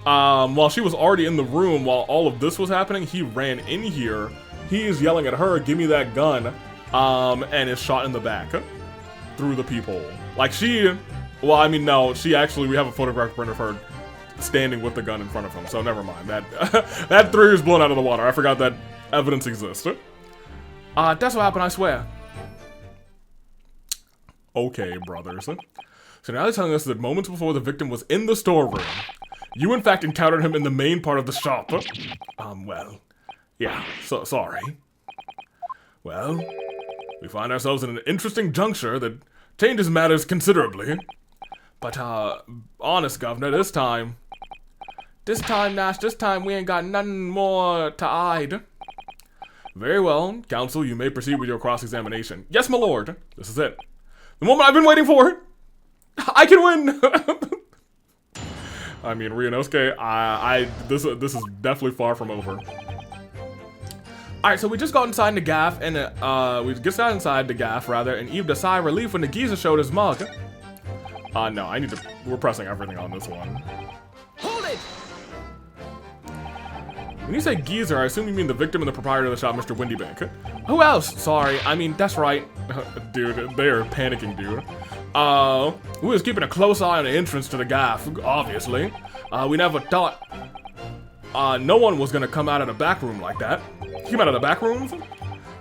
While she was already in the room, while all of this was happening, he ran in here. He is yelling at her, "Give me that gun," and is shot in the back through the peephole. Like well, I mean, no, we have a photograph print of her standing with the gun in front of him, so never mind. That theory is blown out of the water. I forgot that evidence exists. That's what happened, I swear. Okay, brothers. So now they're telling us that moments before the victim was in the storeroom, you in fact encountered him in the main part of the shop. Well, yeah, so sorry. Well, we find ourselves in an interesting juncture that changes matters considerably. But, honest, Governor, this time, Nash, this time we ain't got nothing more to hide. Very well, Counsel, you may proceed with your cross-examination. Yes, my lord. This is it. The moment I've been waiting for! I can win! I mean, Ryunosuke, this is definitely far from over. Alright, so we just got inside the gaff, and, we just got inside the gaff, rather, and Eve sighed of relief when the geezer showed his mug. No, we're pressing everything on this one. Hold it! When you say geezer, I assume you mean the victim and the proprietor of the shop, Mr. Windybank. Who else? Sorry, I mean, that's right. Dude, they are panicking, dude. We was keeping a close eye on the entrance to the gaff, obviously. We never thought, no one was gonna come out of the back room like that. Came out of the back rooms?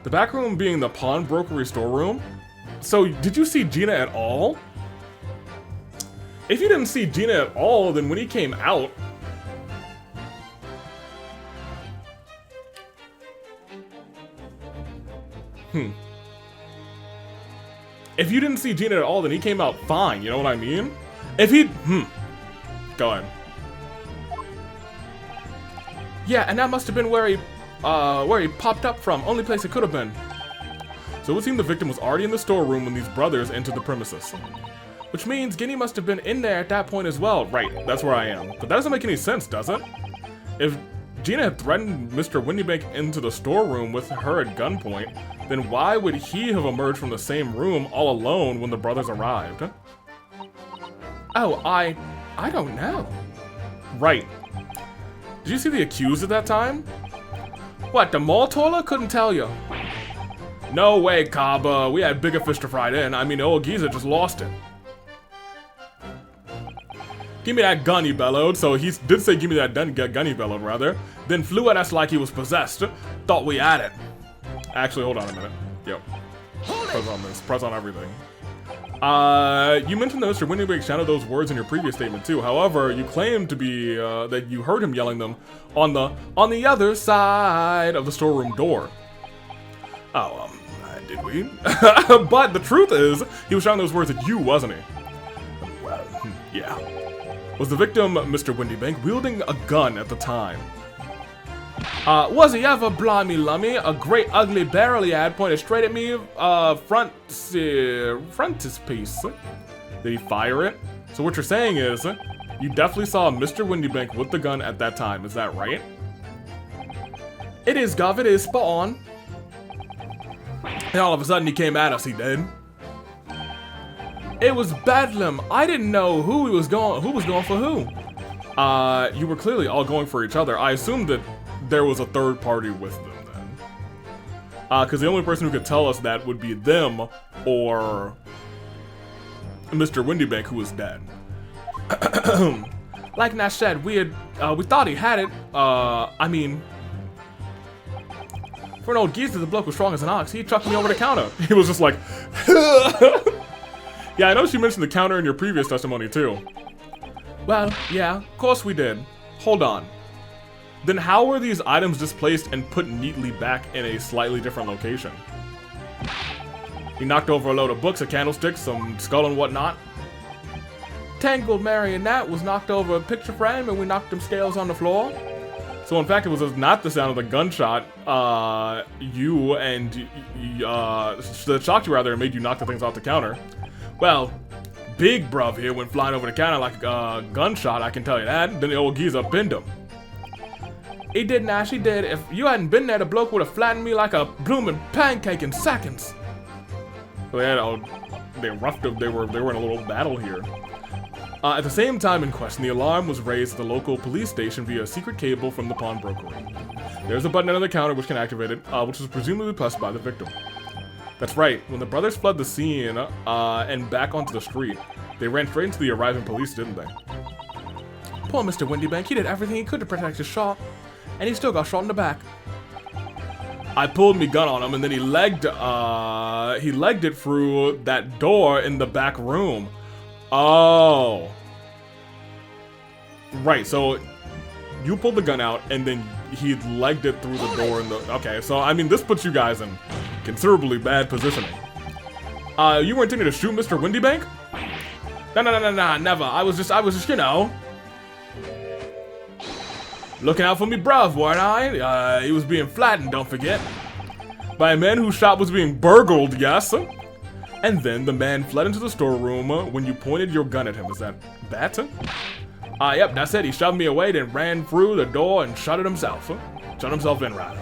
The back room being the pawnbrokery storeroom? So, did you see Gina at all? If you didn't see Gina at all, then when he came out... If you didn't see Gina at all, then he came out fine, you know what I mean? If he... Go ahead. Yeah, and that must have been where he popped up from. Only place it could have been. So it would seem the victim was already in the storeroom when these brothers entered the premises. Which means Guinea must have been in there at that point as well. Right, that's where I am. But that doesn't make any sense, does it? If Gina had threatened Mr. Windybank into the storeroom with her at gunpoint, then why would he have emerged from the same room all alone when the brothers arrived? Oh, I don't know. Right. Did you see the accused at that time? What, the mall toiler? Couldn't tell you. No way, Kaba. We had bigger fish to fry then. I mean, the old geezer just lost it. Give me that gun, he bellowed. So he did say, give me that gun, he bellowed, rather. Then flew at us like he was possessed. Thought we had it. Actually, hold on a minute. Yep. Press on this. Press on everything. You mentioned that Mr. Windybank shouted those words in your previous statement too. However, you claimed to be that you heard him yelling them on the other side of the storeroom door. Oh, did we? But the truth is, he was shouting those words at you, wasn't he? Well, yeah. Was the victim, Mr. Windybank, wielding a gun at the time? Was he ever, blimey lummy? A great ugly barrel he had pointed straight at me, frontispiece. Did he fire it? So what you're saying is, you definitely saw Mr. Windybank with the gun at that time, is that right? It is, Gov, it is, spot on. And all of a sudden he came at us, he did. It was bedlam. I didn't know who was going for who. You were clearly all going for each other. I assumed that there was a third party with them then. Because the only person who could tell us that would be them or Mr. Windybank, who was dead. Like Nash said, we thought he had it. I mean, for an old geezer, the bloke was strong as an ox. He chucked me over the counter. He was just like, yeah, I know she mentioned the counter in your previous testimony too. Well, yeah, of course we did. Hold on. Then how were these items displaced and put neatly back in a slightly different location? He knocked over a load of books, a candlestick, some skull and whatnot. Tangled Marionette was knocked over a picture frame and we knocked them scales on the floor. So in fact, it was not the sound of the gunshot, that shocked you rather and made you knock the things off the counter. Well, Big Bruv here went flying over the counter like a gunshot, I can tell you that. Then the old geezer pinned him. He did, Nash, he did. If you hadn't been there, the bloke would have flattened me like a bloomin' pancake in seconds. They roughed up. They were in a little battle here. At the same time in question, the alarm was raised at the local police station via a secret cable from the pawnbrokery. There's a button under the counter which can activate it, which was presumably pressed by the victim. That's right. When the brothers fled the scene and back onto the street, they ran straight into the arriving police, didn't they? Poor Mr. Windybank, he did everything he could to protect his shop, and he still got shot in the back. I pulled me gun on him, and then he legged it through that door in the back room. Oh. Right, so you pulled the gun out, and then he legged it through the door in the... Okay, so, I mean, this puts you guys in considerably bad positioning. You were intending to shoot Mr. Windybank? No, never. I was just, you know... looking out for me bruv, weren't I? He was being flattened, don't forget. By a man whose shop was being burgled, yes? And then the man fled into the storeroom when you pointed your gun at him. Is that? Yep, that's it. He shoved me away, then ran through the door and shut it himself. Shut himself in, rather.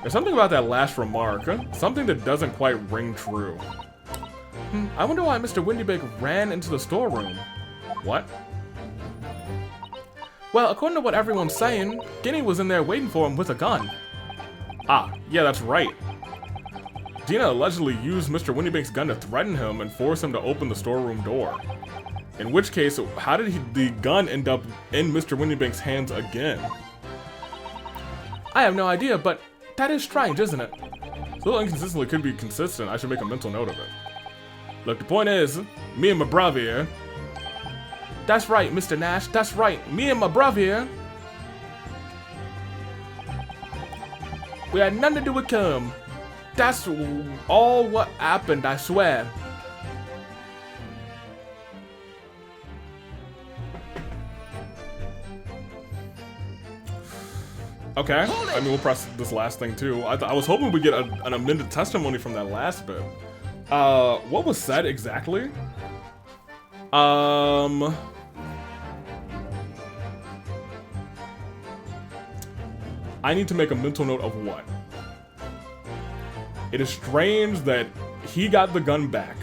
There's something about that last remark. Something that doesn't quite ring true. I wonder why Mr. Windybank ran into the storeroom. What? Well, according to what everyone's saying, Guinea was in there waiting for him with a gun. Ah, yeah, that's right. Gina allegedly used Mr. Windybank's gun to threaten him and force him to open the storeroom door. In which case, how did the gun end up in Mr. Windybank's hands again? I have no idea, but that is strange, isn't it? It's a little inconsistent, it could be consistent. I should make a mental note of it. Look, the point is, me and my brother here. That's right, Mr. Nash, that's right. Me and my brother here. We had nothing to do with him. That's all what happened, I swear. Okay, I mean, we'll press this last thing too. I was hoping we'd get an amended testimony from that last bit. What was said exactly? I need to make a mental note of what? It is strange that he got the gun back.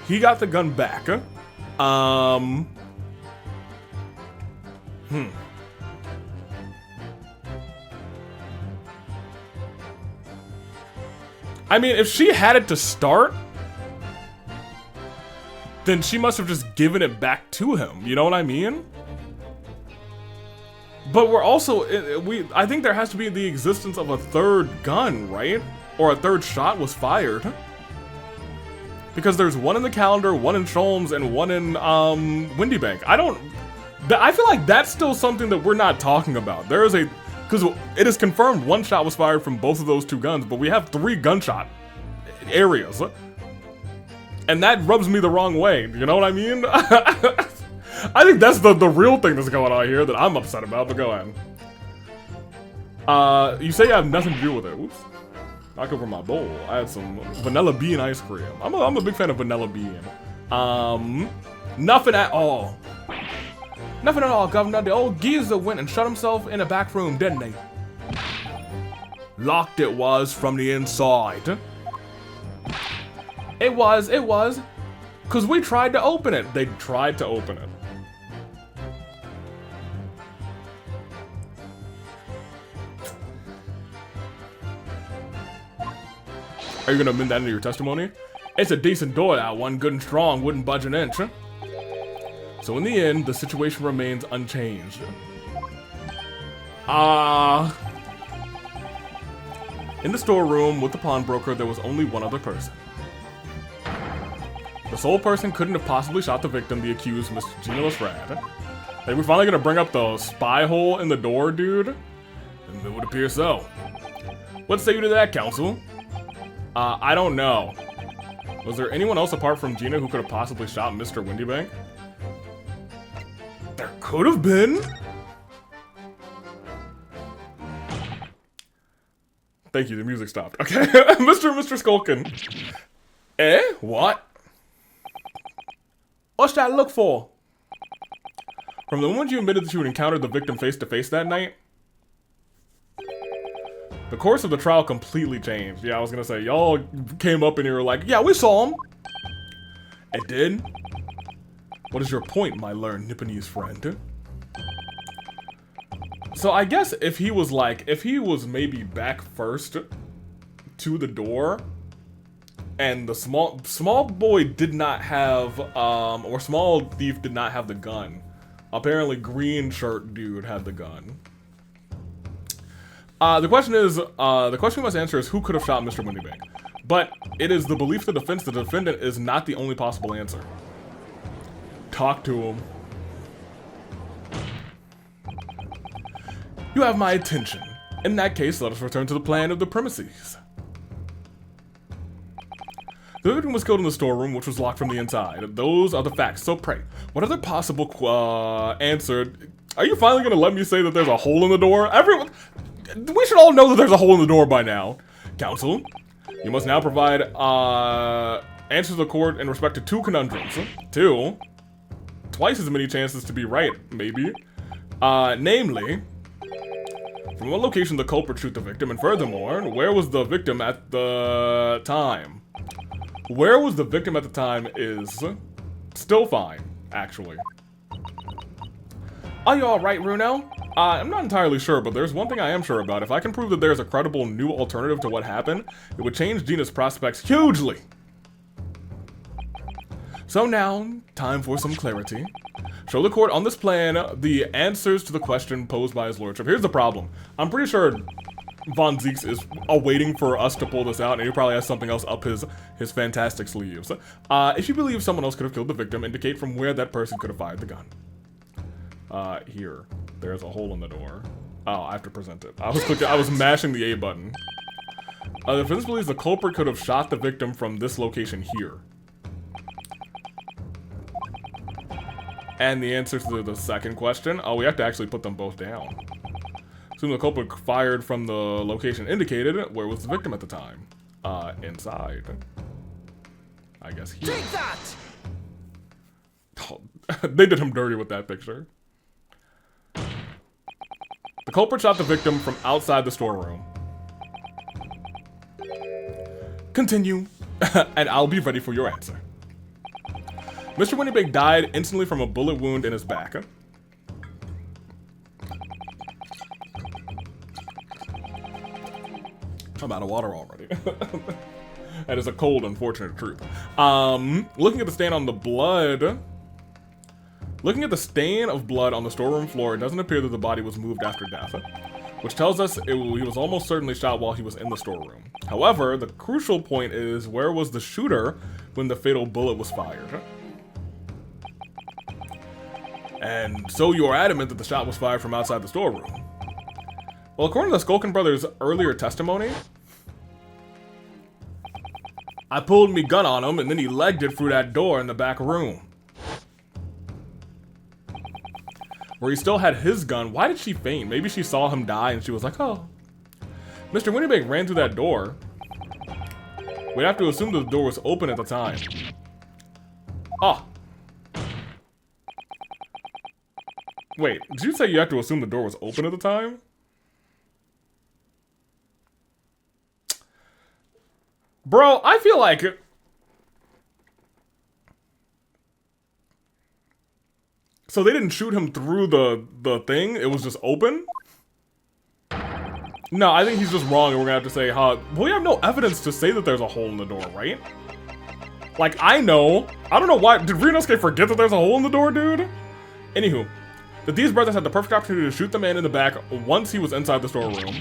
He got the gun back. I mean, if she had it to start, then she must have just given it back to him. You know what I mean? But we're also, I think there has to be the existence of a third gun, right? Or a third shot was fired. Because there's one in the calendar, one in Sholmes, and one in Windybank. I feel like that's still something that we're not talking about. There is because it is confirmed one shot was fired from both of those two guns, but we have 3 gunshot areas. And that rubs me the wrong way, you know what I mean? I think that's the real thing that's going on here that I'm upset about, but go ahead. You say you have nothing to do with it. Oops. Knock over my bowl. I had some vanilla bean ice cream. I'm a big fan of vanilla bean. Nothing at all. Nothing at all, Governor. The old geezer went and shut himself in a back room, didn't he? Locked it was from the inside. It was. Because we tried to open it. They tried to open it. Are you gonna amend that into your testimony? It's a decent door, that one, good and strong, wouldn't budge an inch. So in the end, the situation remains unchanged. In the storeroom with the pawnbroker, there was only one other person. The sole person couldn't have possibly shot the victim, the accused, Mr. Gina Lestrade. Hey, we're finally gonna bring up the spy hole in the door, dude? It would appear so. What say you to that, counsel? I don't know. Was there anyone else apart from Gina who could have possibly shot Mr. Windybank? There could have been. Thank you, the music stopped. Okay, Mr. Skulkin. What? What's that look for? From the moment you admitted that you had encountered the victim face to face that night, the course of the trial completely changed. Yeah, I was gonna say, y'all came up and you were like, yeah, we saw him. It did? What is your point, my learned Nipponese friend? So I guess if he was maybe back first to the door, and the small boy did not have, or small thief did not have the gun. Apparently green shirt dude had the gun. The question we must answer is who could have shot Mr. Winnybag? But it is the belief of the defense that the defendant is not the only possible answer. Talk to him. You have my attention. In that case, let us return to the plan of the premises. The victim was killed in the storeroom, which was locked from the inside. Those are the facts, so pray. What other possible answer? Are you finally gonna let me say that there's a hole in the door? Everyone, we should all know that there's a hole in the door by now. Counsel, you must now provide answers to the court in respect to 2 conundrums. 2, twice as many chances to be right, maybe. Namely, from what location the culprit shoot the victim, and furthermore, where was the victim at the time? Where was the victim at the time is still fine, actually. Are you alright, Runo? I'm not entirely sure, but there's one thing I am sure about. If I can prove that there's a credible new alternative to what happened, it would change Gina's prospects hugely. So now, time for some clarity. Show the court on this plan the answers to the question posed by his lordship. Here's the problem. I'm pretty sure Von Zeeks is awaiting for us to pull this out, and he probably has something else up his fantastic sleeves. If you believe someone else could have killed the victim, indicate from where that person could have fired the gun. Here. There's a hole in the door. Oh, I have to present it. I was mashing the A button. The defense believes the culprit could have shot the victim from this location here. And the answer to the second question, oh, we have to actually put them both down. Assume the culprit fired from the location indicated. Where was the victim at the time? Inside. I guess here. Take that! Oh, they did him dirty with that picture. The culprit shot the victim from outside the storeroom. Continue, and I'll be ready for your answer. Mr. Winnybag died instantly from a bullet wound in his back. I'm out of water already. That is a cold, unfortunate truth. Looking at the stain on the blood... Looking at the stain of blood on the storeroom floor, it doesn't appear that the body was moved after death, which tells us he was almost certainly shot while he was in the storeroom. However, the crucial point is, where was the shooter when the fatal bullet was fired? And so you are adamant that the shot was fired from outside the storeroom. Well, according to the Skulkin brothers' earlier testimony, I pulled me gun on him and then he legged it through that door in the back room. Where he still had his gun. Why did she faint? Maybe she saw him die and she was like, oh. Mr. Winnybag ran through that door. We'd have to assume that the door was open at the time. Oh. Wait, did you say you have to assume the door was open at the time? Bro, I feel like... So they didn't shoot him through the thing? It was just open? No, I think he's just wrong and we're gonna have to say, we have no evidence to say that there's a hole in the door, right? Like, I know. I don't know why. Did Rinosuke forget that there's a hole in the door, dude? Anywho, that these brothers had the perfect opportunity to shoot the man in the back once he was inside the storeroom.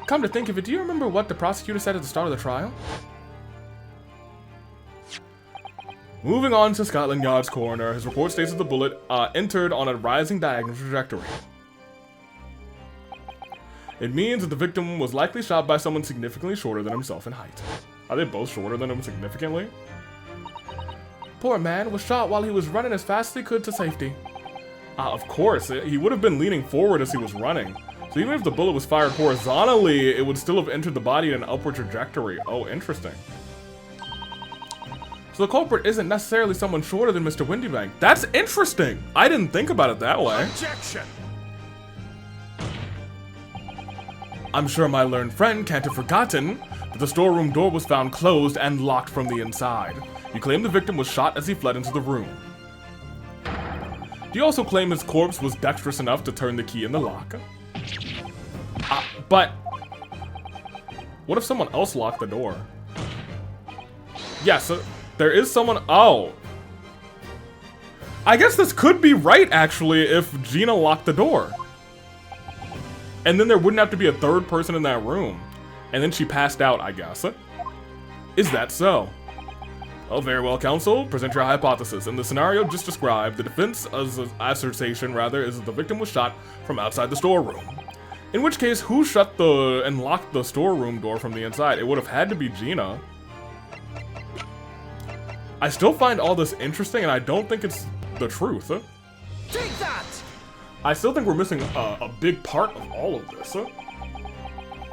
Come to think of it, do you remember what the prosecutor said at the start of the trial? Moving on to Scotland Yard's coroner, his report states that the bullet entered on a rising diagonal trajectory. It means that the victim was likely shot by someone significantly shorter than himself in height. Are they both shorter than him significantly? Poor man was shot while he was running as fast as he could to safety. Of course, he would have been leaning forward as he was running. So even if the bullet was fired horizontally, it would still have entered the body in an upward trajectory. Oh, interesting. So the culprit isn't necessarily someone shorter than Mr. Windybank. That's interesting. I didn't think about it that way. Objection! I'm sure my learned friend can't have forgotten that the storeroom door was found closed and locked from the inside. You claim the victim was shot as he fled into the room. Do you also claim his corpse was dexterous enough to turn the key in the lock? But what if someone else locked the door? Yes, there is someone. Oh, I guess this could be right actually if Gina locked the door. And then there wouldn't have to be a third person in that room. And then she passed out, I guess. Is that so? Oh, very well, counsel. Present your hypothesis. In the scenario just described, the defense assertion, rather, is that the victim was shot from outside the storeroom. In which case, who shut and locked the storeroom door from the inside? It would have had to be Gina. I still find all this interesting, and I don't think it's the truth. Take that! I still think we're missing a big part of all of this.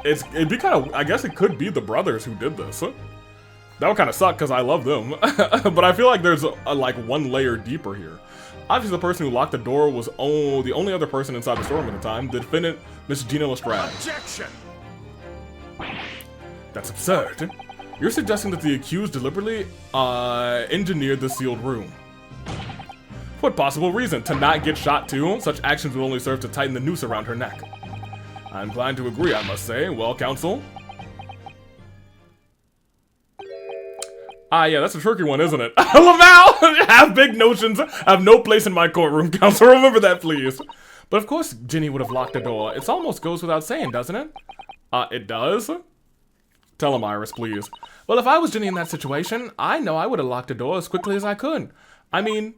It'd be kind of, I guess it could be the brothers who did this. That would kind of suck because I love them. But I feel like there's like one layer deeper here. Obviously the person who locked the door was the only other person inside the storeroom at the time, the defendant, Miss Gina Lestrade. Objection! That's absurd. You're suggesting that the accused deliberately engineered the sealed room. What possible reason? To not get shot too? Such actions would only serve to tighten the noose around her neck. I'm inclined to agree, I must say. Well, counsel? Ah, yeah, that's a tricky one, isn't it? Laval! Have big notions, have no place in my courtroom, counsel. Remember that, please. But of course, Ginny would have locked the door. It almost goes without saying, doesn't it? It does? Tell him, Iris, please. Well, if I was Ginny in that situation, I know I would have locked the door as quickly as I could. I mean,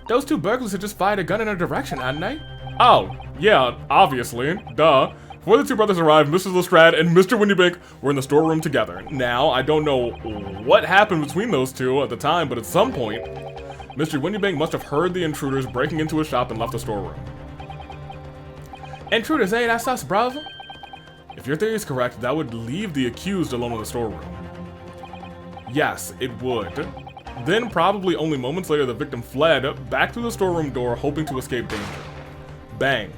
those two burglars had just fired a gun in her direction, hadn't they? Oh, yeah, obviously. Duh. Before the two brothers arrived, Mrs. Lestrade and Mr. Windybank were in the storeroom together. Now, I don't know what happened between those two at the time, but at some point, Mr. Windybank must have heard the intruders breaking into his shop and left the storeroom. Intruders, eh? That's us, bruv. If your theory is correct, that would leave the accused alone in the storeroom. Yes, it would. Then, probably only moments later, the victim fled back through the storeroom door, hoping to escape danger. Bang.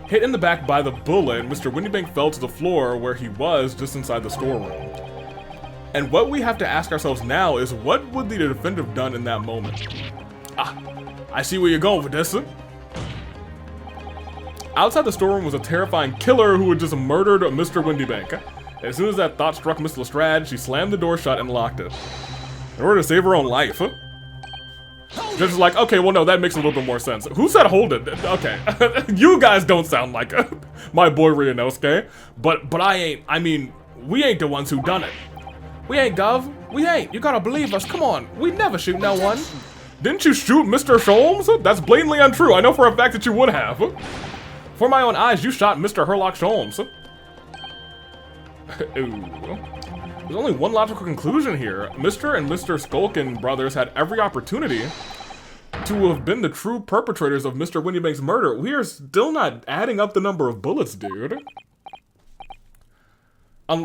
Hit in the back by the bullet, Mr. Windybank fell to the floor where he was just inside the storeroom. And what we have to ask ourselves now is, what would the defendant have done in that moment? Ah, I see where you're going with this. Outside the storeroom was a terrifying killer who had just murdered Mr. Windybank. As soon as that thought struck Miss Lestrade, she slammed the door shut and locked it. In order to save her own life. Judge is like, okay, well no, that makes a little bit more sense. Who said hold it? Okay. You guys don't sound like my boy Ryunosuke. But I mean, we ain't the ones who done it. We ain't, Gov. We ain't. You gotta believe us. Come on. We never shoot no one. Didn't you shoot Mr. Sholmes? That's blatantly untrue. I know for a fact that you would have. For my own eyes, you shot Mr. Herlock Sholmes. Ooh. There's only one logical conclusion here. Mr. and Mr. Skulkin brothers had every opportunity to have been the true perpetrators of Mr. Windybank's murder. We are still not adding up the number of bullets, dude.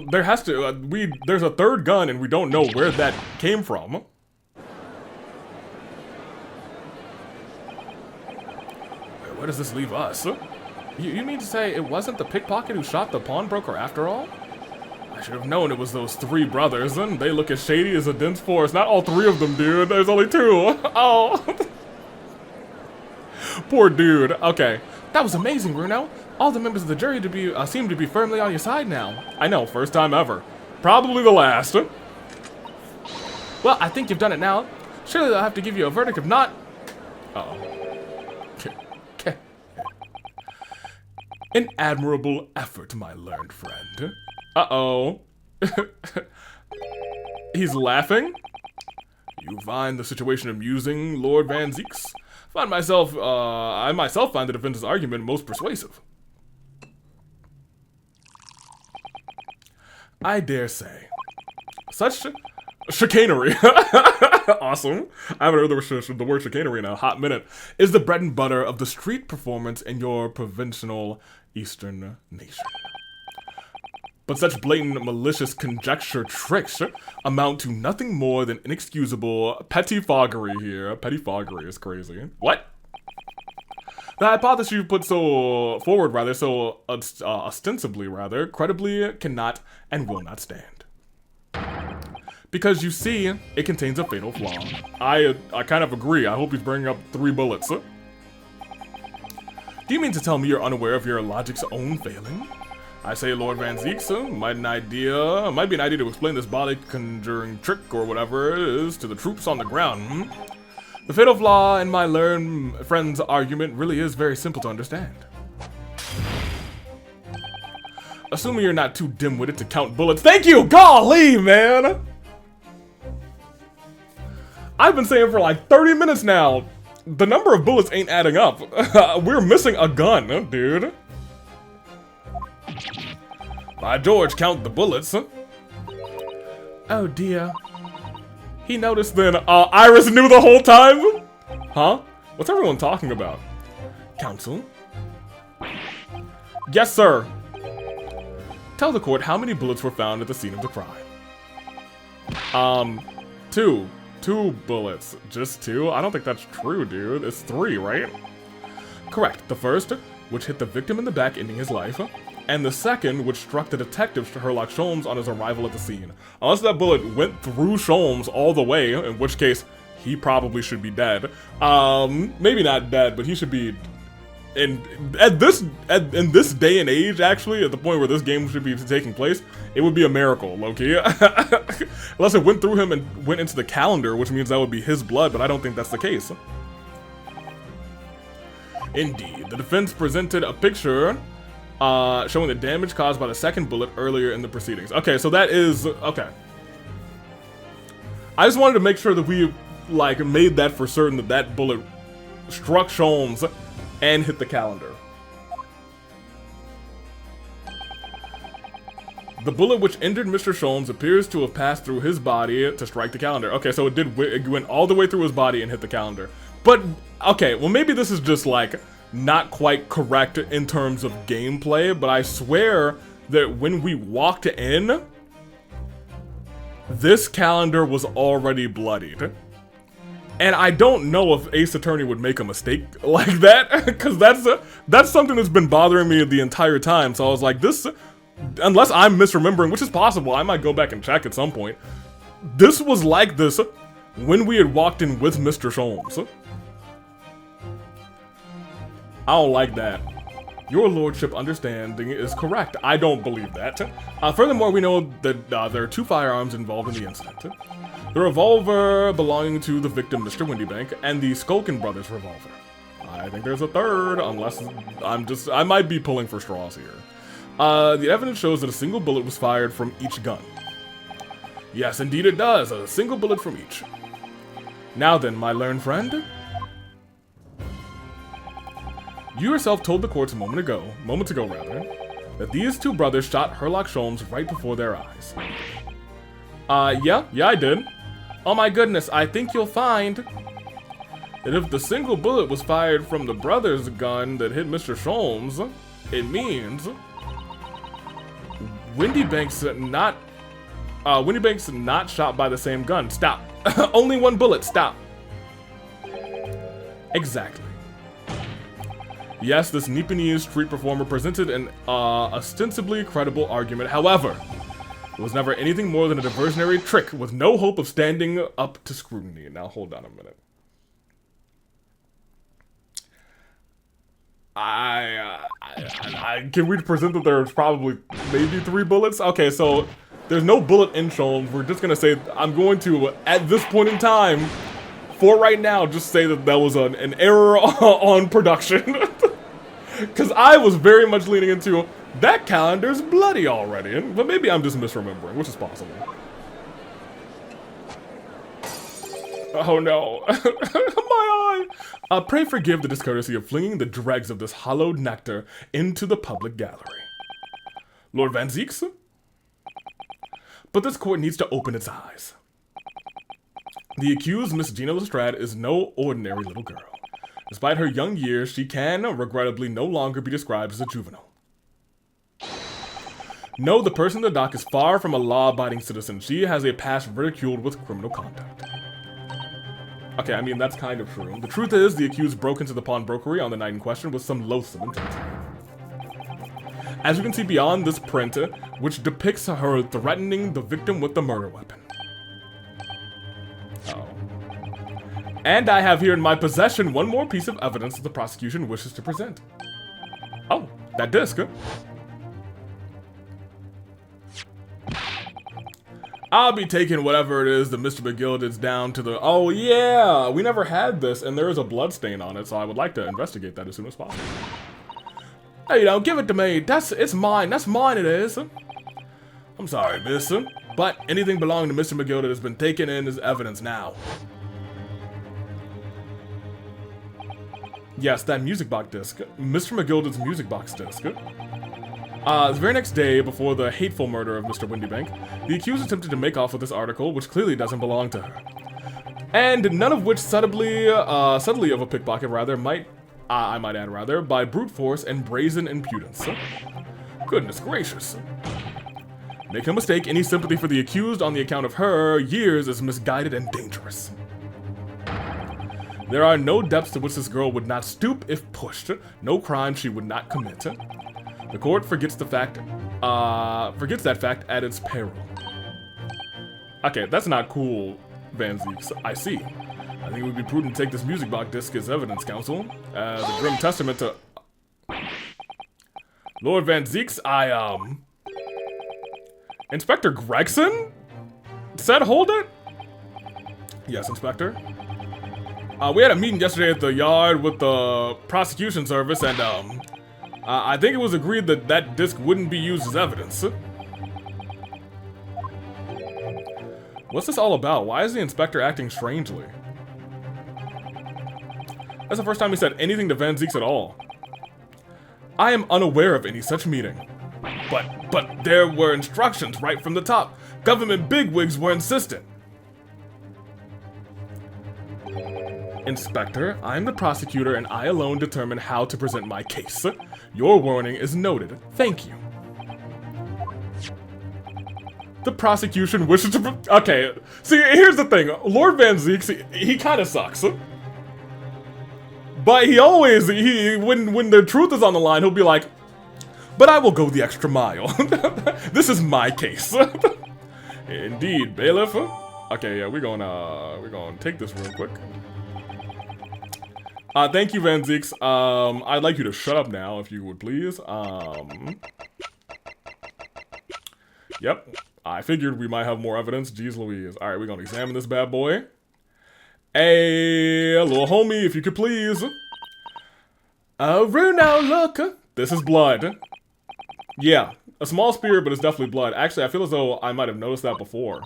There has to, there's a third gun and we don't know where that came from. Wait, where does this leave us? You mean to say it wasn't the pickpocket who shot the pawnbroker after all? I should have known it was those three brothers, and they look as shady as a dense forest. Not all three of them, dude. There's only two. Oh. Poor dude. Okay. That was amazing, Bruno. All the members of the jury seem to be firmly on your side now. I know, first time ever. Probably the last. Well, I think you've done it now. Surely they'll have to give you a verdict if not. Uh-oh. An admirable effort, my learned friend. Uh-oh. He's laughing? You find the situation amusing, Lord Van Zeeks? I myself find the defendant's argument most persuasive. I dare say. Such chicanery. Awesome. I haven't heard the word chicanery in a hot minute. Is the bread and butter of the street performance in your provincial Eastern nation. But such blatant malicious conjecture tricks amount to nothing more than inexcusable pettifoggery here. Pettifoggery is crazy. What? The hypothesis you put so forward, rather, so ostensibly, rather, credibly cannot and will not stand. Because you see, it contains a fatal flaw. I kind of agree. I hope he's bringing up 3 bullets. Do you mean to tell me you're unaware of your logic's own failing? I say, Lord Van Zeeks, might be an idea to explain this body conjuring trick or whatever it is to the troops on the ground. The fatal flaw in my learned friend's argument really is very simple to understand. Assuming you're not too dim-witted to count bullets. Thank you! Golly, man! I've been saying for like 30 minutes now, the number of bullets ain't adding up. We're missing a gun, dude. By George, count the bullets. Oh dear. He noticed then. Iris knew the whole time? Huh? What's everyone talking about? Counsel? Yes, sir. Tell the court how many bullets were found at the scene of the crime. 2. 2 bullets. Just 2? I don't think that's true, dude. It's 3, right? Correct. The first, which hit the victim in the back, ending his life. And the second, which struck the detective Sherlock Sholmes on his arrival at the scene. Unless that bullet went through Sholmes all the way, in which case, he probably should be dead. Maybe not dead, but he should be... in this day and age, actually, at the point where this game should be taking place, it would be a miracle, low-key. Unless it went through him and went into the calendar, which means that would be his blood, but I don't think that's the case. Indeed, the defense presented a picture showing the damage caused by the second bullet earlier in the proceedings. Okay, so that is... okay. I just wanted to make sure that we, like, made that for certain that that bullet struck Sholmes and hit the calendar. The bullet which injured Mr. Sholmes appears to have passed through his body to strike the calendar. Okay, so it went all the way through his body and hit the calendar. But, okay, well maybe this is just, like, not quite correct in terms of gameplay, but I swear that when we walked in, this calendar was already bloodied. And I don't know if Ace Attorney would make a mistake like that, because that's something that's been bothering me the entire time. So I was like, this, unless I'm misremembering, which is possible, I might go back and check at some point. This was like this when we had walked in with Mr. Sholmes. I don't like that. Your lordship understanding is correct. I don't believe that. Furthermore, we know that there are 2 firearms involved in the incident. The revolver belonging to the victim, Mr. Windybank, and the Skulkin brothers' revolver. I think there's a third, unless I might be pulling for straws here. The evidence shows that a single bullet was fired from each gun. Yes, indeed it does. A single bullet from each. Now then, my learned friend. You yourself told the courts moments ago, that these 2 brothers shot Sherlock Sholmes right before their eyes. Yeah, I did. Oh my goodness, I think you'll find that if the single bullet was fired from the brother's gun that hit Mr. Sholmes, it means Windybank's not shot by the same gun. Stop. Only 1 bullet. Stop. Exactly. Yes, this Nipponese street performer presented an ostensibly credible argument. However, it was never anything more than a diversionary trick with no hope of standing up to scrutiny. Now, hold on a minute. Can we present that there's probably maybe 3 bullets? Okay, so there's no bullet in Sholmes. We're just gonna say, I'm going to, at this point in time, for right now, just say that that was an error on production. Because I was very much leaning into, that calendar's bloody already. But maybe I'm just misremembering, which is possible. Oh no. My eye! Pray forgive the discourtesy of flinging the dregs of this hollowed nectar into the public gallery. Lord Van Zeeks? But this court needs to open its eyes. The accused, Miss Gina Lestrade, is no ordinary little girl. Despite her young years, she can, regrettably, no longer be described as a juvenile. No, the person in the dock is far from a law-abiding citizen. She has a past ridiculed with criminal conduct. Okay, I mean, that's kind of true. The truth is, the accused broke into the pawnbrokery on the night in question with some loathsome intent. As you can see beyond this print, which depicts her threatening the victim with the murder weapon. Oh. And I have here in my possession one more piece of evidence that the prosecution wishes to present. Oh, that disc. I'll be taking whatever it is that Mr. McGillicuddy's down to the... Oh, yeah! We never had this, and there is a blood stain on it, so I would like to investigate that as soon as possible. Hey, give it to me. It's mine. That's mine, it is. I'm sorry, miss, but anything belonging to Mr. McGillicuddy has been taken in as evidence now. Yes, that music box disc. Mr. McGillicuddy's music box disc. The very next day, before the hateful murder of Mr. Windybank, the accused attempted to make off with this article, which clearly doesn't belong to her. And none of which subtly of a pickpocket, rather, I might add, rather, by brute force and brazen impudence. Goodness gracious. Make no mistake, any sympathy for the accused on the account of her years is misguided and dangerous. There are no depths to which this girl would not stoop if pushed, no crime she would not commit. The court forgets that fact at its peril. Okay, that's not cool, Van Zeeks. I see. I think it would be prudent to take this music box disc as evidence, counsel. As a grim testament to... Lord Van Zeeks, Inspector Gregson? Said hold it? Yes, Inspector. We had a meeting yesterday at the yard with the prosecution service, and, I think it was agreed that that disc wouldn't be used as evidence. What's this all about? Why is the inspector acting strangely? That's the first time he said anything to Van Zeeks at all. I am unaware of any such meeting. But there were instructions right from the top. Government bigwigs were insistent. Inspector, I am the prosecutor and I alone determine how to present my case. Your warning is noted. Thank you. The prosecution wishes to... Okay, see, here's the thing. Lord Van Zeeks, he kind of sucks. But he always, when the truth is on the line, he'll be like, but I will go the extra mile. This is my case. Indeed, bailiff. Okay, yeah, we're gonna take this real quick. Thank you, Van Zeeks. I'd like you to shut up now, if you would please. Yep, I figured we might have more evidence. Jeez Louise. Alright, we're gonna examine this bad boy. Hey, little homie, if you could please. Rue, now look. This is blood. Yeah, a small spear, but it's definitely blood. Actually, I feel as though I might have noticed that before.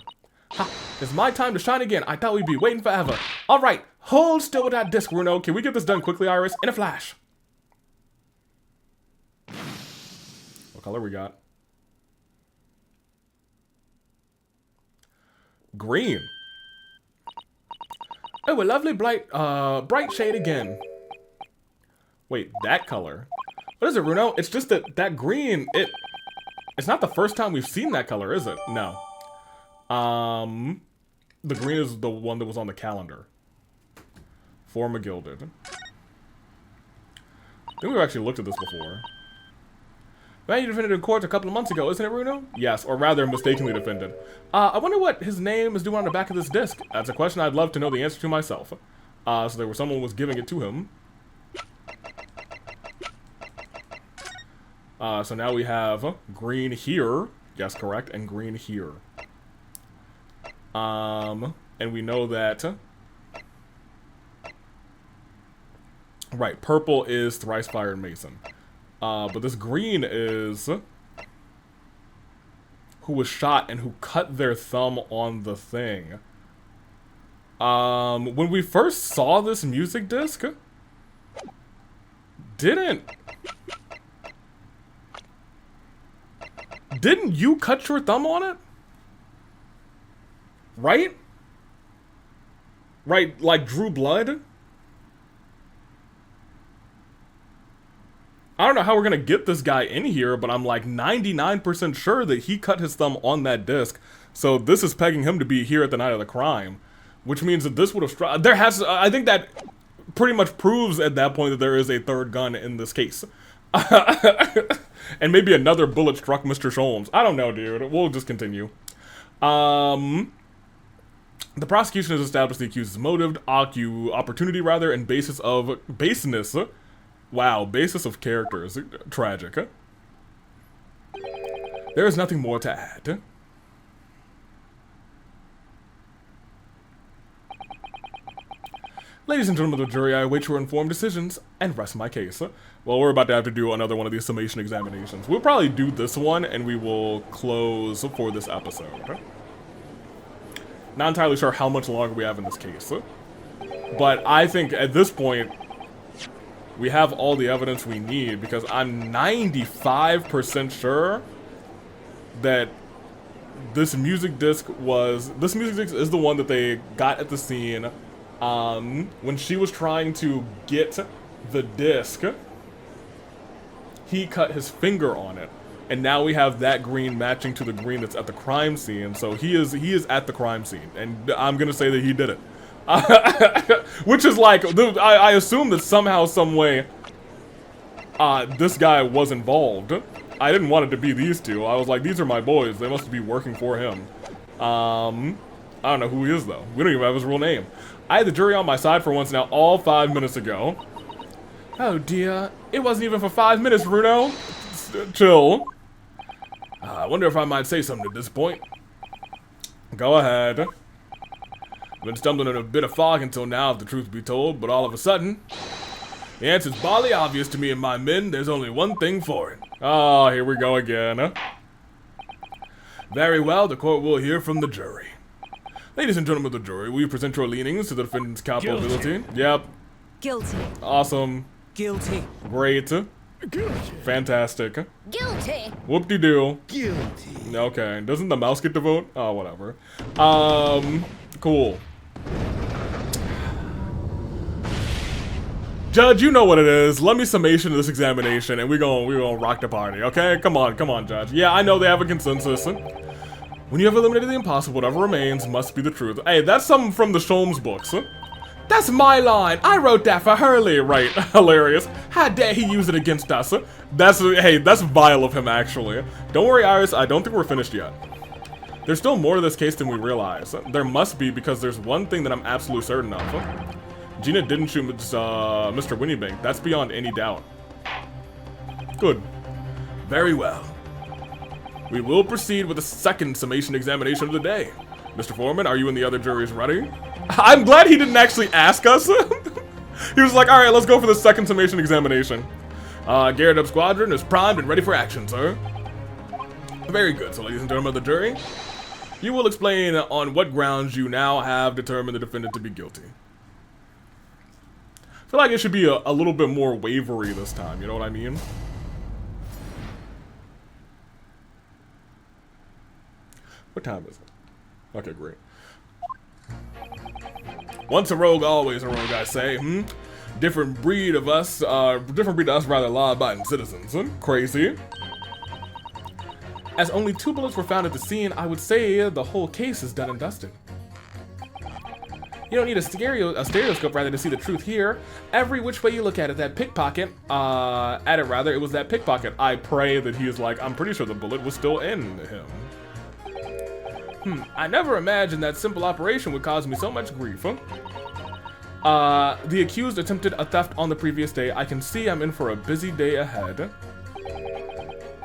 Ha, it's my time to shine again. I thought we'd be waiting forever. Alright, hold still with that disc, Bruno. Can we get this done quickly, Iris? In a flash. What color we got? Green. Oh, a lovely bright shade again. Wait, that color? What is it, Bruno? It's just that green, it's not the first time we've seen that color, is it? No. The green is the one that was on the calendar. For McGilded. I think we've actually looked at this before. Man, you defended in court a couple of months ago, isn't it, Bruno? Yes, or rather mistakenly defended. I wonder what his name is doing on the back of this disc. That's a question I'd love to know the answer to myself. So there was someone was giving it to him. So now we have green here. Yes, correct, and green here. And we know that... Right, purple is Thrice Fired Mason. But this green is... who was shot and who cut their thumb on the thing. When we first saw this music disc... Didn't you cut your thumb on it? Right? Right, like drew blood? I don't know how we're gonna get this guy in here, but I'm like 99% sure that he cut his thumb on that disc. So this is pegging him to be here at the night of the crime, which means that this would have I think that pretty much proves at that point that there is a third gun in this case. And maybe another bullet struck Mr. Sholmes. I don't know, dude. We'll just continue. The prosecution has established the accused's motive, opportunity rather, and basis of baseness. Wow, basis of characters. Tragic. There is nothing more to add. Ladies and gentlemen of the jury, I await your informed decisions and rest my case. Well, we're about to have to do another one of these summation examinations. We'll probably do this one, and we will close for this episode. Not entirely sure how much longer we have in this case. But I think at this point, we have all the evidence we need, because I'm 95% sure that this music disc is the one that they got at the scene when she was trying to get the disc. He cut his finger on it, and now we have that green matching to the green that's at the crime scene. So he is at the crime scene, and I'm gonna say that he did it. Which is like, I assume that somehow, some way, this guy was involved. I didn't want it to be these two. I was like, these are my boys. They must be working for him. I don't know who he is, though. We don't even have his real name. I had the jury on my side for once now, all 5 minutes ago. Oh dear, it wasn't even for 5 minutes, Bruno. Chill. I wonder if I might say something at this point. Go ahead. I've been stumbling in a bit of fog until now, if the truth be told, but all of a sudden, the answer's barely obvious to me and my men. There's only one thing for it. Oh, here we go again. Very well, the court will hear from the jury. Ladies and gentlemen of the jury, will you present your leanings to the defendant's culpability? Yep. Guilty. Awesome. Guilty. Great. Guilty. Fantastic. Guilty. Whoop-de-doo. Guilty. Okay, doesn't the mouse get to vote? Oh, whatever. Cool. Judge, you know what it is. Let me summation this examination, and we gonna rock the party, okay? Come on, Judge. Yeah, I know they have a consensus. When you have eliminated the impossible, whatever remains must be the truth. Hey, that's something from the Sholmes books. That's my line. I wrote that for Hurley, right? Hilarious. How dare he use it against us? That's vile of him, actually. Don't worry, Iris. I don't think we're finished yet. There's still more to this case than we realize. There must be, because there's one thing that I'm absolutely certain of. Gina didn't shoot Mr. Winniebank. That's beyond any doubt. Good. Very well. We will proceed with the second summation examination of the day. Mr. Foreman, are you and the other juries ready? I'm glad he didn't actually ask us. He was like, all right, let's go for the second summation examination. Geared up squadron is primed and ready for action, sir. Very good. So, ladies and gentlemen of the jury, you will explain on what grounds you now have determined the defendant to be guilty. I feel like it should be a little bit more wavery this time, you know what I mean? What time is it? Okay, great. Once a rogue, always a rogue, I say. Different breed of us, rather, law-abiding citizens. Crazy. As only 2 bullets were found at the scene, I would say the whole case is done and dusted. You don't need a stereoscope, rather, to see the truth here. Every which way you look at it, that pickpocket, it was that pickpocket. I pray that he is like, I'm pretty sure the bullet was still in him. I never imagined that simple operation would cause me so much grief. The accused attempted a theft on the previous day. I can see I'm in for a busy day ahead.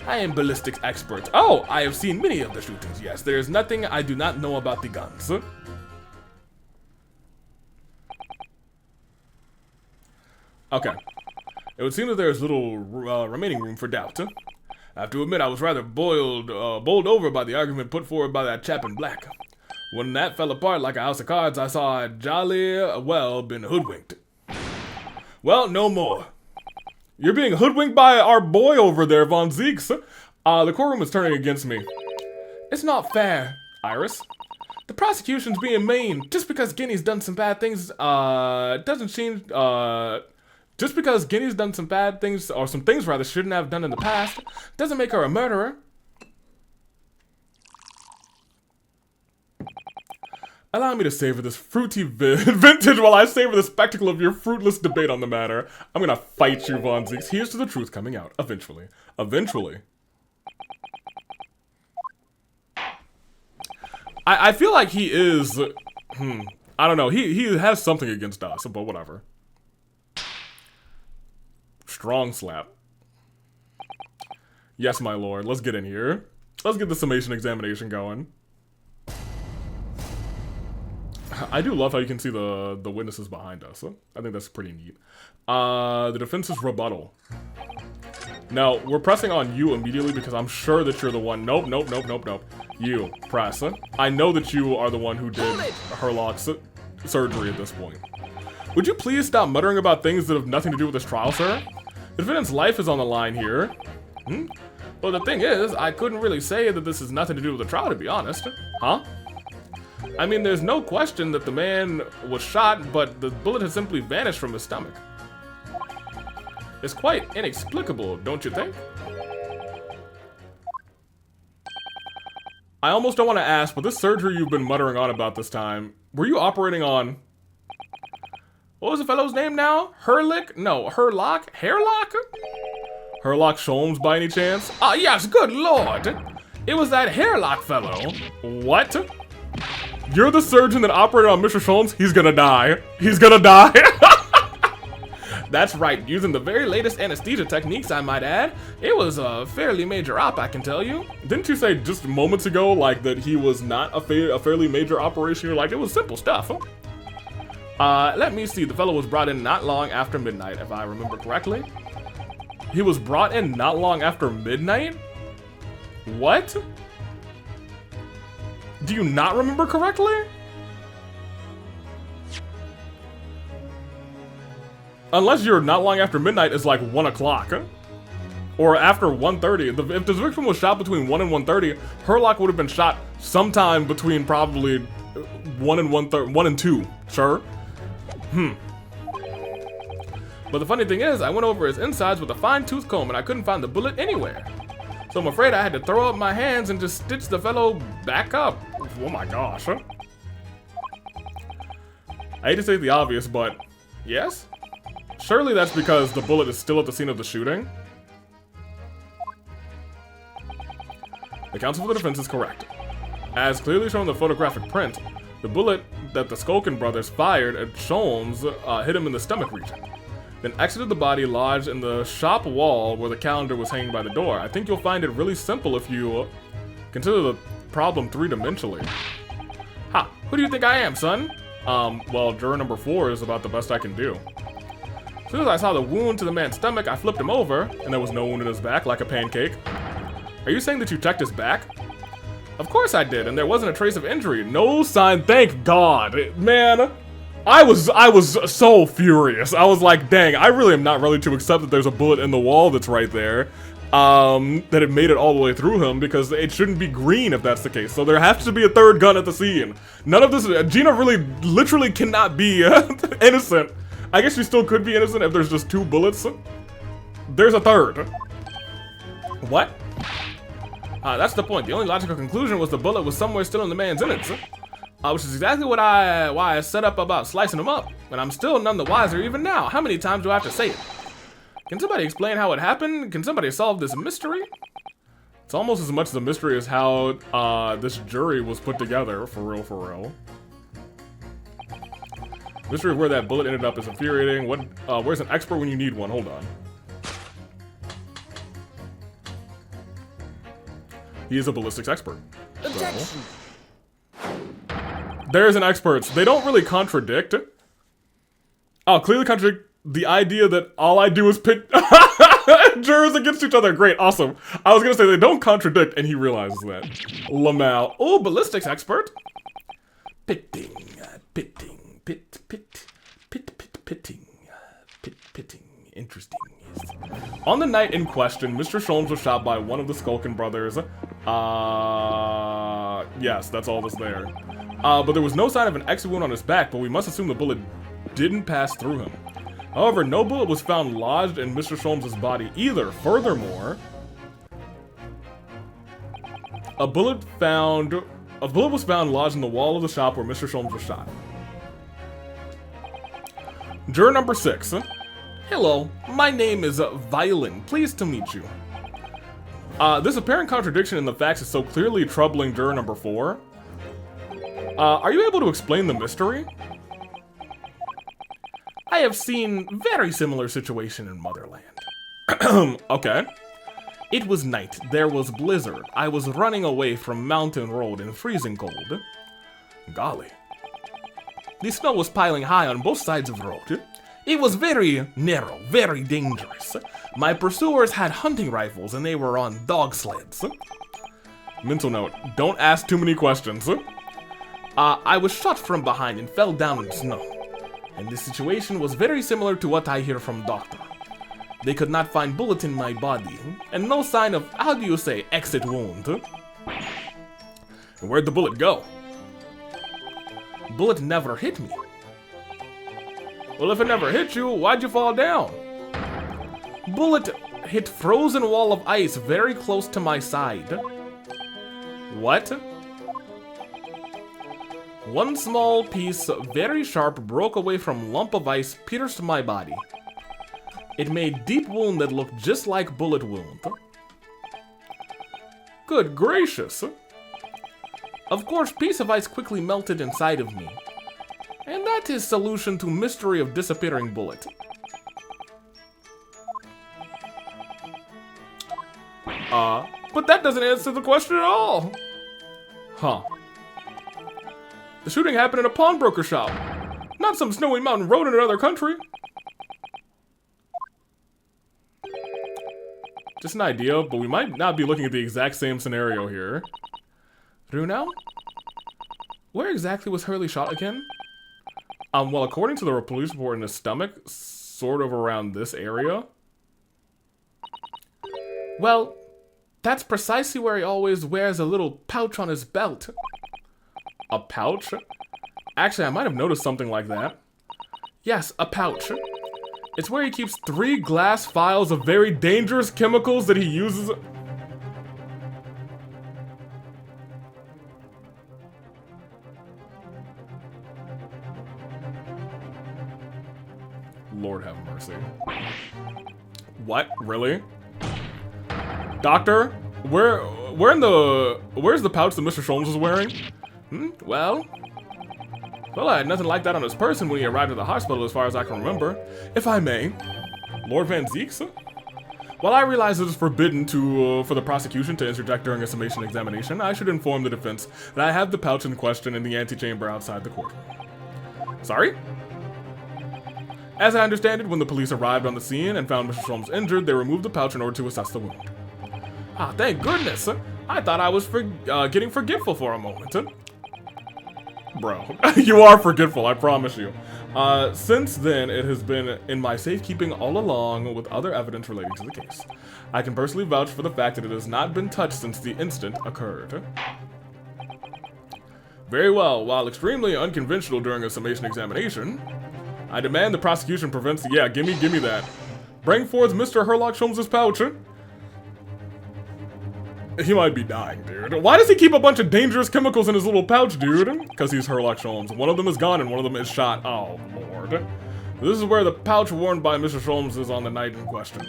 I am ballistics expert. Oh, I have seen many of the shootings, yes. There is nothing I do not know about the guns. Okay. It would seem that there is little remaining room for doubt. I have to admit, I was rather bowled over by the argument put forward by that chap in black. When that fell apart like a house of cards, I saw I'd jolly well been hoodwinked. Well, no more. You're being hoodwinked by our boy over there, Von Zeeks. The courtroom is turning against me. It's not fair, Iris. The prosecution's being mean. Just because Guinea's done some bad things, doesn't change Just because Guinea's done some bad things, or some things rather, shouldn't have done in the past, doesn't make her a murderer. Allow me to savor this fruity vintage while I savor the spectacle of your fruitless debate on the matter. I'm gonna fight you, Von Zeeks. Here's to the truth coming out, eventually. Eventually. I feel like he is... I don't know. He has something against us, but whatever. Strong slap. Yes, my lord. Let's get in here. Let's get the summation examination going. I do love how you can see the witnesses behind us. I think that's pretty neat. The defense's rebuttal. Now, we're pressing on you immediately because I'm sure that you're the one. Nope. You, press. I know that you are the one who did Herlock's surgery at this point. Would you please stop muttering about things that have nothing to do with this trial, sir? The defendant's life is on the line here. Well, the thing is, I couldn't really say that this has nothing to do with the trial, to be honest. Huh? I mean, there's no question that the man was shot, but the bullet has simply vanished from his stomach. It's quite inexplicable, don't you think? I almost don't want to ask, but this surgery you've been muttering on about this time, were you operating on... What was the fellow's name now? Herlock? No, Herlock? Hairlock? Herlock Sholmes by any chance? Ah, yes, good lord! It was that Hairlock fellow. What? You're the surgeon that operated on Mr. Sholmes? He's gonna die. He's gonna die. That's right, using the very latest anesthesia techniques, I might add. It was a fairly major op, I can tell you. Didn't you say just moments ago, like, that he was not a fairly major operation? You're like, it was simple stuff. Let me see. The fellow was brought in not long after midnight, if I remember correctly. He was brought in not long after midnight? What? Do you not remember correctly? Unless you're not long after midnight is like 1 o'clock. Or after 1:30. If the victim was shot between 1 and 1:30, Herlock would have been shot sometime between probably 1 and 2. Sure. But the funny thing is, I went over his insides with a fine-tooth comb and I couldn't find the bullet anywhere. So I'm afraid I had to throw up my hands and just stitch the fellow back up. Oh my gosh. I hate to say the obvious, but yes? Surely that's because the bullet is still at the scene of the shooting. The counsel for the defense is correct. As clearly shown in the photographic print, the bullet that the Skulkin brothers fired at Sholmes hit him in the stomach region, then exited the body lodged in the shop wall where the calendar was hanging by the door. I think you'll find it really simple if you consider the problem three-dimensionally. Ha! Who do you think I am, son? Well, juror number 4 is about the best I can do. As soon as I saw the wound to the man's stomach, I flipped him over, and there was no wound in his back, like a pancake. Are you saying that you checked his back? Of course I did, and there wasn't a trace of injury. No sign, thank God. Man, I was so furious. I was like, dang, I really am not ready to accept that there's a bullet in the wall that's right there. That it made it all the way through him, because it shouldn't be green if that's the case. So there has to be a third gun at the scene. None of this, Gina really, literally cannot be innocent. I guess she still could be innocent if there's just 2 bullets. There's a third. What? That's the point. The only logical conclusion was the bullet was somewhere still in the man's innards. Which is exactly why I set up about slicing him up. And I'm still none the wiser even now. How many times do I have to say it? Can somebody explain how it happened? Can somebody solve this mystery? It's almost as much as a mystery as how this jury was put together, for real, for real. Mystery of where that bullet ended up is infuriating. Where's an expert when you need one? Hold on. He is a ballistics expert. Objection. There's an expert. They don't really contradict. Oh, clearly contradict the idea that all I do is pit jurors against each other. Great, awesome. I was gonna say they don't contradict, and he realizes that. Lamal. Oh, ballistics expert. Pitting. Pitting. Interesting. Yes. On the night in question, Mr. Sholmes was shot by one of the Skulkin brothers. Yes, that's all that's there. But there was no sign of an exit wound on his back, but we must assume the bullet didn't pass through him. However, no bullet was found lodged in Mr. Sholmes' body either. Furthermore, a bullet was found lodged in the wall of the shop where Mr. Sholmes was shot. Juror number 6. Hello, my name is Violin. Pleased to meet you. This apparent contradiction in the facts is so clearly troubling juror number 4. Are you able to explain the mystery? I have seen very similar situation in Motherland. Okay. It was night. There was blizzard. I was running away from Mountain Road in freezing cold. Golly. The snow was piling high on both sides of the road. It was very narrow, very dangerous. My pursuers had hunting rifles and they were on dog sleds. Mental note, don't ask too many questions. I was shot from behind and fell down in the snow. And this situation was very similar to what I hear from doctor. They could not find bullet in my body, and no sign of, how do you say, exit wound. And where'd the bullet go? Bullet never hit me. Well, if it never hit you, why'd you fall down? Bullet hit frozen wall of ice very close to my side. What? One small piece, very sharp, broke away from lump of ice, pierced my body. It made deep wound that looked just like bullet wound. Good gracious. Of course, piece of ice quickly melted inside of me. And that is solution to mystery of disappearing bullet. But that doesn't answer the question at all. Huh. The shooting happened in a pawnbroker shop, not some snowy mountain road in another country. Just an idea, but we might not be looking at the exact same scenario here. Runau? Where exactly was Hurley shot again? Well, according to the police report, in his stomach, sort of around this area. Well, that's precisely where he always wears a little pouch on his belt. A pouch? Actually, I might have noticed something like that. Yes, a pouch. It's where he keeps 3 glass vials of very dangerous chemicals that he uses. Lord have mercy. What? Really? Doctor? Where's the pouch that Mr. Sholmes was wearing? Well, I had nothing like that on his person when he arrived at the hospital as far as I can remember. If I may, Lord Van Zeeks? While I realize it is forbidden for the prosecution to interject during a summation examination, I should inform the defense that I have the pouch in question in the antechamber outside the courtroom. Sorry? As I understand it, when the police arrived on the scene and found Mr. Sholmes injured, they removed the pouch in order to assess the wound. Ah, thank goodness! I thought I was getting forgetful for a moment. Bro, you are forgetful, I promise you. Since then, it has been in my safekeeping all along with other evidence relating to the case. I can personally vouch for the fact that it has not been touched since the incident occurred. Very well, while extremely unconventional during a summation examination, I demand the prosecution prevents the— yeah, gimme that. Bring forth Mr. Herlock Sholmes' pouch. He might be dying, dude. Why does he keep a bunch of dangerous chemicals in his little pouch, dude? Because he's Herlock Sholmes. One of them is gone and one of them is shot. Oh, Lord. This is where the pouch worn by Mr. Sholmes is on the night in question.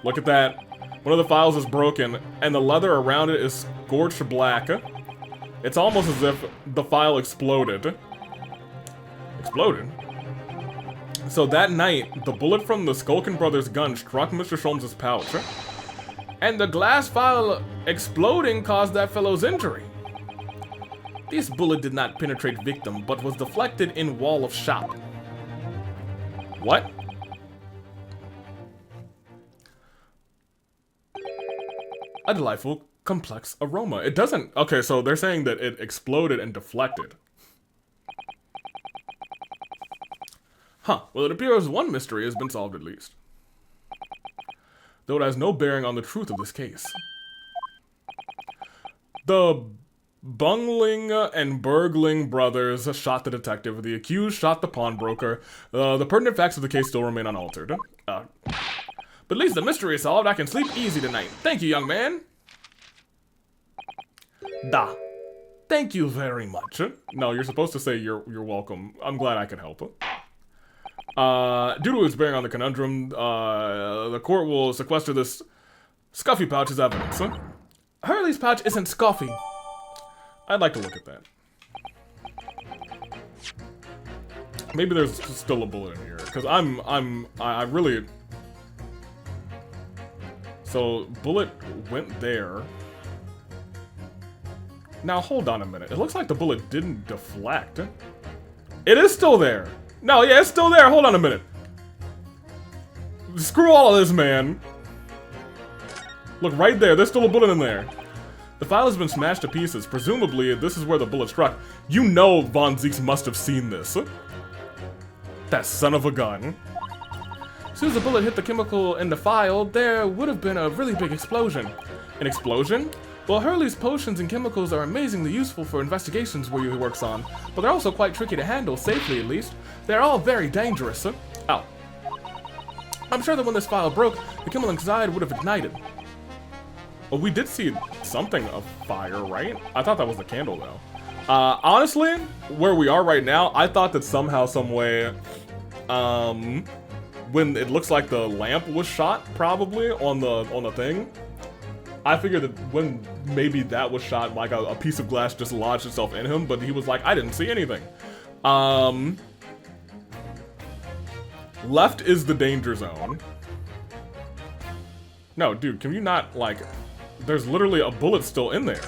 Look at that. One of the files is broken, and the leather around it is scorched black. It's almost as if the file exploded. Exploded? So that night, the bullet from the Skulkin brothers' gun struck Mr. Sholmes' pouch. And the glass vial exploding caused that fellow's injury. This bullet did not penetrate victim, but was deflected in wall of shop. What? A delightful, complex aroma. It doesn't— okay, so they're saying that it exploded and deflected. Huh, well, it appears one mystery has been solved at least. Though it has no bearing on the truth of this case. The Bungling and burgling brothers shot the detective. The accused shot the pawnbroker. The pertinent facts of the case still remain unaltered. But at least the mystery is solved. I can sleep easy tonight. Thank you, young man. Da. Thank you very much. No, you're supposed to say you're welcome. I'm glad I could help. Due to its bearing on the conundrum, the court will sequester this scuffy pouch as evidence. Hurley's pouch isn't scuffy. I'd like to look at that. Maybe there's still a bullet in here, because I really... So, bullet went there. Now, hold on a minute. It looks like the bullet didn't deflect. It is still there. No, yeah, it's still there. Hold on a minute. Screw all of this, man. Look, right there. There's still a bullet in there. The file has been smashed to pieces. Presumably, this is where the bullet struck. You know Von Zieks must have seen this. That son of a gun. As soon as the bullet hit the chemical in the file, there would have been a really big explosion. An explosion? Well, Hurley's potions and chemicals are amazingly useful for investigations where he works on, but they're also quite tricky to handle, safely at least. They're all very dangerous. Oh. I'm sure that when this file broke, the chemical inside would have ignited. Well, we did see something of fire, right? I thought that was the candle, though. Honestly, where we are right now, I thought that somehow, some way, when it looks like the lamp was shot, probably, on the thing, I figured that when maybe that was shot, like a piece of glass just lodged itself in him, but he was like, I didn't see anything. Left is the danger zone. No, dude, can you not, like... There's literally a bullet still in there.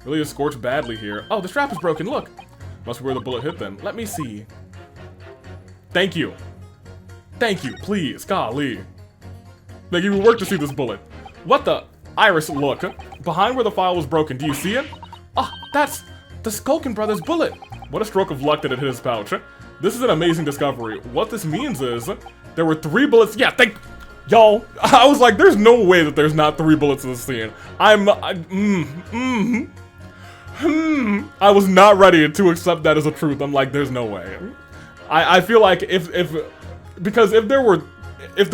Really is scorched badly here. Oh, the strap is broken, look! Must be where the bullet hit then. Let me see. Thank you. Thank you, please. Golly. They give me work to see this bullet. What the? Iris, look. Behind where the file was broken, do you see it? Ah, that's the Skulkin brothers' bullet. What a stroke of luck that it hit his pouch. This is an amazing discovery. What this means is, there were 3 bullets. Yeah, Y'all, I was like, there's no way that there's not 3 bullets in this scene. I was not ready to accept that as a truth. I'm like, there's no way. I feel like because if there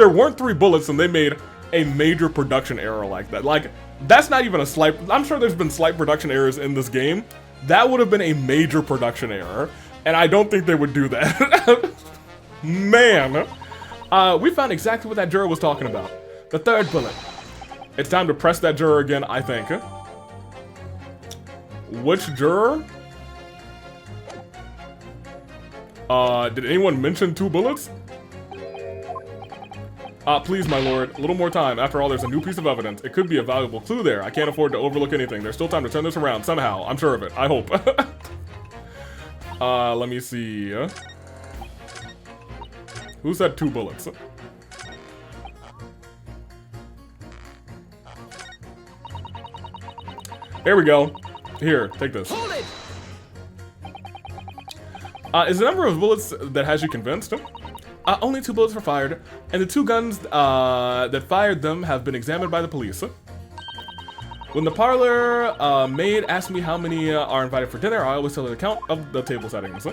weren't 3 bullets and they made a major production error like that, like, that's not even a slight, I'm sure there's been slight production errors in this game. That would have been a major production error, and I don't think they would do that. Man. We found exactly what that juror was talking about. The 3rd bullet. It's time to press that juror again, I think. Which juror? Did anyone mention 2 bullets? Please, my lord, a little more time. After all, there's a new piece of evidence. It could be a valuable clue there. I can't afford to overlook anything. There's still time to turn this around, somehow. I'm sure of it. I hope. Let me see. Who said 2 bullets? There we go. Here, take this. Hold it! Is the number of bullets that has you convinced? Only 2 bullets were fired, and the 2 guns that fired them have been examined by the police. When the parlor maid asks me how many are invited for dinner, I always tell her the count of the table settings.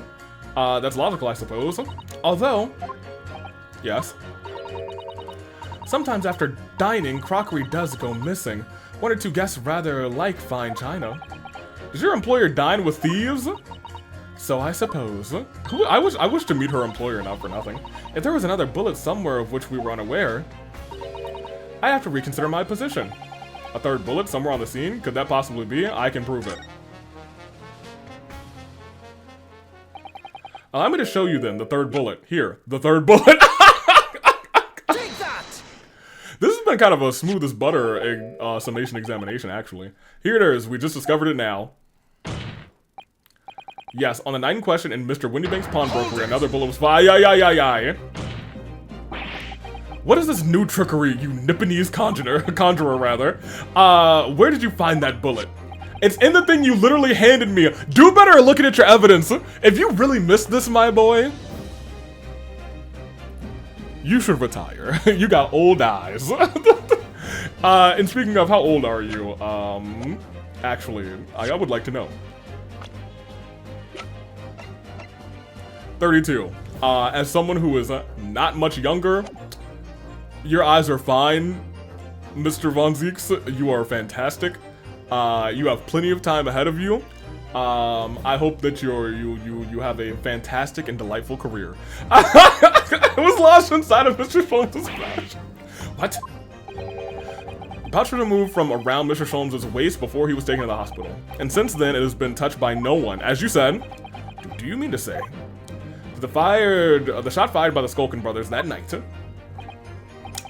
That's logical, I suppose. Although... Yes? Sometimes after dining, crockery does go missing. 1 or 2 guests rather like fine china. Does your employer dine with thieves? So I suppose. I wish to meet her employer, not for nothing. If there was another bullet somewhere of which we were unaware, I have to reconsider my position. A 3rd bullet somewhere on the scene? Could that possibly be? I can prove it. Allow me to show you then the 3rd bullet. Here, the 3rd bullet. Take that! This has been kind of a smooth as butter summation examination, actually. Here it is. We just discovered it now. Yes, on the night in question in Mr. Windybank's pawnbrokery, another bullet was fired. What is this new trickery, you Nipponese conjurer, rather? Where did you find that bullet? It's in the thing you literally handed me. Do better at looking at your evidence. If you really missed this, my boy, you should retire. You got old eyes. And speaking of, how old are you? Actually, I would like to know. 32. As someone who is not much younger, your eyes are fine, Mr. Von Zeeks. You are fantastic. You have plenty of time ahead of you. I hope that you have a fantastic and delightful career. I was lost inside of Mr. Sholmes' pouch. What? The pouch was removed from around Mr. Sholmes' waist before he was taken to the hospital, and since then it has been touched by no one. As you said, do you mean to say the shot fired by the Skulkin brothers that night?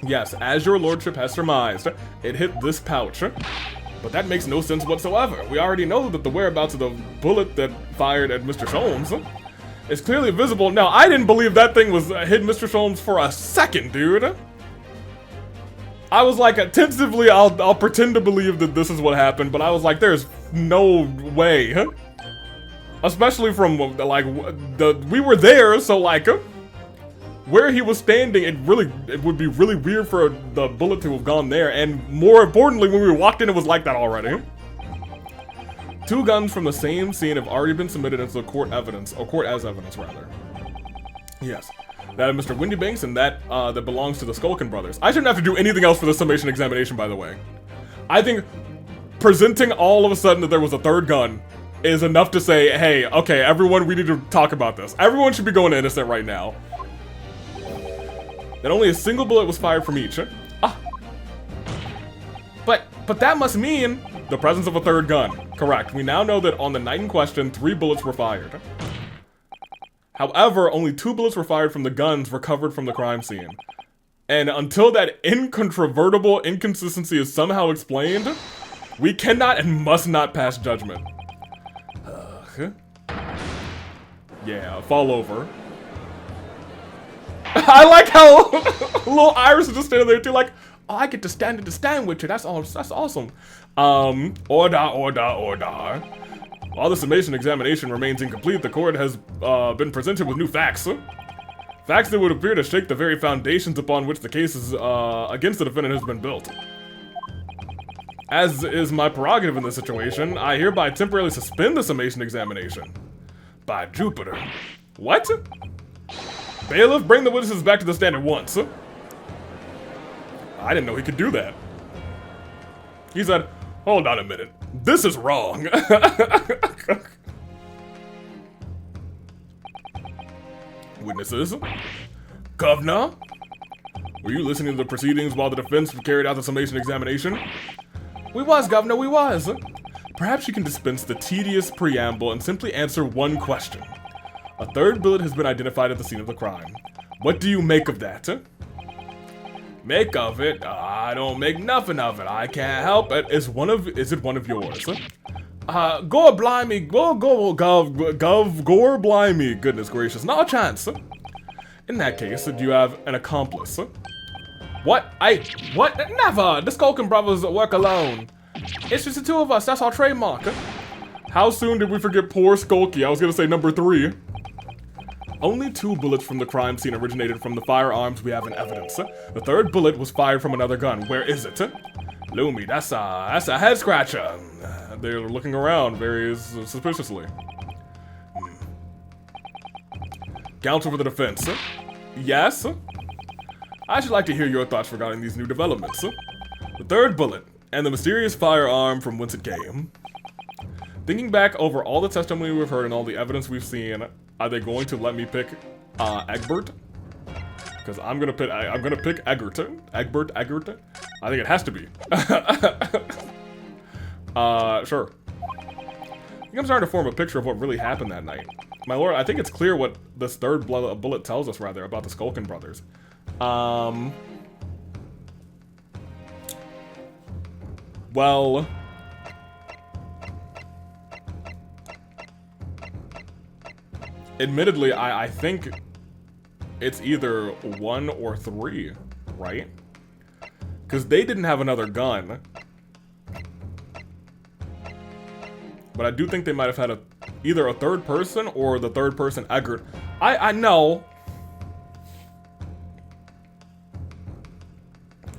Yes, as your lordship has surmised, it hit this pouch. But that makes no sense whatsoever. We already know that the whereabouts of the bullet that fired at Mr. Sholmes is clearly visible. Now, I didn't believe that thing was hit Mr. Sholmes for a second, dude. I was like, tentatively, I'll pretend to believe that this is what happened, but I was like, there's no way. Especially from, like, we were there, so, like, where he was standing, it would be really weird for the bullet to have gone there, and more importantly, when we walked in, it was like that already. 2 guns from the same scene have already been submitted into the court evidence, or court as evidence, rather. Yes. That of Mr. Windybanks, and that that belongs to the Skulkin brothers. I shouldn't have to do anything else for the summation examination, by the way. I think presenting all of a sudden that there was a 3rd gun is enough to say, hey, okay, everyone, we need to talk about this. Everyone should be going innocent right now. That only a single bullet was fired from each. But that must mean the presence of a 3rd gun. Correct. We now know that on the night in question, 3 bullets were fired. However, only 2 bullets were fired from the guns recovered from the crime scene. And until that incontrovertible inconsistency is somehow explained, we cannot and must not pass judgment. Yeah, fall over. I like how little Iris is just standing there too, like, oh, I get to stand with you. That's awesome. Order. While the summation examination remains incomplete, the court has been presented with new facts. Facts that would appear to shake the very foundations upon which the case against the defendant has been built. As is my prerogative in this situation, I hereby temporarily suspend the summation examination. By Jupiter. What? Bailiff, bring the witnesses back to the stand at once. I didn't know he could do that. He said, hold on a minute. This is wrong. Witnesses. Governor? Were you listening to the proceedings while the defense carried out the summation examination? We was, Governor, we was. Perhaps you can dispense the tedious preamble and simply answer one question. A 3rd bullet has been identified at the scene of the crime. What do you make of that? Make of it? I don't make nothing of it. I can't help it. Is it one of yours? Gore blimey, gore blimey. Goodness gracious, no chance. In that case, do you have an accomplice? What? Never! The Skulkin brothers work alone. It's just the 2 of us, that's our trademark. How soon did we forget poor Skulky? I was gonna say number 3. Only 2 bullets from the crime scene originated from the firearms we have in evidence. The 3rd bullet was fired from another gun. Where is it? Lumi, that's a head scratcher. They're looking around very suspiciously. Counsel for the defense. Yes? I should like to hear your thoughts regarding these new developments. The 3rd bullet, and the mysterious firearm from whence it came. Thinking back over all the testimony we've heard and all the evidence we've seen, are they going to let me pick Egbert? Because I'm gonna pick Egbert. Egbert. I think it has to be. Sure. I think I'm starting to form a picture of what really happened that night. My lord, I think it's clear what this 3rd bullet tells us, rather, about the Skulkin brothers. Well, admittedly, I think it's either 1 or 3, right? Because they didn't have another gun. But I do think they might have had either a 3rd person or the 3rd person Egbert. I know.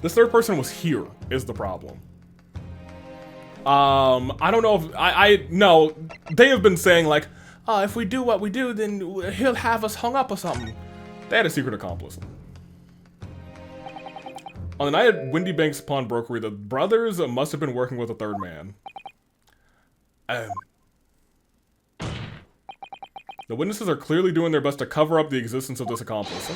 This third person was here, is the problem. I don't know if, no, they have been saying like, if we do what we do, then he'll have us hung up or something. They had a secret accomplice. On the night at Windy Bank's pawnbrokery, the brothers must have been working with a third man. The witnesses are clearly doing their best to cover up the existence of this accomplice.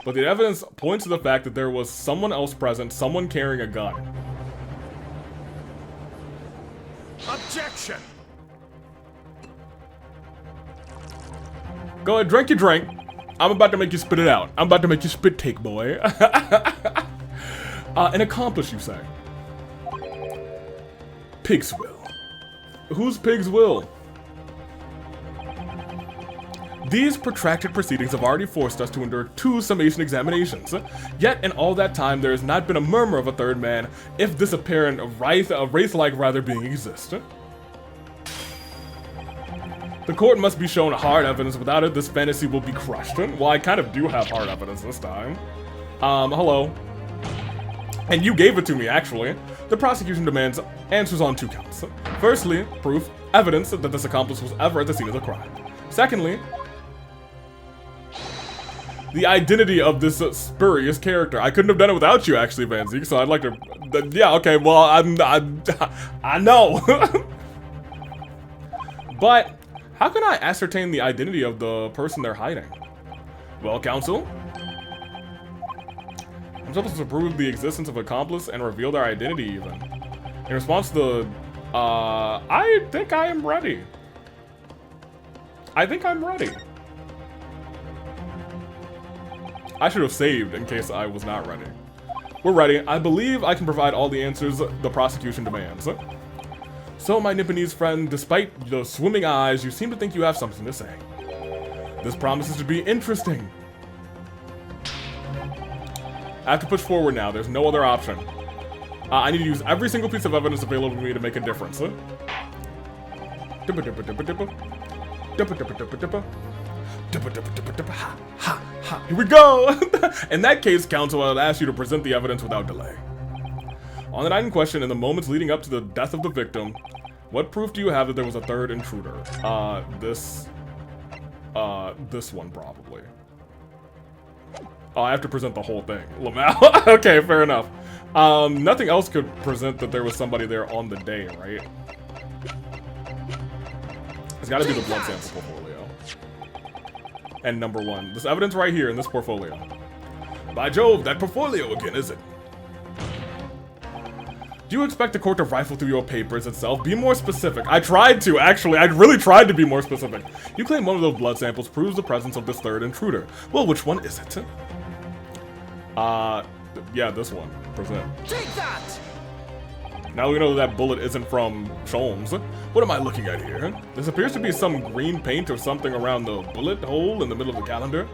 But the evidence points to the fact that there was someone else present, someone carrying a gun. Objection! Go ahead, drink your drink. I'm about to make you spit it out. I'm about to make you spit take, boy. An accomplice, you say? Pig's will. Who's Pig's will? These protracted proceedings have already forced us to endure 2 summation examinations. Yet, in all that time, there has not been a murmur of a third man, if this apparent wraith-like rather being exists. The court must be shown hard evidence. Without it, this fantasy will be crushed. Well, I kind of do have hard evidence this time. Hello. And you gave it to me, actually. The prosecution demands answers on 2 counts. Firstly, proof, evidence that this accomplice was ever at the scene of the crime. Secondly, the identity of this spurious character. I couldn't have done it without you, actually, Van Zeke, so I'd like to... yeah, okay, well, I know. But, how can I ascertain the identity of the person they're hiding? Well, counsel? I'm supposed to prove the existence of an accomplice and reveal their identity, even. In response to the... I think I am ready. I think I'm ready. I should have saved in case I was not ready. We're ready. I believe I can provide all the answers the prosecution demands. So, my Nipponese friend, despite the swimming eyes, you seem to think you have something to say. This promises to be interesting. I have to push forward now. There's no other option. I need to use every single piece of evidence available to me to make a difference. Here we go! In that case, counsel, I would ask you to present the evidence without delay. On the night in question, in the moments leading up to the death of the victim, what proof do you have that there was a third intruder? This one, probably. Oh, I have to present the whole thing. Lamau? Okay, fair enough. Nothing else could present that there was somebody there on the day, right? It's gotta be the blood sample portfolio. And number 1. This evidence right here in this portfolio. By Jove, that portfolio again, is it? Do you expect the court to rifle through your papers itself? Be more specific. I tried to, actually. I really tried to be more specific. You claim one of those blood samples proves the presence of this third intruder. Well, which one is it? Yeah, this one. Present. Take that! Now we know that bullet isn't from Sholmes. What am I looking at here? This appears to be some green paint or something around the bullet hole in the middle of the calendar.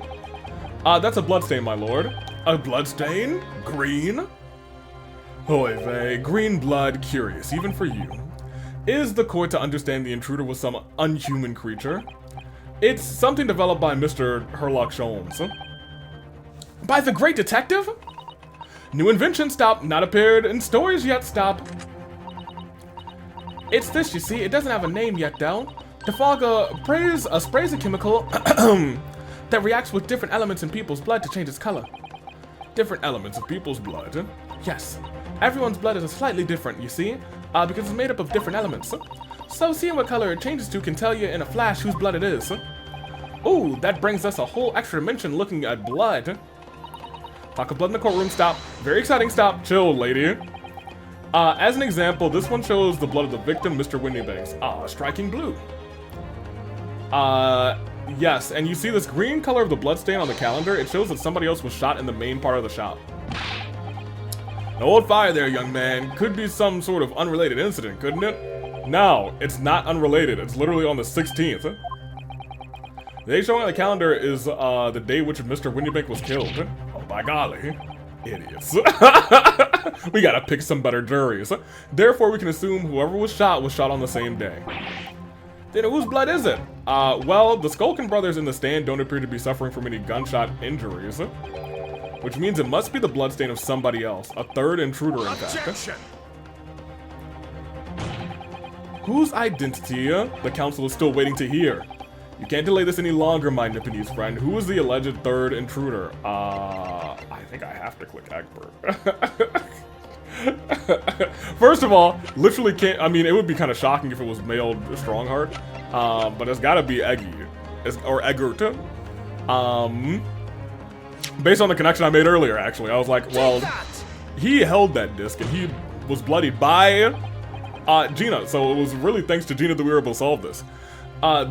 That's a bloodstain, my lord. A bloodstain? Green? Oy vey, green blood, curious, even for you. Is the court to understand the intruder was some unhuman creature? It's something developed by Mr. Herlock Sholmes. By the great detective? New invention, stop. Not appeared in stories yet, stop. It's this, you see. It doesn't have a name yet, though. Defaga sprays a chemical that reacts with different elements in people's blood to change its color. Different elements of people's blood? Yes. Everyone's blood is slightly different, you see, because it's made up of different elements. So seeing what color it changes to can tell you in a flash whose blood it is. Ooh, that brings us a whole extra dimension looking at blood. Talk of blood in the courtroom, stop. Very exciting, stop. Chill, lady. As an example, this one shows the blood of the victim, Mr. Windybanks. Striking blue. Yes, and you see this green color of the bloodstain on the calendar? It shows that somebody else was shot in the main part of the shop. No old fire there, young man. Could be some sort of unrelated incident, couldn't it? No, it's not unrelated. It's literally on the 16th. The day showing on the calendar is the day which Mr. Windybank was killed. Oh, by golly. Idiots. We gotta pick some better juries. Therefore, we can assume whoever was shot on the same day. Then whose blood is it? Well, the Skulkin brothers in the stand don't appear to be suffering from any gunshot injuries. which means it must be the bloodstain of somebody else. A third intruder, in fact. Objection! Whose identity the council is still waiting to hear? You can't delay this any longer, my Nipponese friend. Who is the alleged third intruder? I think I have to click Egbert. First of all, literally can't. I mean, it would be kind of shocking if it was male Strongheart, but it's got to be Eggy or Eggert. Based on the connection I made earlier, actually, I was like, well, he held that disc and he was bloodied by Gina, so it was really thanks to Gina that we were able to solve this.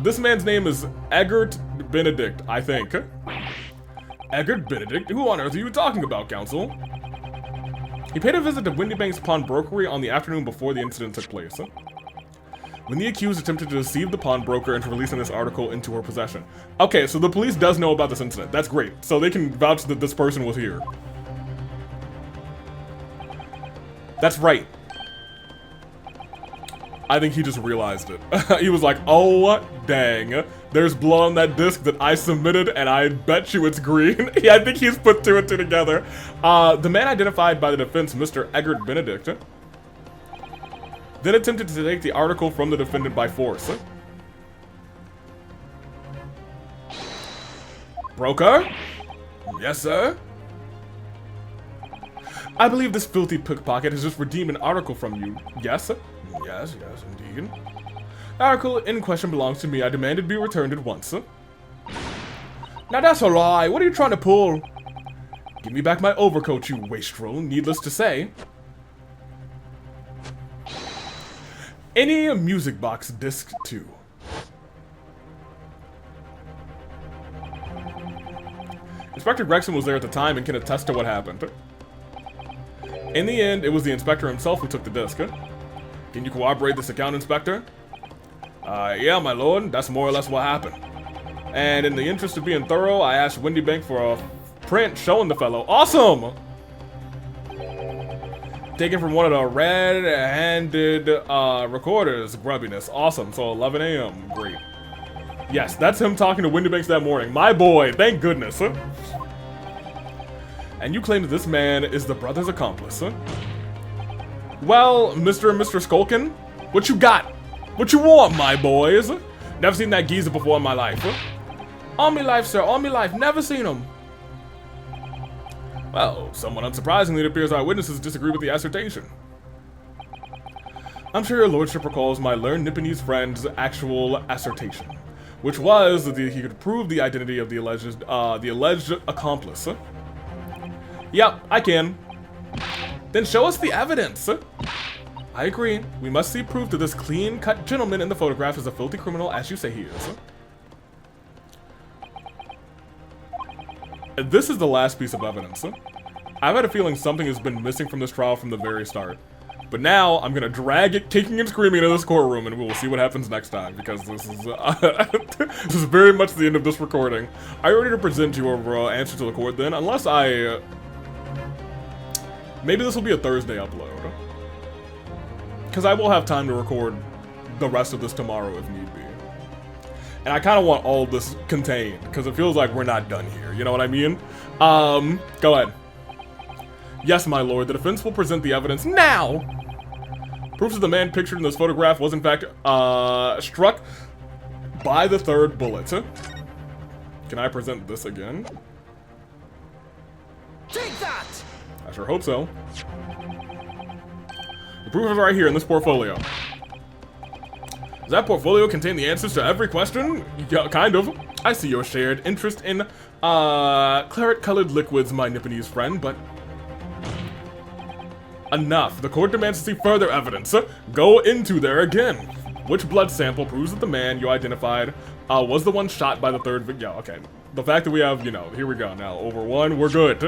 This man's name is Eggert Benedict, I think. Eggert Benedict? Who on earth are you talking about, Council? He paid a visit to Windybank's pawnbrokery on the afternoon before the incident took place. When the accused attempted to deceive the pawnbroker into releasing this article into her possession. Okay, so the police does know about this incident. That's great. So they can vouch that this person was here. That's right. I think he just realized it. He was like, oh, dang. There's blood on that disc that I submitted, and I bet you it's green. Yeah, I think he's put two and two together. The man identified by the defense, Mr. Eggert Benedict, then attempted to take the article from the defendant by force. Broker? Yes, sir? I believe this filthy pickpocket has just redeemed an article from you. Yes? Yes, indeed. The article in question belongs to me. I demand it be returned at once. Now that's a lie. What are you trying to pull? Give me back my overcoat, you wastrel. Needless to say. Any music box disc 2. Inspector Gregson was there at the time and can attest to what happened. In the end, it was the inspector himself who took the disc. Can you corroborate this account, Inspector? Yeah, my lord. That's more or less what happened. And in the interest of being thorough, I asked Windybank for a print showing the fellow. Awesome! Taken from one of the red-handed recorders. Grubbiness. Awesome. So 11 a.m. Great. Yes, that's him talking to Windybanks that morning. My boy. Thank goodness. And you claim that this man is the brother's accomplice, huh? Well, Mr. and Mr. Skulkin, what you got? What you want, my boys? Never seen that geezer before in my life, huh? All me life, sir, all me life, never seen him. Well, somewhat unsurprisingly, it appears our witnesses disagree with the assertion. I'm sure your lordship recalls my learned Nipponese friend's actual assertion, which was that he could prove the identity of the alleged accomplice. Yep, I can. Then show us the evidence. I agree. We must see proof that this clean-cut gentleman in the photograph is a filthy criminal as you say he is. This is the last piece of evidence. I've had a feeling something has been missing from this trial from the very start. But now, I'm gonna drag it kicking and screaming into this courtroom and we will see what happens next time, because this is this is very much the end of this recording. Are you ready to present your answer to the court then? Unless I... maybe this will be a Thursday upload. Because I will have time to record the rest of this tomorrow if need be. And I kind of want all of this contained, because it feels like we're not done here, you know what I mean? Go ahead. Yes, my lord, the defense will present the evidence now! Proves that the man pictured in this photograph was in fact, struck by the third bullet. Can I present this again? Take that! I sure hope so. The proof is right here in this portfolio. Does that portfolio contain the answers to every question? Yeah, kind of. I see your shared interest in, claret-colored liquids, my Nipponese friend, but... enough. The court demands to see further evidence. Go into there again. Which blood sample proves that the man you identified, was the one shot by the third victim? Yeah, okay. The fact that we have, you know, here we go now, over one, we're good.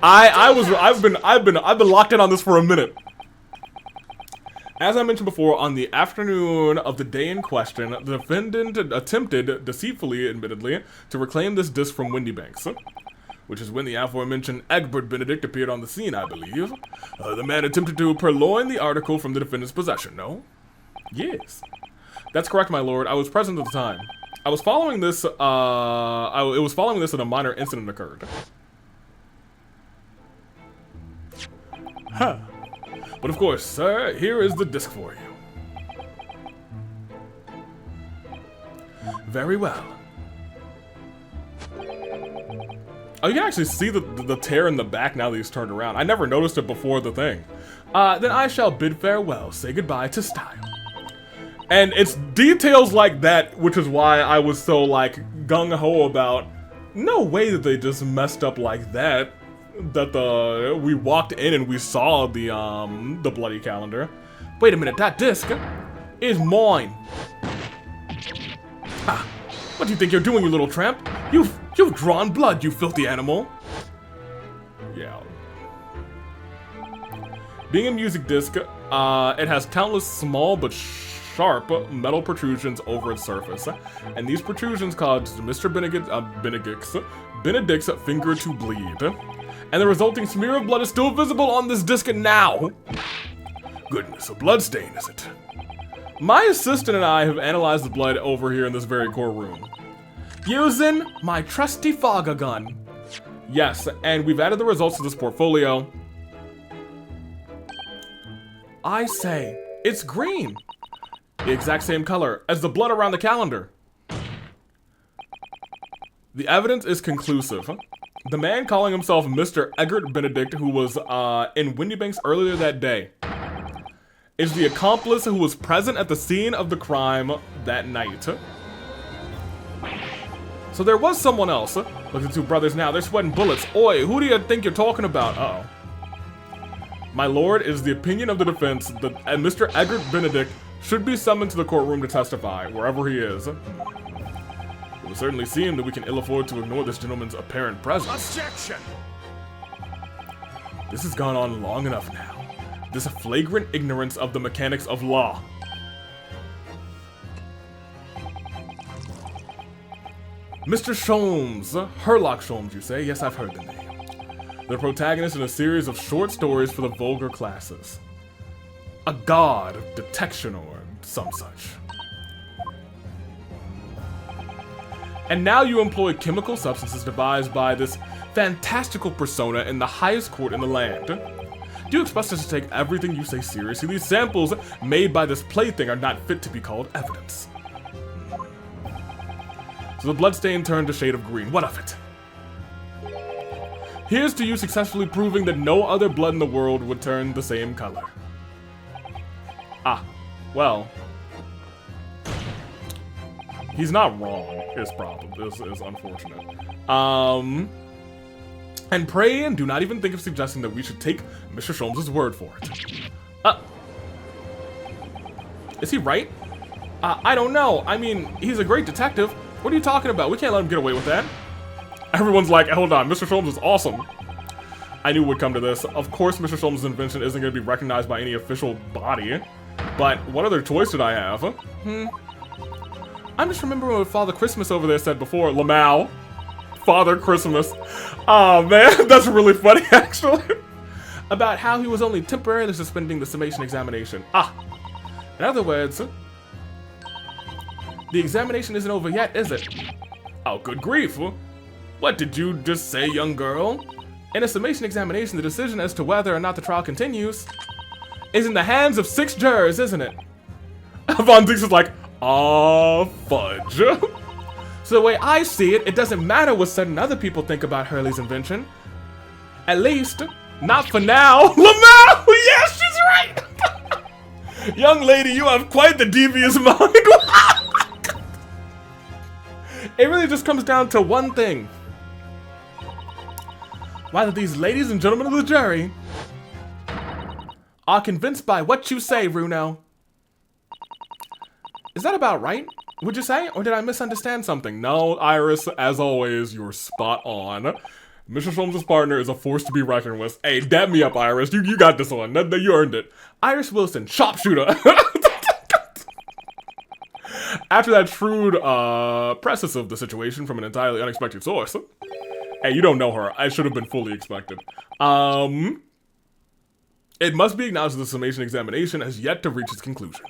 I've been locked in on this for a minute. As I mentioned before, on the afternoon of the day in question, the defendant attempted, deceitfully admittedly, to reclaim this disc from Windybanks, which is when the aforementioned Egbert Benedict appeared on the scene, I believe. The man attempted to purloin the article from the defendant's possession, no? Yes. That's correct, my lord. I was present at the time. I was following this, it was following this and a minor incident occurred. But of course, sir, here is the disc for you. Very well. Oh, you can actually see the tear in the back now that he's turned around. I never noticed it before the thing. Then I shall bid farewell, say goodbye to style. And it's details like that, which is why I was so, like, gung-ho about, no way that they just messed up like that. That we walked in and we saw the bloody calendar. Wait a minute, that disc is mine. Ah, what do you think you're doing, you little tramp? You've drawn blood, you filthy animal. Yeah. Being a music disc, it has countless small but sharp metal protrusions over its surface, and these protrusions cause Mr. Benedict's finger to bleed, and the resulting smear of blood is still visible on this disc now. Goodness, a blood stain, is it? My assistant and I have analyzed the blood over here in this very core room, using my trusty fogger gun. Yes, and we've added the results to this portfolio. I say, it's green. The exact same color as the blood around the calendar. The evidence is conclusive. The man calling himself Mr. Egbert Benedict, who was in Windybanks earlier that day, is the accomplice who was present at the scene of the crime that night. So there was someone else. Look at the two brothers now, they're sweating bullets. Oi, who do you think you're talking about? Uh-oh. My lord, it is the opinion of the defense that Mr. Egbert Benedict should be summoned to the courtroom to testify, wherever he is. It would certainly seem that we can ill afford to ignore this gentleman's apparent presence. Objection! This has gone on long enough now. This flagrant ignorance of the mechanics of law. Mr. Sholmes, Herlock Sholmes, you say? Yes, I've heard the name. The protagonist in a series of short stories for the vulgar classes. A god of detection or some such. And now you employ chemical substances devised by this fantastical persona in the highest court in the land. Do you expect us to take everything you say seriously? These samples made by this plaything are not fit to be called evidence. So the bloodstain turned a shade of green. What of it? Here's to you successfully proving that no other blood in the world would turn the same color. Ah, well. He's not wrong, is problem. This is unfortunate. And pray and do not even think of suggesting that we should take Mr. Sholmes' word for it. Is he right? I don't know. I mean, he's a great detective. What are you talking about? We can't let him get away with that. Everyone's like, hold on, Mr. Sholmes is awesome. I knew it would come to this. Of course, Mr. Sholmes' invention isn't going to be recognized by any official body. But what other choice did I have? I'm just remembering what Father Christmas over there said before. Lamau. Father Christmas. Oh, man, that's really funny, actually. About how he was only temporarily suspending the summation examination. In other words, the examination isn't over yet, is it? Oh, good grief. What did you just say, young girl? In a summation examination, the decision as to whether or not the trial continues is in the hands of 6 jurors, isn't it? Von Dix is like, fudge. So the way I see it, it doesn't matter what certain other people think about Hurley's invention. At least, not for now. Lamau! Yes, she's right! Young lady, you have quite the devious mind. It really just comes down to one thing. Whether these ladies and gentlemen of the jury are convinced by what you say, Runo. Is that about right? Would you say? Or did I misunderstand something? No, Iris, as always, you're spot on. Mr. Sholmes' partner is a force to be reckoned with. Hey, dab me up, Iris. You got this one. You earned it. Iris Wilson, sharpshooter. After that shrewd preface of the situation from an entirely unexpected source. Hey, you don't know her. I should have been fully expected. It must be acknowledged that the summation examination has yet to reach its conclusion.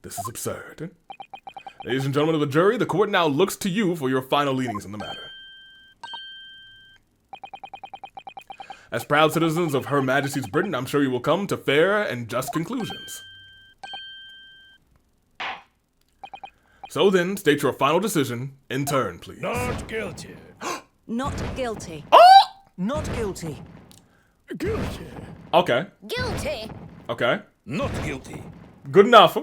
This is absurd. Ladies and gentlemen of the jury, the court now looks to you for your final leanings in the matter. As proud citizens of Her Majesty's Britain, I'm sure you will come to fair and just conclusions. So then, state your final decision in turn, please. Not guilty. Not guilty. Not guilty. Guilty. Okay. Guilty. Okay. Not guilty. Good enough.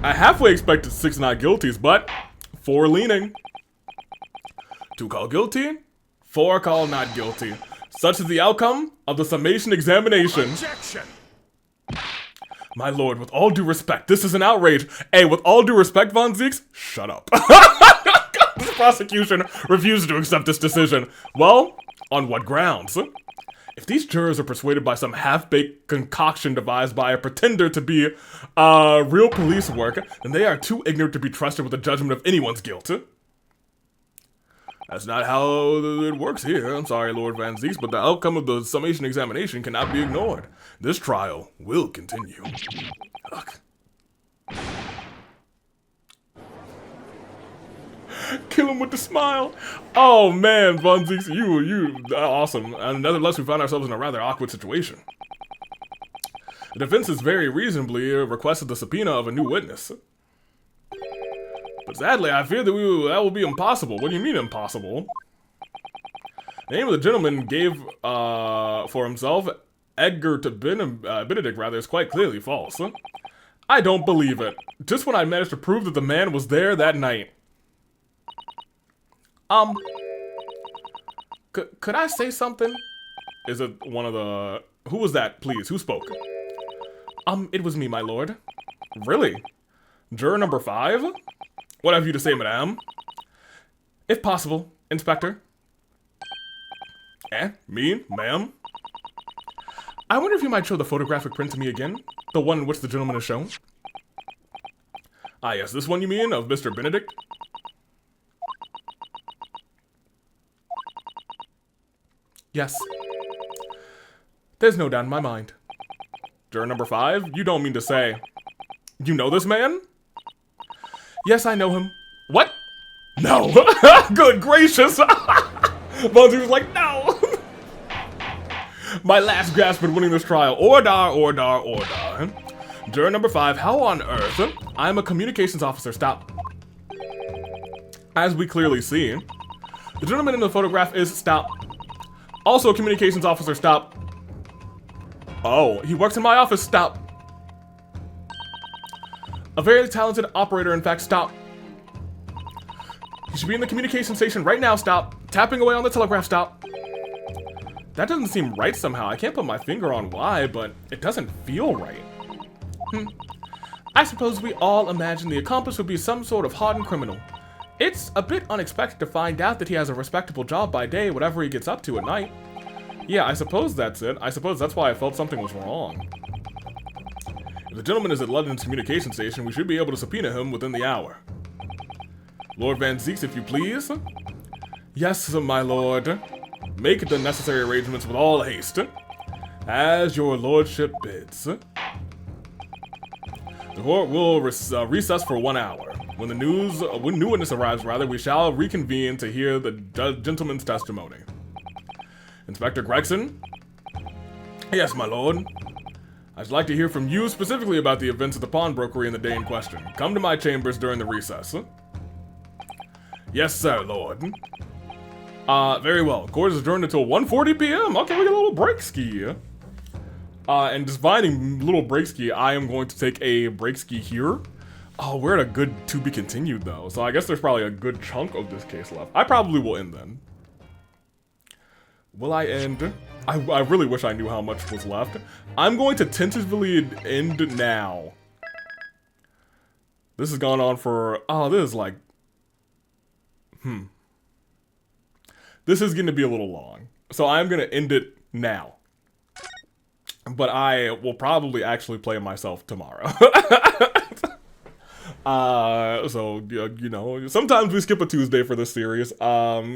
I halfway expected 6 not guilties, but 4 leaning. 2 call guilty, 4 call not guilty. Such is the outcome of the summation examination. Objection. My lord, with all due respect, this is an outrage. Hey, with all due respect, Von Zieks, shut up. This prosecution refused to accept this decision. Well, on what grounds? If these jurors are persuaded by some half-baked concoction devised by a pretender to be real police work, then they are too ignorant to be trusted with the judgment of anyone's guilt. That's not how it works here. I'm sorry, Lord Van Zieks, but the outcome of the summation examination cannot be ignored. This trial will continue. Ugh. Kill him with the smile. Oh man, Von Zieks, you awesome. And nevertheless, we found ourselves in a rather awkward situation. The defense has very reasonably requested the subpoena of a new witness. But sadly, I fear that that will be impossible. What do you mean impossible? The name of the gentleman gave for himself, Edgar to Benedict rather, is quite clearly false. I don't believe it. Just when I managed to prove that the man was there that night. Could I say something? Is it one of the... Who was that, please? Who spoke? It was me, my lord. Really? Juror number 5? What have you to say, madame? If possible, Inspector. Me, ma'am? I wonder if you might show the photographic print to me again? The one in which the gentleman is shown? Ah, yes, this one you mean, of Mr. Benedict? Yes. There's no doubt in my mind. Juror number 5, you don't mean to say... You know this man? Yes, I know him. What? No. Good gracious. Bonzi was like, no. My last grasp at winning this trial. Order. Juror number 5, how on earth? I'm a communications officer. Stop. As we clearly see, the gentleman in the photograph is stop. Also a communications officer. Stop. Oh, he works in my office. Stop. A very talented operator, in fact. Stop. He should be in the communication station right now. Stop. Tapping away on the telegraph. Stop. That doesn't seem right somehow. I can't put my finger on why, but it doesn't feel right. I suppose we all imagine the accomplice would be some sort of hardened criminal. It's a bit unexpected to find out that he has a respectable job by day, whatever he gets up to at night. Yeah, I suppose that's it. I suppose that's why I felt something was wrong. If the gentleman is at London's communication station, we should be able to subpoena him within the hour. Lord Van Zieks, if you please. Yes, my lord. Make the necessary arrangements with all haste. As your lordship bids. The court will recess for 1 hour. When new witness arrives, we shall reconvene to hear the gentleman's testimony. Inspector Gregson? Yes, my lord. I'd like to hear from you specifically about the events at the pawnbrokery in the day in question. Come to my chambers during the recess. Yes, sir, lord. Very well. Court is adjourned until 1:40 p.m. Okay, we got a little break ski. And defining little break ski, I am going to take a break ski here. Oh, we're at a good to be continued though, so I guess there's probably a good chunk of this case left. I probably will end then. Will I end? I really wish I knew how much was left. I'm going to tentatively end now. This has gone on for, oh, this is like, This is going to be a little long, so I'm going to end it now. But I will probably actually play myself tomorrow. So, you know, sometimes we skip a Tuesday for this series.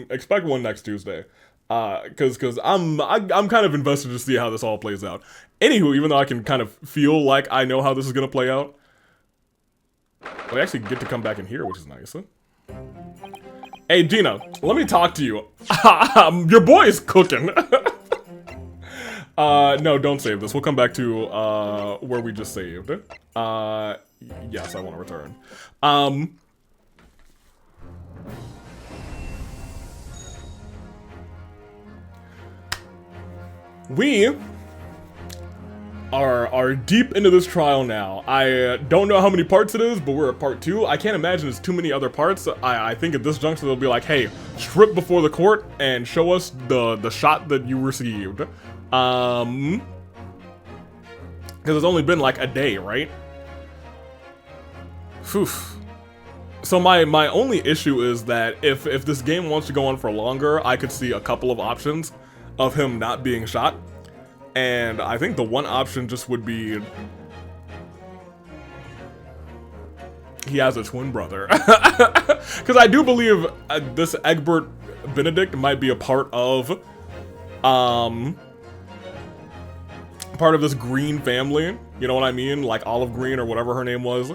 Expect one next Tuesday. Cause I'm kind of invested to see how this all plays out. Anywho, even though I can kind of feel like I know how this is gonna play out, we actually get to come back in here, which is nice. Hey, Gina, let me talk to you. Your boy is cooking. No, don't save this. We'll come back to, where we just saved. Yes, I want to return. We are deep into this trial now. I don't know how many parts it is, but we're at part 2. I can't imagine there's too many other parts. I think at this juncture they'll be like, hey, strip before the court and show us the shot that you received. Because it's only been like a day, right? Phew. So my only issue is that if this game wants to go on for longer, I could see a couple of options of him not being shot. And I think the one option just would be he has a twin brother. Because I do believe this Egbert Benedict might be a part of this green family. You know what I mean? Like Olive Green or whatever her name was.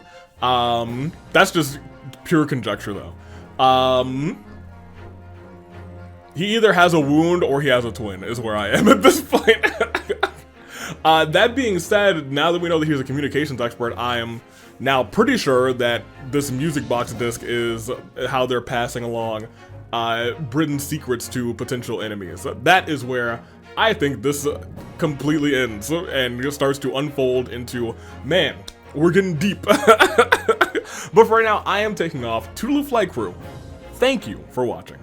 That's just pure conjecture though. He either has a wound or he has a twin, is where I am at this point. That being said, now that we know that he's a communications expert, I am now pretty sure that this music box disc is how they're passing along Britain's secrets to potential enemies. That is where I think this completely ends and just starts to unfold into, man, we're getting deep. But for right now, I am taking off. Toodaloo Flight Crew, thank you for watching.